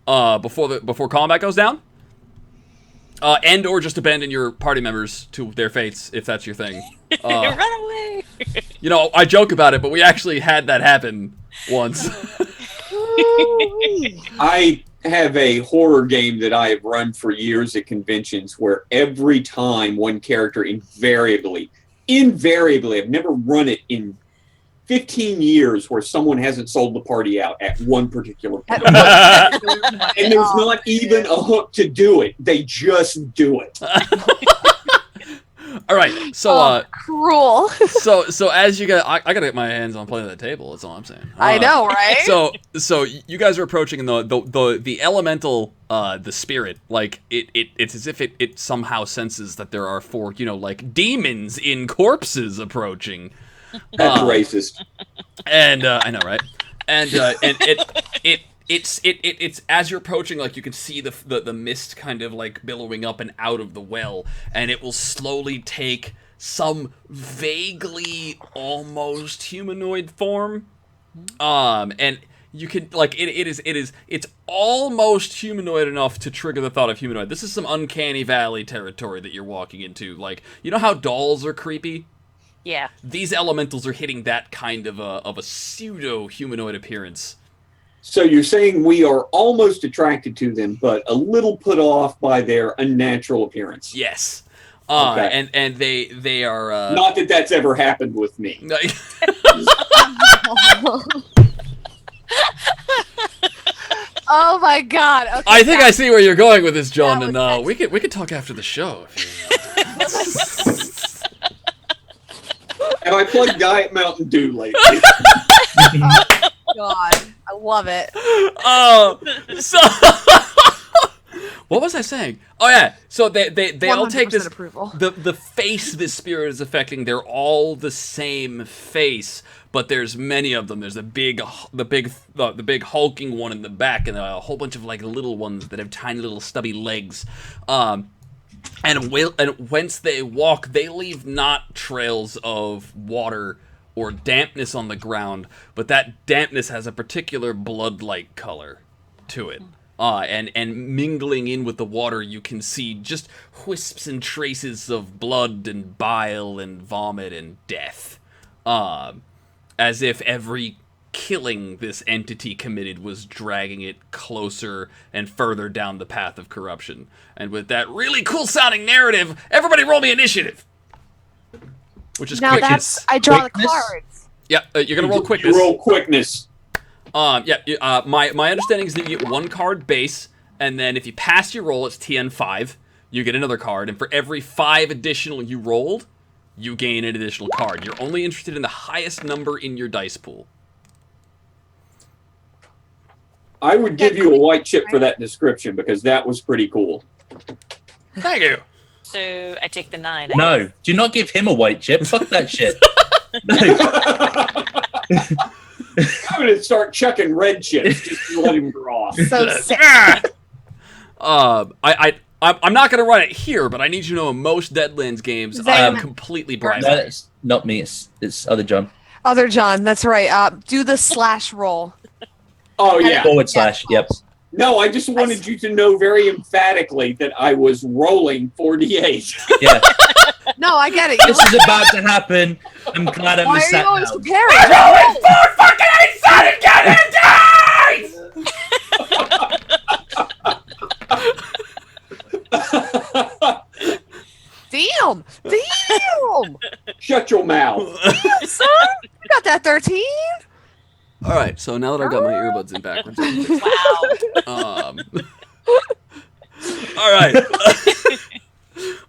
before combat goes down, and or just abandon your party members to their fates if that's your thing. Run away. I joke about it, but we actually had that happen once. I have a horror game that I have run for years at conventions where every time one character invariably, I've never run it in 15 years where someone hasn't sold the party out at one particular point. And there's not even a hook to do it. They just do it. All right, so cruel. so as you guys, I gotta get my hands on playing the table. That's all I'm saying. I know, right? So you guys are approaching, and the elemental, the spirit, like it's as if it somehow senses that there are four, like demons in corpses approaching. That's racist. And I know, right? And it's as you're approaching, like you can see the mist kind of like billowing up and out of the well, and it will slowly take some vaguely almost humanoid form. And you can like it's almost humanoid enough to trigger the thought of humanoid. This is some uncanny valley territory that you're walking into. Like, you know how dolls are creepy? Yeah. These elementals are hitting that kind of a pseudo-humanoid appearance. So you're saying we are almost attracted to them, but a little put off by their unnatural appearance. Yes. Okay. And they are... Not that that's ever happened with me. Oh my god. Okay, I think I see where you're going with this, John, and we could talk after the show. Have I plugged Diet Mountain Dew lately? God, I love it. So what was I saying? Oh yeah, so they all take this approval. The face this spirit is affecting. They're all the same face, but there's many of them. There's the big hulking one in the back, and a whole bunch of like little ones that have tiny little stubby legs. And whence they walk, they leave not trails of water or dampness on the ground, but that dampness has a particular blood-like color to it. And mingling in with the water, you can see just wisps and traces of blood and bile and vomit and death. As if every killing this entity committed was dragging it closer and further down the path of corruption. And with that really cool sounding narrative, everybody roll me initiative! Which is quickness. I draw Quickness? the cards. Yeah, you're gonna roll quickness. You roll quickness. My understanding is that you get one card base, and then if you pass your roll, it's TN5. You get another card, and for every 5 additional you rolled, you gain an additional card. You're only interested in the highest number in your dice pool. I would give you a white chip for that description because that was pretty cool. Thank you. So I take the 9. No, do not give him a white chip. Fuck that shit. No. I'm going to start chucking red chips just to let him draw. So sick. I'm not going to run it here, but I need you to know in most Deadlands games, I am completely blind. No, it's not me. It's other John. Other John, that's right. Do the slash roll. Oh, yeah. / Yep. No, I just wanted you to know very emphatically that I was rolling 48. Yeah. No, I get it. This is about to happen. I'm glad I Why missed are you that always now. comparing? Damn! Shut your mouth. Damn, son! You got that 13? All right, so now that I've got my earbuds in backwards. Wow. All right.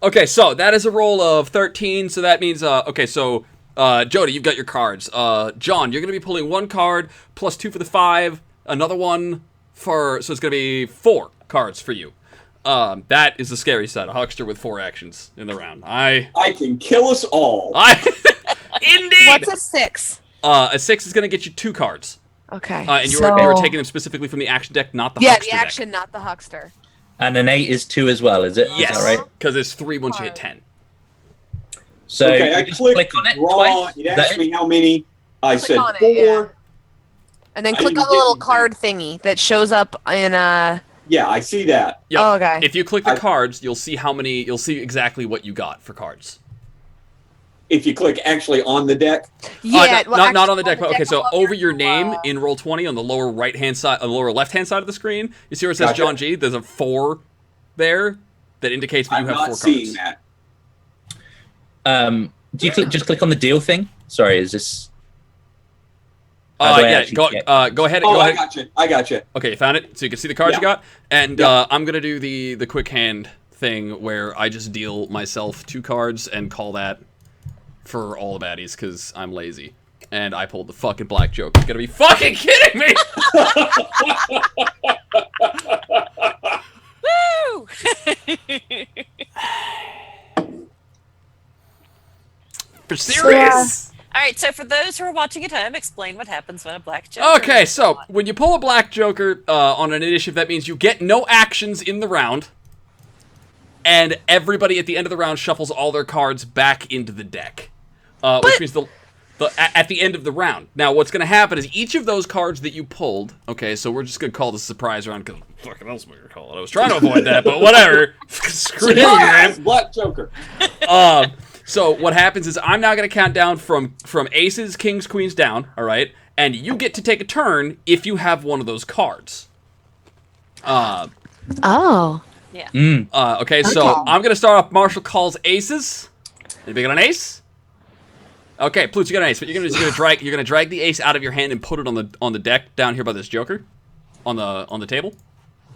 Okay, so that is a roll of 13, so that means, okay, so, Jody, you've got your cards. John, you're going to be pulling 1 card, plus 2 for the 5, another one for, so it's going to be 4 cards for you. That is the scary side, a huckster with 4 actions in the round. I can kill us all. Indeed! What's a 6? A 6 is going to get you 2 cards. Okay. And you were taking them specifically from the action deck, not the huckster the action, not the huckster. And an 8 is 2 as well, is it? Yes, Is that right? because it's 3 once you hit 10. So okay, I just click on it draw. twice. It asked me how many. I Click said on 4. it, yeah. And then I click didn't on the little get card thingy that shows up in Yeah, I see that. Yep. Oh, okay. If you click the cards, you'll see how many. You'll see exactly what you got for cards. If you click actually on the deck. Yeah, not on the deck. But okay, so above over your name little, in Roll20 on the lower right hand side, on the lower left hand side of the screen, you see where it says Gotcha. John G. There's a 4 there that indicates that you have 4 cards. I'm not seeing that. Do you just click on the deal thing? Sorry, is this? Yeah. Go ahead. Oh, Go ahead. I got you. Okay, you found it, so you can see the cards you got, and I'm gonna do the quick hand thing where I just deal myself 2 cards and call that for all the baddies because I'm lazy, and I pulled the fucking black joke. You're gonna be fucking kidding me! Woo! For serious. All right, so for those who are watching at home, explain what happens when a black joker. Okay, so when you pull a black joker on an initiative, that means you get no actions in the round, and everybody at the end of the round shuffles all their cards back into the deck, which means at the end of the round. Now, what's going to happen is each of those cards that you pulled. Okay, so we're just going to call this surprise round because fucking else we're going to call it. I was trying to avoid that, but whatever. Screw you, man. Black Joker. So what happens is I'm now going to count down from aces, kings, queens down, all right? And you get to take a turn if you have one of those cards. Oh. Yeah. Okay, so I'm going to start off Marshall calls aces. Anybody got an ace? Okay, Plutes, you got an ace, but you're gonna drag the ace out of your hand and put it on the deck down here by this joker, on the table.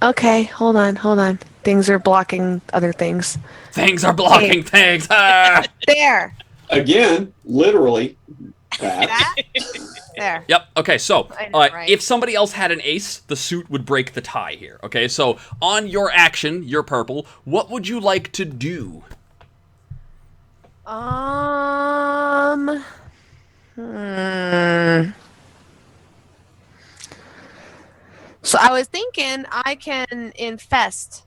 Okay, hold on. Things are blocking other things. Things are blocking things. Ah! There. Again, literally. That. There. Yep. Okay. So, I know, right? if somebody else had an ace, the suit would break the tie here. Okay. So, on your action, you're purple. What would you like to do? So I was thinking I can infest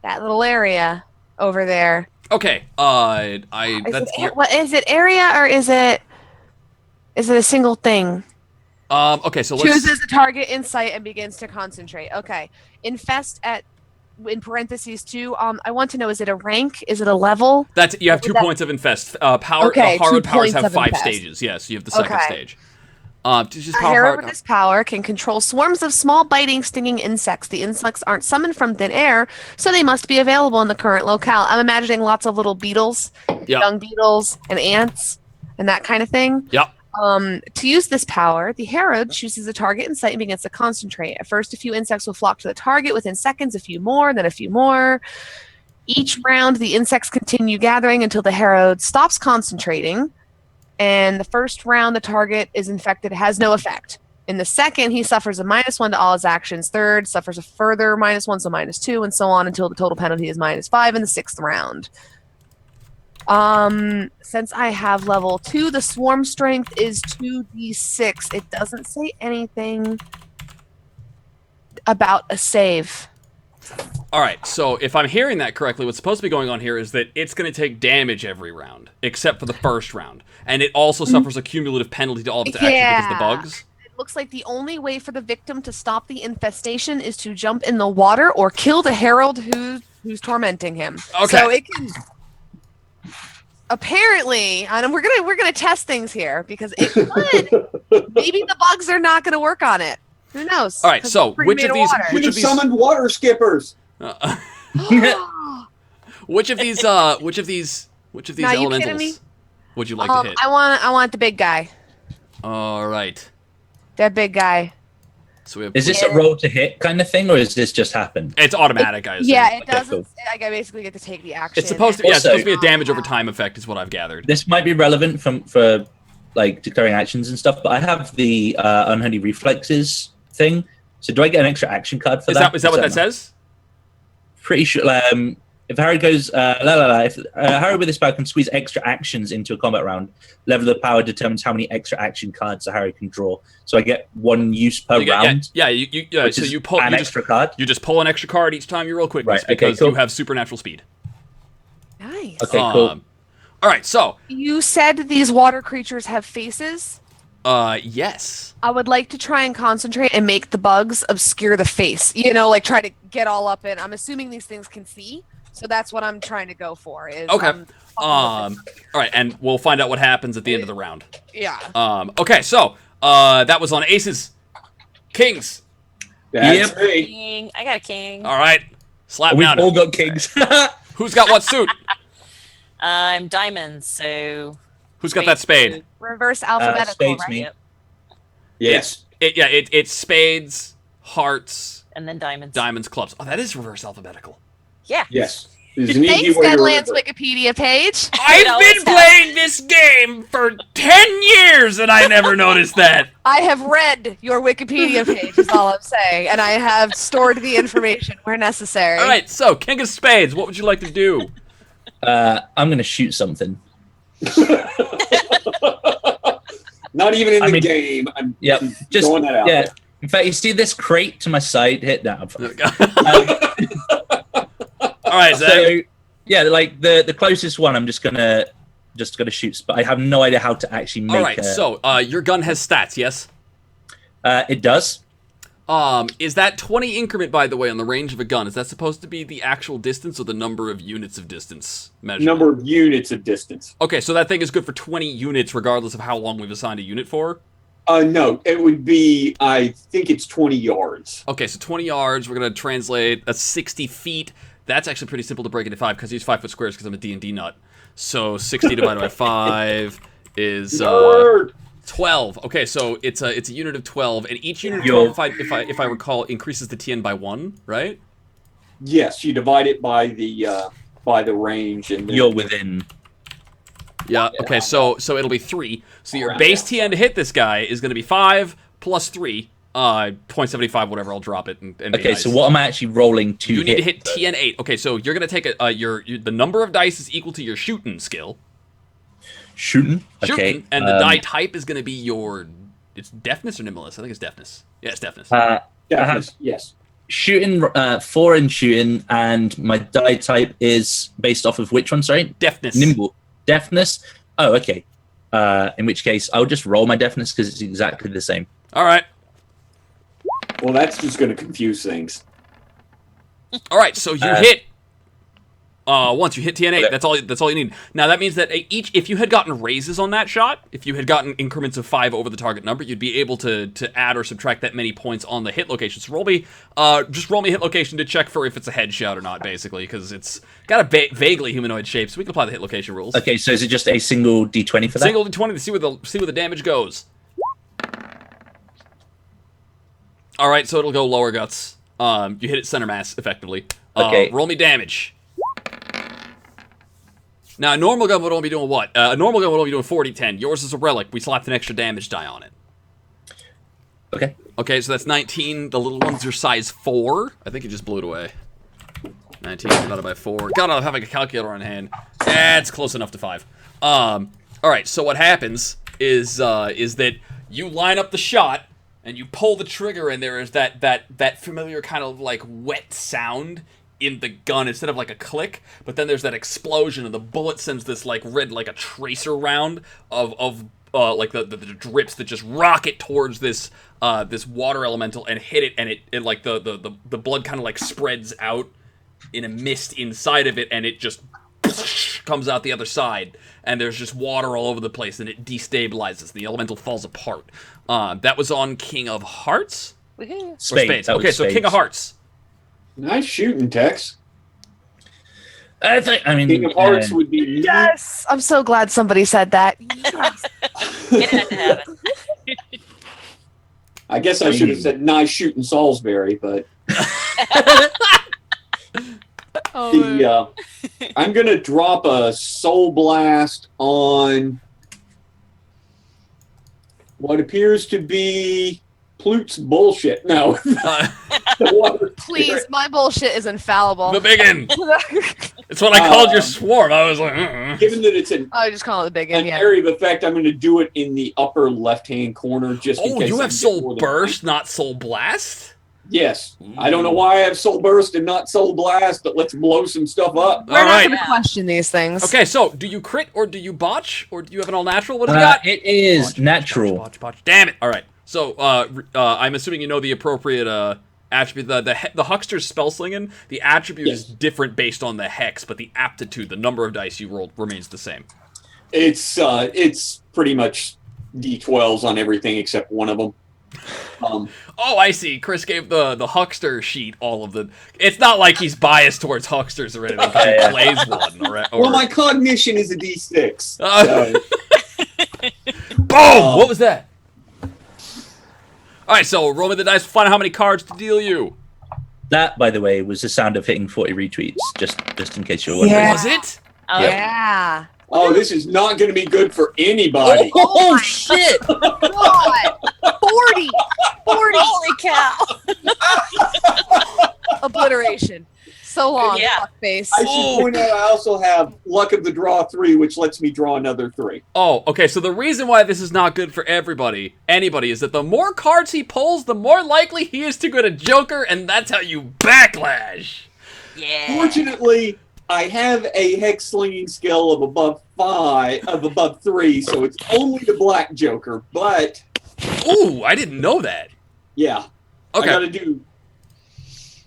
that little area over there. Okay. What is it area or is it a single thing? Okay. So let's Chooses a target in sight and begins to concentrate. Okay. Infest in parentheses 2. I want to know, is it a rank? Is it a level? you have 2 points of infest. Power. Okay, 2 Harrowed powers points have of 5 infest. stages. Yes, you have the second Okay. stage. Just A hero with this power can control swarms of small, biting, stinging insects. The insects aren't summoned from thin air, so they must be available in the current locale. I'm imagining lots of little beetles, young beetles, and ants, and that kind of thing. Yep. To use this power, the Herald chooses a target in sight and begins to concentrate. At first, a few insects will flock to the target. Within seconds, a few more, then a few more. Each round, the insects continue gathering until the Herald stops concentrating. And the first round, the target is infected, has no effect. In the second, he suffers a -1 to all his actions. Third, suffers a further -1, so -2, and so on until the total penalty is -5 in the 6th round. Since I have level 2, the swarm strength is 2d6. It doesn't say anything about a save. All right, so if I'm hearing that correctly, what's supposed to be going on here is that it's going to take damage every round, except for the first round. And it also suffers a cumulative penalty to all of its actions because of the bugs. It looks like the only way for the victim to stop the infestation is to jump in the water or kill the herald who's tormenting him. Okay. So it can... Apparently, and we're gonna test things here because it could. Maybe the bugs are not going to work on it. Who knows? All right, so which of these summoned water skippers? Which of these elementals would you like to hit? I want the big guy. All right. That big guy. So is this a roll to hit kind of thing, or is this just happen? It's automatic, guys. Yeah, it doesn't. I basically get to take the action. It's supposed to. It's supposed to be a damage over time effect, is what I've gathered. This might be relevant for like declaring actions and stuff, but I have the unholy reflexes thing. So do I get an extra action card for that? Is that what that says? Pretty sure. If Harry goes, if Harry with this power can squeeze extra actions into a combat round, level of the power determines how many extra action cards a Harry can draw. So I get 1 use per round. Yeah. So you pull an extra card. You just pull an extra card each time you roll quickness, right, because you have supernatural speed. Nice. Okay, cool. All right, so you said these water creatures have faces. Yes. I would like to try and concentrate and make the bugs obscure the face. You know, like try to get all up in. I'm assuming these things can see. So that's what I'm trying to go for. Okay. All right, and we'll find out what happens at the end of the round. Yeah. Okay, so that was on aces, kings. That's me. King. I got a king. All right, slap We've down. all got kings. Who's got what suit? I'm diamonds, so. Who's got that spade? Reverse alphabetical, spades right? me. Yep. Yes. It's spades, hearts, And then diamonds. diamonds, clubs. Oh, that is reverse alphabetical. Yeah. Yes. There's an easy Thanks, way to Deadlands remember. Wikipedia page. I've been playing this game for 10 years and I never noticed that. I have read your Wikipedia page, is all I'm saying, and I have stored the information where necessary. All right, so King of Spades, what would you like to do? I'm going to shoot something. Not even in the game. I'm just throwing that out there. In fact, you see this crate to my side? Hit that. All right, Zach. So, yeah, like the closest one, I'm just gonna shoot, but I have no idea how to actually make. All right, so your gun has stats, yes? It does. Is that 20 increment, by the way, on the range of a gun? Is that supposed to be the actual distance or the number of units of distance measured? Number of units of distance. Okay, so that thing is good for 20 units regardless of how long we've assigned a unit for? No, it would be, I think it's 20 yards. Okay, so 20 yards, we're going to translate, that's 60 feet. That's actually pretty simple to break into 5 because these 5-foot squares because I'm a D&D nut. So 60 divided by 5 is 12. Okay, so it's a unit of 12, and each unit of 12, if I recall, increases the TN by 1, right? Yes, you divide it by the range, and then you're within. Yeah. Okay, so it'll be 3. So your base TN to hit this guy is going to be 5 plus 3, 0.75, whatever. I'll drop it. And okay, so what am I actually rolling to? You need to hit TN 8. Okay, so you're going to take the number of dice is equal to your shooting skill. Shooting. Okay. And the die type is going to be your. It's deafness or nimbleness. I think it's deafness. Yeah, it's deafness. deafness. Yes. Shooting, 4 in shooting, and my die type is based off of which one? Sorry. Deafness. Nimble. Deafness. Oh, okay. In which case, I'll just roll my deafness because it's exactly the same. All right. Well, that's just going to confuse things. All right. So you hit. Once you hit TN8, that's all you need. Now that means that if you had gotten raises on that shot, if you had gotten increments of 5 over the target number, you'd be able to add or subtract that many points on the hit location. So roll me a hit location to check for if it's a headshot or not, basically, because it's got a vaguely humanoid shape, so we can apply the hit location rules. Okay, so is it just a single D20 for that? Single D20 to see where the damage goes. All right, so it'll go lower guts. You hit it center mass effectively. Okay. Roll me damage. Now, a normal gun would only be doing what? A normal gun would only be doing 40-10. Yours is a relic. We slapped an extra damage die on it. Okay. Okay, so that's 19. The little ones are size 4. I think it just blew it away. 19 divided by 4. God, I'm having a calculator on hand. It's close enough to 5. All right, so what happens is that you line up the shot, and you pull the trigger, and there is that familiar kind of, like, wet sound in the gun instead of like a click, but then there's that explosion and the bullet sends this like red, like a tracer round of like the drips that just rocket towards this water elemental and hit it, and it like the blood kind of like spreads out in a mist inside of it, and it just comes out the other side, and there's just water all over the place, and it destabilizes. The elemental falls apart. That was on King of Hearts? Spades. Okay, so King of Hearts. Nice shooting, Tex. I mean, King of Hearts would be... Yes! I'm so glad somebody said that. Yes. It had to happen. I guess I should have said nice shooting Salisbury, but... I'm going to drop a Soul Blast on what appears to be Plute's bullshit. No. Please, my bullshit is infallible. The biggin. It's what I called your swarm. I was like, given that it's I just call it the biggin. Yeah. Area of effect, I'm going to do it in the upper left-hand corner just in case. You have Soul Burst, not Soul Blast? Yes. I don't know why I have Soul Burst and not Soul Blast, but let's blow some stuff up. We're not going to question these things. Okay, so do you crit or do you botch or do you have an all natural? What do you got? It is natural. Botch. Damn it! All right. So I'm assuming you know the appropriate attribute. The Huckster's spell slinging. The attribute is different based on the hex, but the aptitude, the number of dice you rolled, remains the same. It's pretty much D12s on everything except one of them. Oh, I see. Chris gave the Huckster sheet all of the... It's not like he's biased towards Hucksters or anything, because he plays one. Well, my cognition is a D6. So. Boom! What was that? Alright, so roll me the dice, find out how many cards to deal you. That, by the way, was the sound of hitting 40 retweets, just in case you're wondering. Yeah. Was it? Oh, yeah. Oh, this is not going to be good for anybody. Oh shit! God. 40! Holy cow! Obliteration. So long, Yeah. fuckface. I should point out I also have Luck of the Draw 3, which lets me draw another 3. Oh, okay, so the reason why this is not good for anybody, is that the more cards he pulls, the more likely he is to go to Joker, and that's how you backlash. Yeah. Fortunately, I have a hex slinging skill of above 3, so it's only the Black Joker, but... Ooh, I didn't know that. Yeah. Okay. I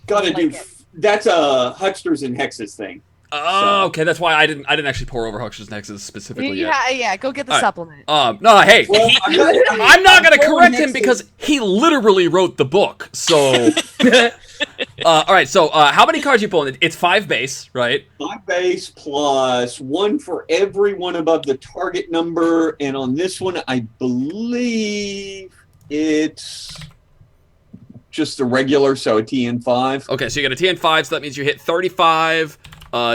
gotta do. That's a Hucksters and Hexes thing. Oh, okay. That's why I didn't actually pour over Hucksters and Hexes specifically yet. Yeah. Go get the supplement. No, hey, Well, I'm not gonna correct him because he literally wrote the book. So, all right. So, how many cards you pulling? It's 5 base, right? 5 base plus 1 for every one above the target number, and on this one, I believe it's just the regular, so a TN5. Okay, so you got a TN5, so that means you hit 35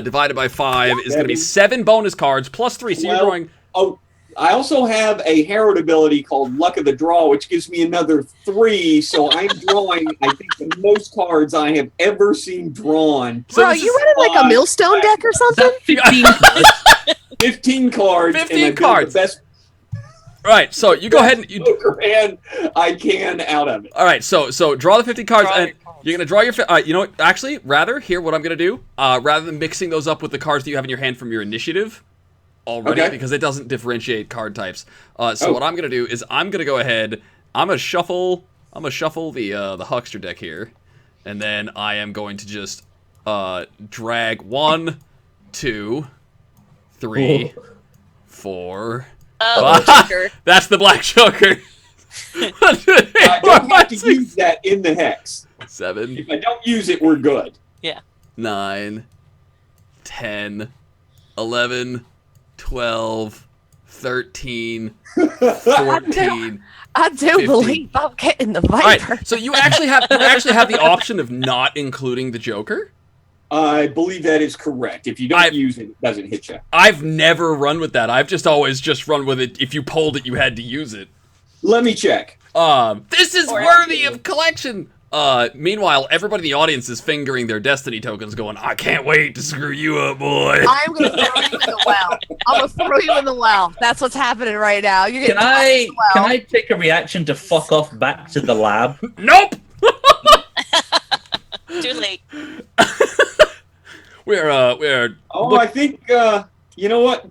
divided by 5 is going to be 7 bonus cards plus 3. So you're drawing. Oh, I also have a Herald ability called Luck of the Draw, which gives me another 3. So I'm drawing, I think, the most cards I have ever seen drawn. So are you running like a millstone deck or something? 15 15 cards. 15 cards. The best Right, so you go ahead and you. poker hand I can out of it. All right, so draw the 50 cards, Draw and your cards. you're gonna draw your. You know what? Actually, rather here, what I'm gonna do, rather than mixing those up with the cards that you have in your hand from your initiative already, Okay. because it doesn't differentiate card types. So what I'm gonna do is I'm gonna go ahead. I'm gonna shuffle the Huckster deck here, and then I am going to just drag 1, 2, 3, 4. Oh, Joker. That's the Black Joker. I don't have to use that in the hex. 7, If I don't use it, we're good. 9, 10, 11, 12, 13, 14. I do 15. believe I'm getting the All right, Viper. so you actually have the option of not including the Joker. I believe that is correct. If you don't use it, it doesn't hit you. I've never run with that. I've just always run with it. If you pulled it, you had to use it. Let me check. This is worthy of collection. Meanwhile, everybody in the audience is fingering their destiny tokens, going, "I can't wait to screw you up, boy." I'm gonna throw you in the well. I'm gonna throw you in the well. That's what's happening right now. You're Can getting I well. can I take a reaction to fuck off back to the lab? Nope. Too late. We're Oh, I think, you know what?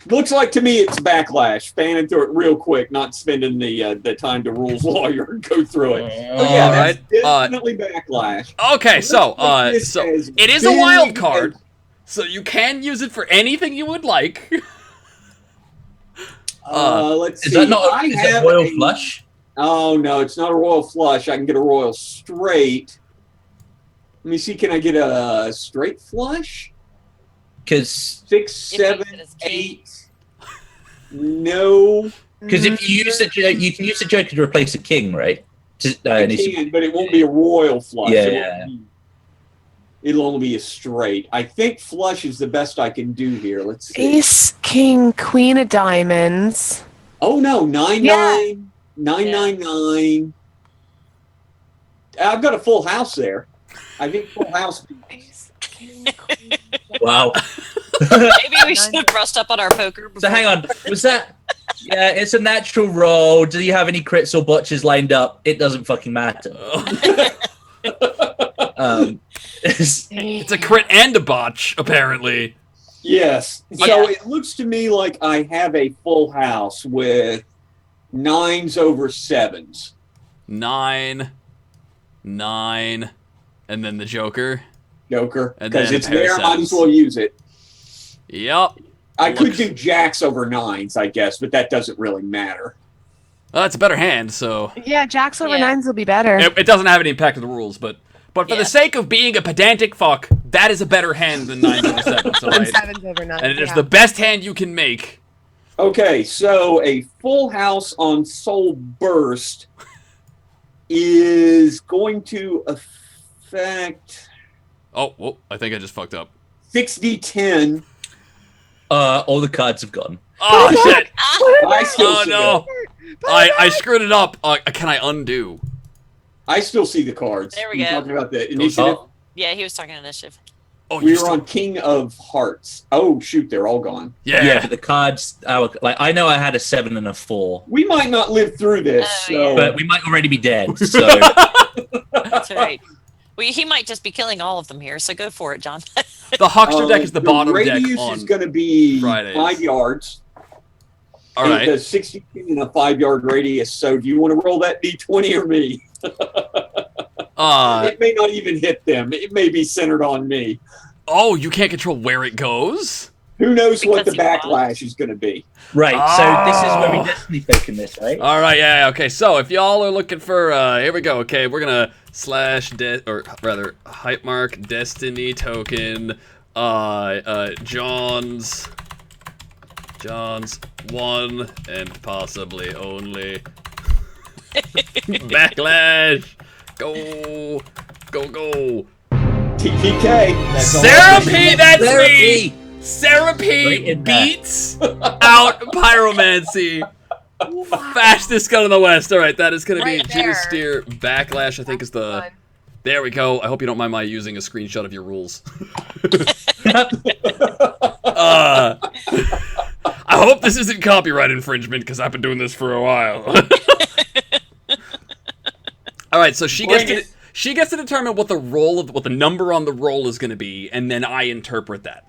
Looks like to me it's backlash. Fanning through it real quick, not spending the time to rules lawyer and go through it. Oh yeah, All that's right. definitely backlash. Okay, so Let's put this as it is a wild big card, so you can use it for anything you would like. Let's Is see. that not I is that have royal a- flush? Oh no, it's not a royal flush. I can get a royal straight. Let me see. Can I get a straight flush? Because 6, If you 7, use it as king. 8. No. if you use it, you can use the Joker to replace a king, right? I can, but it won't be a royal flush. Yeah. It'll only be a straight. I think flush is the best I can do here. Let's see. Ace, King, Queen of Diamonds. Oh no, 9, Yeah. 9, 9, 9, 9. I've got a full house there. I think full house. Ace, King, Queen. Wow. Maybe we should have brushed up on our poker. So before- hang on, was that? Yeah, it's a natural roll. Do you have any crits or botches lined up? It doesn't fucking matter. It's a crit and a botch, apparently. Yes. Yeah. So it looks to me like I have a full house with 9s over 7s. 9, 9, and then the Joker. Joker. And Because then a it's pair of there, might as 7s. well use it. Yep. I could Looks- do jacks over 9s, I guess, but that doesn't really matter. Well, that's a better hand, so Yeah, Jacks over Yeah. 9s will be better. it doesn't have any impact on the rules, but for Yeah. the sake of being a pedantic fuck, that is a better hand than 9 over 7. So And right? 7s over 9s. And it is yeah. the best hand you can make. Okay, so a full house on Soul Burst is going to affect Oh, whoa, I think I just fucked up. 6d10. All the cards have gone. Oh, shit. I still Oh, see no. I screwed it up. Can I undo? I still see the cards. There we You're go. talking about the initiative. Oh, Yeah, he was talking initiative. Oh, We you were still- on King of Hearts. Oh shoot, they're all gone. Yeah. but the cards. I know I had a 7 and a 4, We might not live through this, Oh, so yeah. but we might already be dead. So That's right. He might just be killing all of them here, so go for it, John. The Huckster deck is the bottom deck radius on. is going to be Fridays. 5 yards. All and right. it does 60 feet in a 5-yard radius. So do you want to roll that d20 or me? It may not even hit them. It may be centered on me. Oh, you can't control where it goes? Who knows what the Because he backlash is going to be? Right. So this is where we Oh. destiny token this, right? All right, yeah, okay. So if y'all are looking for, here we go. Okay, we're gonna hype mark destiny token, John's one and possibly only backlash. Go. TPK. That's all. Sarah P, that's Sarah me. P. Sarah P Right in that. beats out pyromancy. Fastest gun in the West. All right, that is going to be Right there. Steer Backlash, I think is the... Fun. There we go. I hope you don't mind my using a screenshot of your rules. I hope this isn't copyright infringement, because I've been doing this for a while. All right, so she gets to determine what the number on the roll is going to be, and then I interpret that.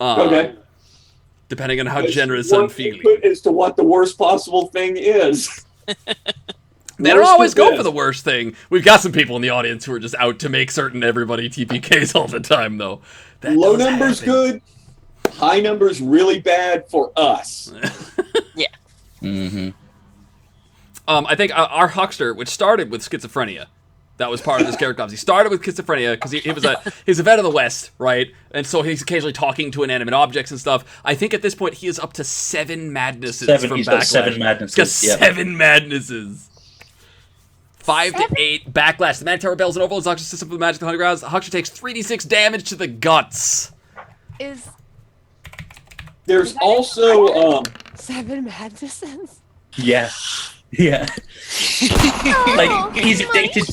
Okay. Depending on how That's generous one I'm feeling. input as to what the worst possible thing is. They don't Worst always is go this. for the worst thing. We've got some people in the audience who are just out to make certain everybody TPKs all the time, though. That Low does numbers happen. good. High numbers really bad for us. Mm-hmm. I think our huckster, which started with schizophrenia, that was part of his character. He started with schizophrenia because he's a vet of the West, right? And so he's occasionally talking to inanimate objects and stuff. I think at this point he is up to 7 madnesses from He's Backlash. got 7 madnesses. He's got 7 madnesses. 5 to 8 Backlash. The Manticore rebels and overloads the Huckster system for the magic of the 100 grounds. The Huckster takes 3d6 damage to the guts. Is There's also 7 madnesses? Yeah. Yeah. Like he's addicted.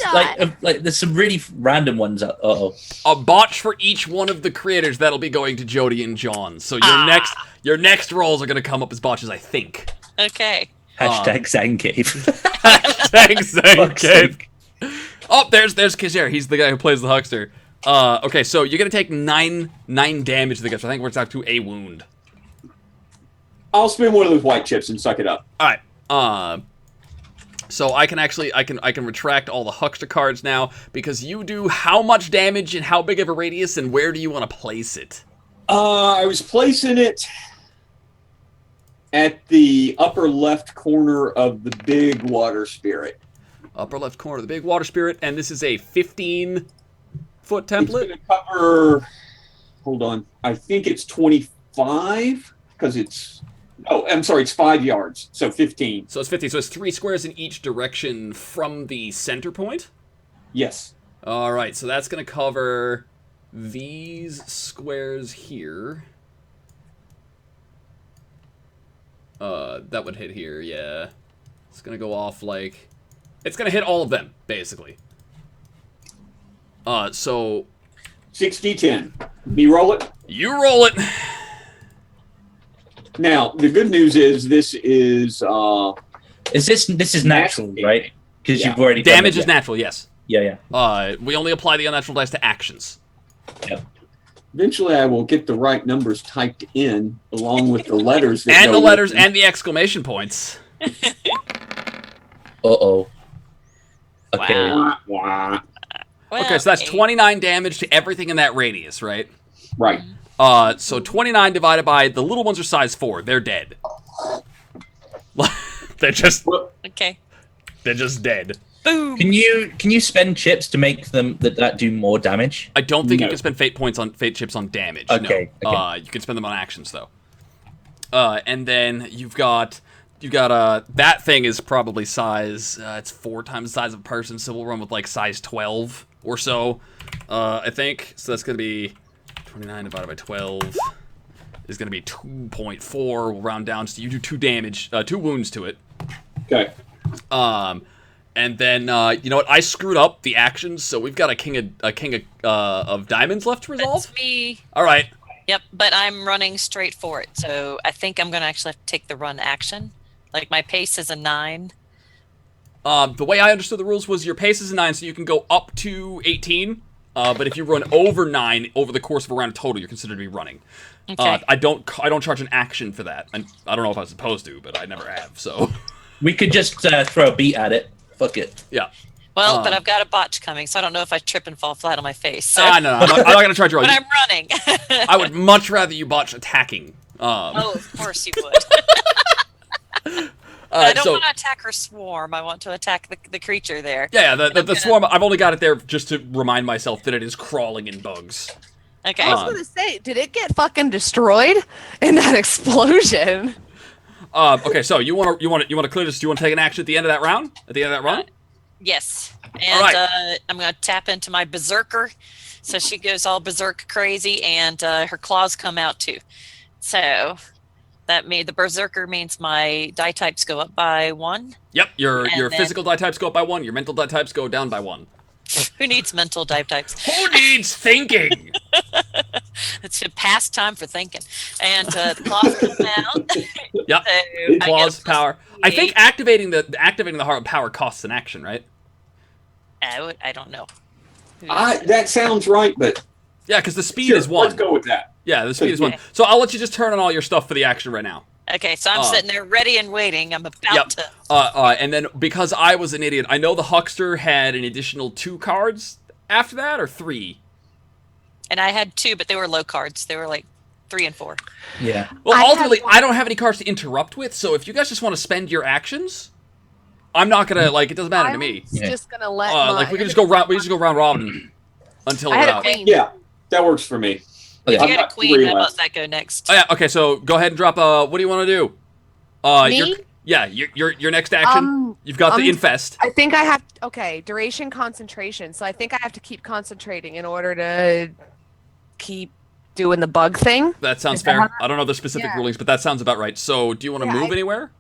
Like there's some really random ones. Uh-oh. A botch for each one of the creators that'll be going to Jody and John. So your next rolls are going to come up as botches, I think. Okay. Hashtag Zangcave. Thanks. Oh, there's Kizzer. He's the guy who plays the huckster. Okay, so you're gonna take 9 damage to the guts. I think it works out to a wound. I'll spin one of those white chips and suck it up. All right. So I can retract all the huckster cards now because you do how much damage and how big of a radius and where do you want to place it? I was placing it at the upper left corner of the big water spirit. Upper left corner of the big water spirit, and this is a 15-foot It's template. going to cover. Hold on. I think it's 25 because it's. Oh, I'm sorry. It's 5 yards, so 15. So it's 15. So it's 3 squares in each direction from the center point. Yes. All right, so that's going to cover these squares here. That would hit here, yeah. It's going to go off like... It's going to hit all of them, basically. So... 6d10. Me roll it. You roll it. Now, the good news is this is This is natural, right? Because you've already done Damage it. is natural, yes. Yeah. We only apply the unnatural dice to actions. Yeah. eventually I will get the right numbers typed in along with the letters that And go the with letters them. and the exclamation points. Uh-oh. Okay. Wow. Wah, wah. Well, Okay, so that's 8. 29 damage to everything in that radius, right? Right. So 29 divided by, the little ones are size 4. They're dead. they're just Okay. dead. Boom. Can you spend chips to make them that do more damage? I don't think you No. can spend fate chips on damage. Okay, No. okay. You can spend them on actions though. And then you've got that thing is probably size it's 4 times the size of a person, so we'll run with like size 12 or so. I think. So that's gonna be 29 divided by 12 is gonna be 2.4. We'll round down, so you do 2 wounds to it. Okay. And then you know what? I screwed up the actions, so we've got a king of diamonds left to resolve. That's me. All right. Yep, but I'm running straight for it, so I think I'm going to actually have to take the run action. Like, my pace is a 9. The way I understood the rules was your pace is a 9, so you can go up to 18, But if you run over 9 over the course of a round total, you're considered to be running. Okay. I don't charge an action for that. And I don't know if I was supposed to, but I never have. So We could just throw a beat at it. Fuck it. yeah. Well, but I've got a botch coming, so I don't know if I trip and fall flat on my face. So. No, I'm not going to charge you. But I'm running. I would much rather you botch attacking. Oh, of course you would. I don't want to attack her swarm. I want to attack the creature there. Yeah, the swarm, I've only got it there just to remind myself that it is crawling in bugs. Okay. I was going to say, did it get fucking destroyed in that explosion? Okay, so you want to clear this? Do you want to take an action at the end of that round? At the end of that run? Yes. And I'm going to tap into my berserker. So she goes all berserk crazy, and her claws come out too. So the berserker means my die types go up by 1. Yep, your physical die types go up by 1. Your mental die types go down by 1. Who needs mental die types? Who needs thinking? It's a pastime for thinking. And the claws come out. Yep. So Claws power. I think activating the heart power costs an action, right? I don't know. That sounds right, but yeah, because the speed is 1. Let's go with that. Yeah, the speed is 1. So I'll let you just turn on all your stuff for the action right now. Okay, so I'm sitting there ready and waiting. I'm about Yep. to. And then because I was an idiot, I know the huckster had an additional 2 cards after that, or 3. And I had 2, but they were low cards. They were like 3 and 4. Yeah. Well, ultimately, I don't have any cards to interrupt with, so if you guys just want to spend your actions, I'm not gonna it doesn't matter to me. I'm just gonna let we can just go round robin until we're out. Yeah, that works for me. If Okay. you had a queen, how about that go next? Oh yeah, okay, so go ahead and drop what do you want to do? Me? Your next action. You've got the infest. I think I have duration concentration. So I think I have to keep concentrating in order to keep doing the bug thing. That sounds fair. I don't know the specific rulings, but that sounds about right. So do you want to move anywhere?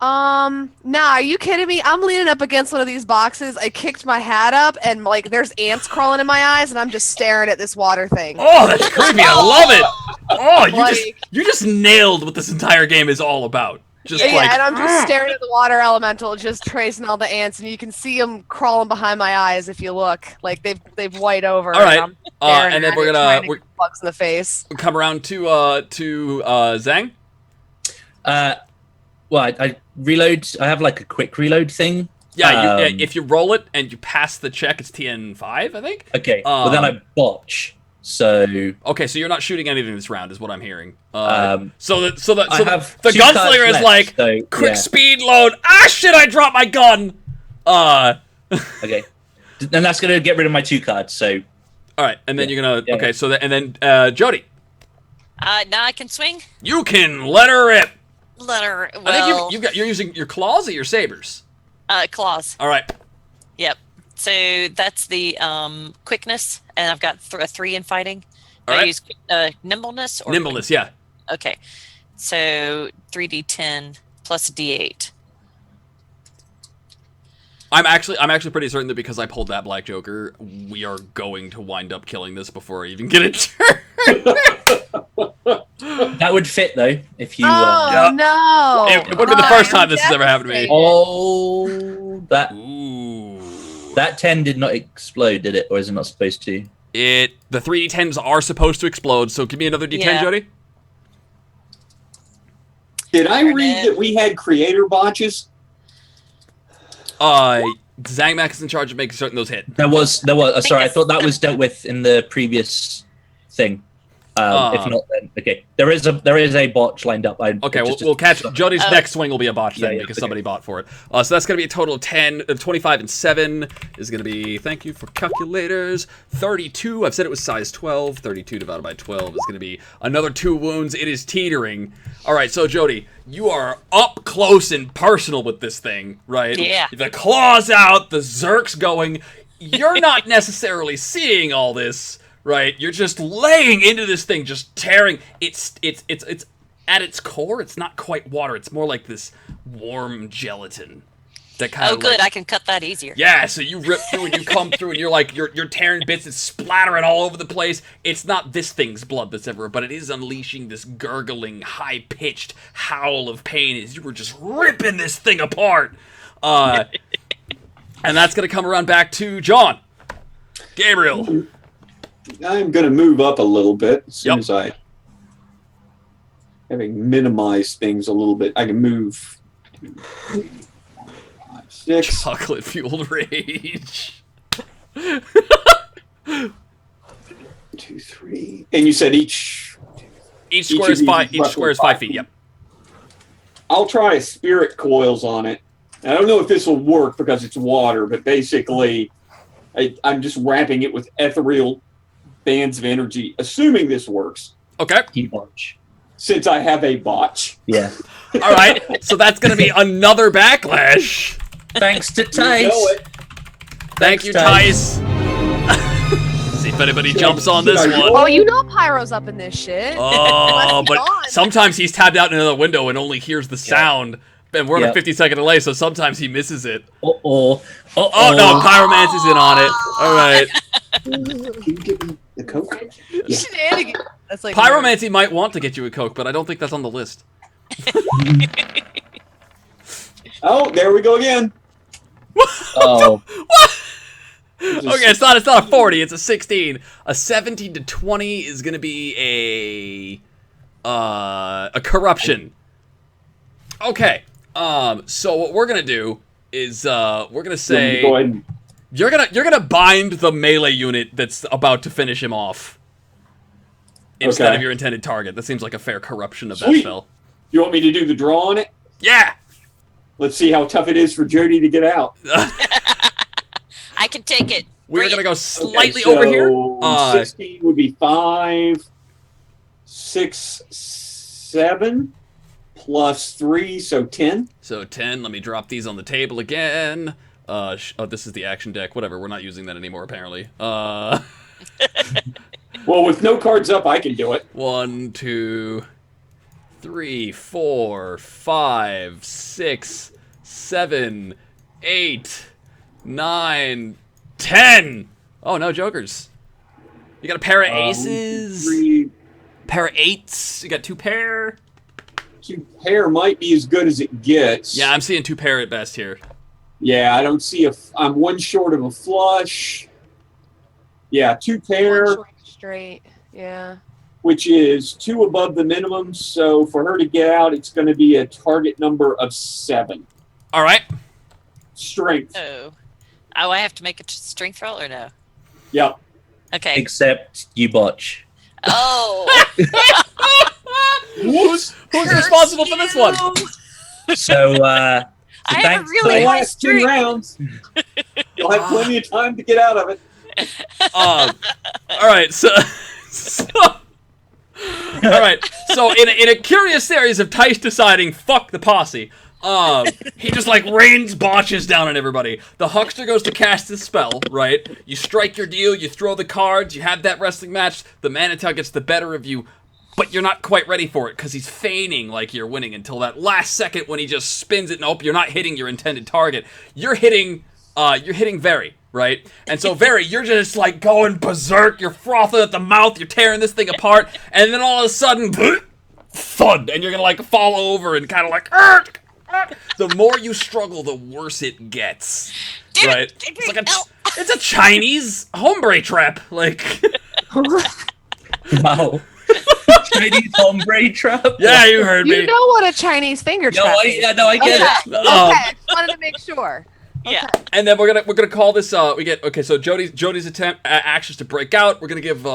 Nah, are you kidding me? I'm leaning up against one of these boxes. I kicked my hat up and like there's ants crawling in my eyes and I'm just staring at this water thing. Oh, that's creepy. I love it. Oh, you just nailed what this entire game is all about. And I'm just staring at the water elemental, just tracing all the ants, and you can see them crawling behind my eyes if you look. Like they've white over. All right, and then we're bugs in the face. Come around to Zhang. Well, I reload. I have like a quick reload thing. Yeah, if you roll it and you pass the check, it's TN5, I think. Okay, but then I botch. So okay, so you're not shooting anything this round, is what I'm hearing. I the have gunslinger is like quick speed load. Ah, shit! I dropped my gun. Okay, then that's gonna get rid of my 2 cards. So all right, and then you're gonna So and then Jody. Now I can swing. You can let her rip. Well, I think you're using your claws or your sabers. Claws. All right. Yep. So that's the quickness, and I've got a 3 in fighting. All I right. use nimbleness. Or Nimbleness, yeah. Okay. So 3d10 plus d8. I'm actually pretty certain that because I pulled that Black Joker, we are going to wind up killing this before I even get a turn. that would fit though if you. No! It would be the first time this has ever happened to me. Oh, Ooh. That 10 did not explode, did it, or is it not supposed to? The 3d10s are supposed to explode, so give me another d10, Jody. Did I read that we had creator botches? Zangmak is in charge of making certain those hit. There was. Sorry, I thought that was dealt with in the previous thing. If not, then okay. There is a botch lined up. We'll catch Jody's next swing will be a botch then because somebody bought for it. So that's going to be a total of 25 and 7 is going to be. Thank you for calculators. 32. I've said it was size 12. 32 divided by 12 is going to be another 2 wounds. It is teetering. All right, so Jody, you are up close and personal with this thing, right? Yeah. The claws out, the zerk's going. You're not necessarily seeing all this. Right, you're just laying into this thing, just tearing. It's at its core. It's not quite water. It's more like this warm gelatin. That kind of. Oh, good. I can cut that easier. Yeah. So you rip through and you come through and you're tearing bits. It's splattering all over the place. It's not this thing's blood that's everywhere, but it is unleashing this gurgling, high-pitched howl of pain as you were just ripping this thing apart. And that's gonna come around back to John. Gabriel. I'm going to move up a little bit as soon Yep. as I, having minimized things a little bit, I can move 2, 3, 4, 5, 6. Chocolate fueled rage. 2, 3. And you said each Square is of these 5. Each roughly square is 5 feet. Yep. I'll try a spirit coils on it. I don't know if this will work because it's water, but basically I'm just wrapping it with ethereal bands of energy, assuming this works. Okay. You botch. Since I have a botch. Yeah. All right. So that's going to be another backlash. Thanks to You Tice. know it. Thank you, Tice. Tice. See if anybody jumps on Should this I one. Oh, you know Pyro's up in this shit. Oh, but gone. sometimes he's tabbed out in another window and only hears the sound. And we're on a Yep. 50-second delay, so sometimes he misses it. Uh-oh. Uh-oh. Oh, no, Pyromance is in on it. All right. Can you give me the Coke? Yeah. Shenanigans. That's like Pyromancy might want to get you a Coke, but I don't think that's on the list. Oh, there we go again. Oh. Okay, it's not a 40, it's a 16. A 17 to 20 is going to be a corruption. Okay. So what we're going to do is we're going to say Go ahead and you're going to bind the melee unit that's about to finish him off instead Okay. of your intended target. That seems like a fair corruption of that Sweet. spell. You want me to do the draw on it? Yeah. Let's see how tough it is for Jody to get out. I can take it. We're Bring going to it. go slightly Okay, over here. so 16 would be 5, 6, 7, plus 3, so 10. So 10, let me drop these on the table again. Oh, this is the action deck. Whatever, we're not using that anymore, apparently. Well, with no cards up, I can do it. 1, 2, 3, 4, 5, 6, 7, 8, 9, 10. Oh, no jokers. You got a pair of aces, 3, pair of 8s. You got 2 pair. 2 pair might be as good as it gets. Yeah, I'm seeing 2 pair at best here. Yeah, I don't see I'm 1 short of a flush. Yeah, 2 pair, One short straight. Yeah. which is 2 above the minimum. So for her to get out, it's going to be a target number of 7. All right. Strength. Oh, I have to make a strength roll or no? Yep. Okay. Except you botch. Oh, Who's responsible for this one? So, I have a thanks, really Tice. high Last 10 strength. rounds. You'll have plenty of time to get out of it. All right, so all right, so in a curious series of Tice deciding fuck the posse, he just like rains botches down on everybody. The huckster goes to cast his spell, right? You strike your deal, you throw the cards, you have that wrestling match. The Manitou gets the better of you, but you're not quite ready for it because he's feigning like you're winning until that last second when he just spins it. Nope, you're not hitting your intended target. You're hitting Very. Right? And so, Very, you're just, like, going berserk, you're frothing at the mouth, you're tearing this thing apart, and then all of a sudden, thud, and you're gonna, like, fall over and kind of like, "Argh, argh." The more you struggle, the worse it gets. Damn Right? it, It's like it's a Chinese hombre trap, like, wow. Chinese hombre trap. yeah, you heard me. You know what a Chinese finger No, trap I is. get it. Okay, I just wanted to make sure. Yeah. And then we're gonna call this. So Jody's attempt actions to break out. We're gonna give the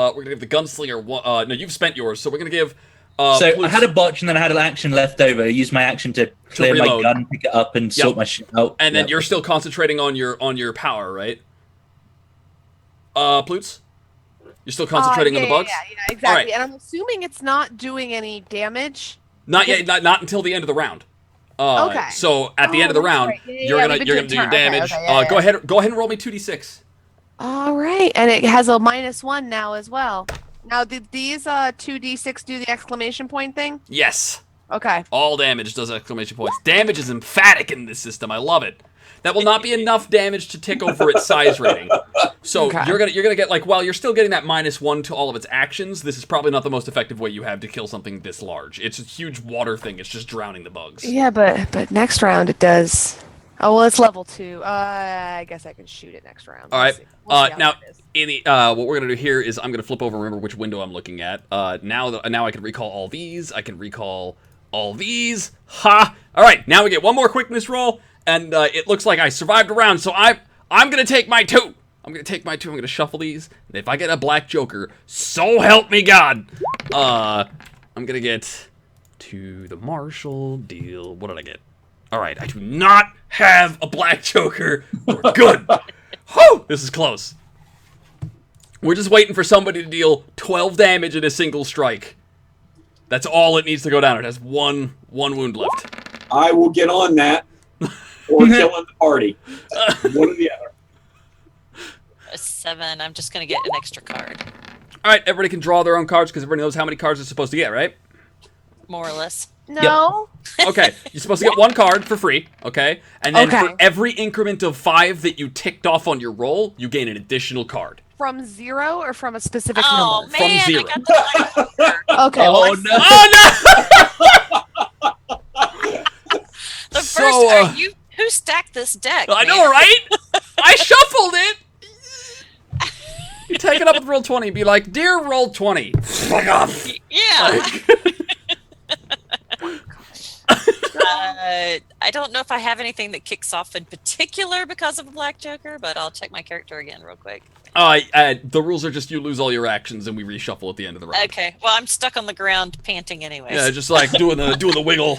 gunslinger one. No, you've spent yours, so we're gonna give. So I Plutz- had a botch and then I had an action left over. I used my action to clear my reload. gun, pick it up, and sort my shit out. and then Yep. you're still concentrating on your power, right? Plutz? You're still concentrating on the bugs? Yeah, exactly. Alright. And I'm assuming it's not doing any damage. Not yet. Not until the end of the round. Okay. So at the end of the that's round, right. Yeah, you're yeah, gonna we've do been your doing damage. turn. Okay, yeah, Go ahead and roll me 2d6. All right, and it has a -1 now as well. Now, did these 2d6 do the exclamation point thing? Yes. Okay. All damage does exclamation points. Damage is emphatic in this system. I love it. That will not be enough damage to tick over its size rating. So Okay. you're gonna get like while you're still getting that -1 to all of its actions, this is probably not the most effective way you have to kill something this large. It's a huge water thing. It's just drowning the bugs. Yeah, but next round it does Oh, well, it's level 2. I guess I can shoot it next round. All right. We'll see how Now, that is. in the what we're gonna do here is I'm gonna flip over and remember which window I'm looking at. Now I can recall all these. I can recall all these. Ha! All right. Now we get one more quickness roll, and it looks like I survived a round. So I'm gonna take my 2. I'm gonna shuffle these. And if I get a black joker, so help me God. I'm gonna get to the Marshall deal. What did I get? All right, I do not have a black joker. We're good. Whew, this is close. We're just waiting for somebody to deal 12 damage in a single strike. That's all it needs to go down. It has one wound left. I will get on that, or killing the party. One or the other. A 7. I'm just going to get an extra card. All right, everybody can draw their own cards because everybody knows how many cards they're supposed to get, right? More or less. No. Okay, you're supposed to get 1 card for free, okay? And then Okay. for every increment of 5 that you ticked off on your roll, you gain an additional card. From 0 or from a specific Oh, number? man. From 0. I got the black Okay. Oh, well, no. Oh, no! The first So, who stacked this deck? I man? know, right? I shuffled it! You take it up with roll 20 and be like, Dear roll 20, fuck off! Yeah. I don't know if I have anything that kicks off in particular because of the Black Joker, but I'll check my character again real quick. The rules are just you lose all your actions and we reshuffle at the end of the round. Okay. Well, I'm stuck on the ground panting anyways. Yeah, just like doing the wiggle.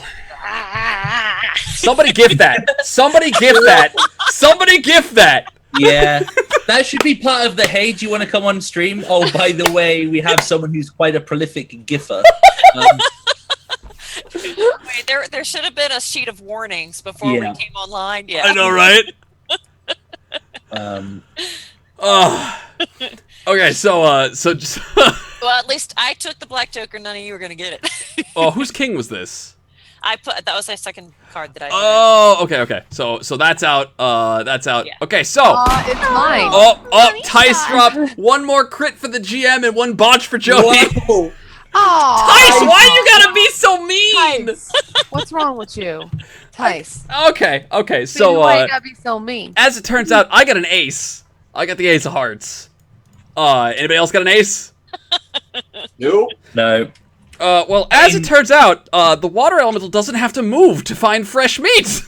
Somebody gift that. Somebody gift that. Somebody gift that. Yeah, that should be part of the, hey, do you want to come on stream? Oh, by the way, we have someone who's quite a prolific giffer. Wait, there should have been a sheet of warnings before we came online. Yeah. I know, right? Okay, so just Well, at least I took the Black Joker. None of you were gonna get it. oh, whose king was this? That was my second card that I. Oh, okay. So that's out. That's out. Yeah. Okay, so it's mine. Tice dropped 1 more crit for the GM and 1 botch for Jody. Whoa. Oh, Tice, why you gotta be so mean? Tice. What's wrong with you, Tice? Okay. So why you gotta be so mean? As it turns out, I got an ace. I got the ace of hearts. Anybody else got an ace? Nope. No. Well, as it turns out, the water elemental doesn't have to move to find fresh meat.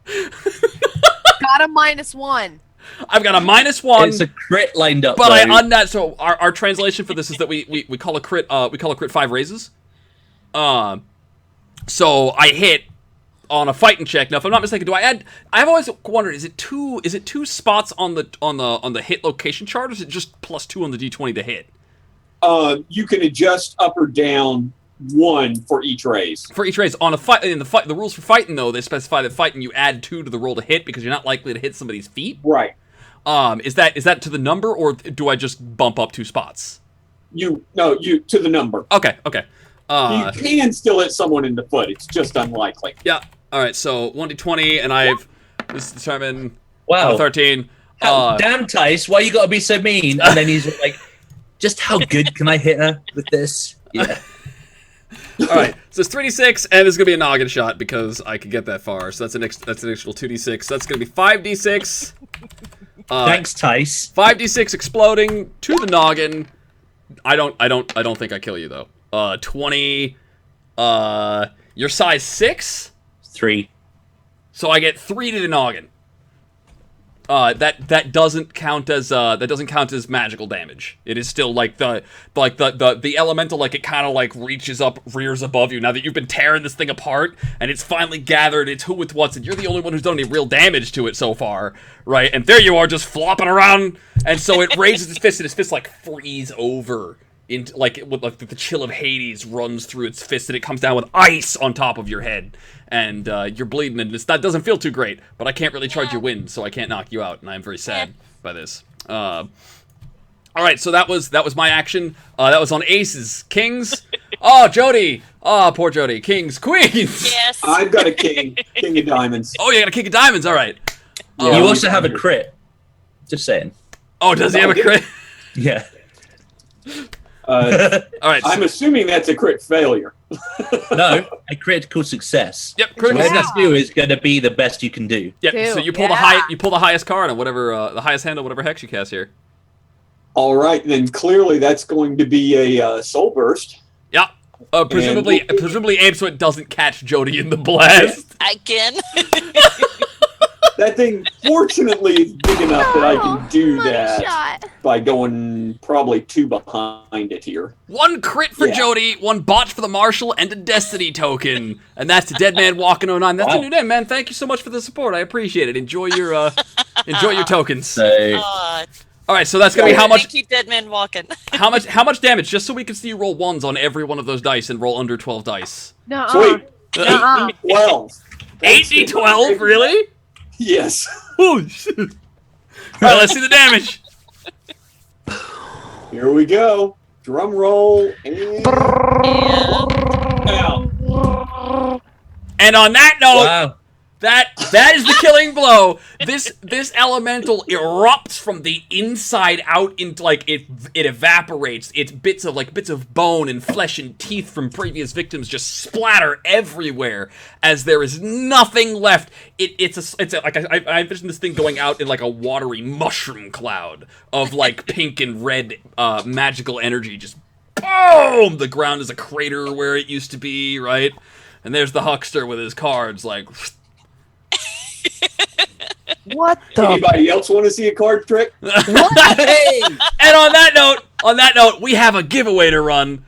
Got a -1. I've got a -1. It's a crit lined up. But though. I on that. So our translation for this is that we call a crit. We call a crit 5 raises. So I hit on a fighting check. Now, if I'm not mistaken, do I add? I've always wondered: is it two spots on the hit location chart, or is it just +2 on the d20 to hit? You can adjust up or down 1 for each raise. For each raise on a fight. In the rules for fighting, though, they specify that fighting you add 2 to the roll to hit because you're not likely to hit somebody's feet. Right. Is that to the number, or do I just bump up 2 spots? You to the number. Okay. You can still hit someone in the foot. It's just unlikely. Yeah. All right. So 1d20, and this is determined. Wow. 13. Damn, Tice, why you gotta be so mean? And then he's like, just how good can I hit her with this? Yeah. All right. So it's 3d6, and it's gonna be a noggin shot because I can get that far. So that's an additional 2d6. So that's gonna be 5d6. Thanks, Tice. 5d6 exploding to the noggin. I don't think I kill you though. 20. Your size 6. 3. So I get 3 to the noggin. That doesn't count as magical damage. It is still like the elemental, like it kind of like reaches up, rears above you. Now that you've been tearing this thing apart and it's finally gathered its who with what's, and you're the only one who's done any real damage to it so far, right? And there you are, just flopping around, and so it raises its fist, and its fist like freeze over. Into the chill of Hades runs through its fist, and it comes down with ice on top of your head, and you're bleeding, and that doesn't feel too great. But I can't really charge your wind, so I can't knock you out, and I'm very sad by this. All right, so that was my action. That was on aces, kings. Oh, Jody. Oh, poor Jody. Kings, queens. Yes. I've got a king of diamonds. Oh, you got a king of diamonds. All right. You also have a crit. Just saying. Oh, does he have a crit? Yeah. All right. I'm assuming that's a crit failure. No, a critical success. Yep, So critical whatever success. you do is going to be the best you can do. Yep. Two. So you pull the highest card on whatever the highest hand on whatever hex you cast here. All right, then clearly that's going to be a soul burst. Yeah. Presumably aimed so it doesn't catch Jody in the blast. Again. That thing, fortunately, is big enough that I can do money that shot. by going probably 2 behind it here. 1 crit for Yeah. Jody, 1 botch for the Marshal, and a Destiny token. And that's the Dead Man Walking 09. That's a new name, man. Thank you so much for the support. I appreciate it. Enjoy your tokens. So All right, so that's gonna be how much? Thank you, Dead Man Walking. How much damage? Just so we can see you roll 1s on every one of those dice and roll under 12 dice. No. Sweet. Uh-uh. 12. 8d12, really? Yes. Oh shit! All right, let's see the damage. Here we go. Drum roll and now. And on that note, wow. that is the killing blow. This elemental erupts from the inside out into it evaporates. It's bits of bone and flesh and teeth from previous victims just splatter everywhere as there is nothing left. I envision this thing going out in like a watery mushroom cloud of like pink and red magical energy. Just boom! The ground is a crater where it used to be, right? And there's the huckster with his cards like. What the? Anybody else want to see a card trick? Hey! And on that note, we have a giveaway to run.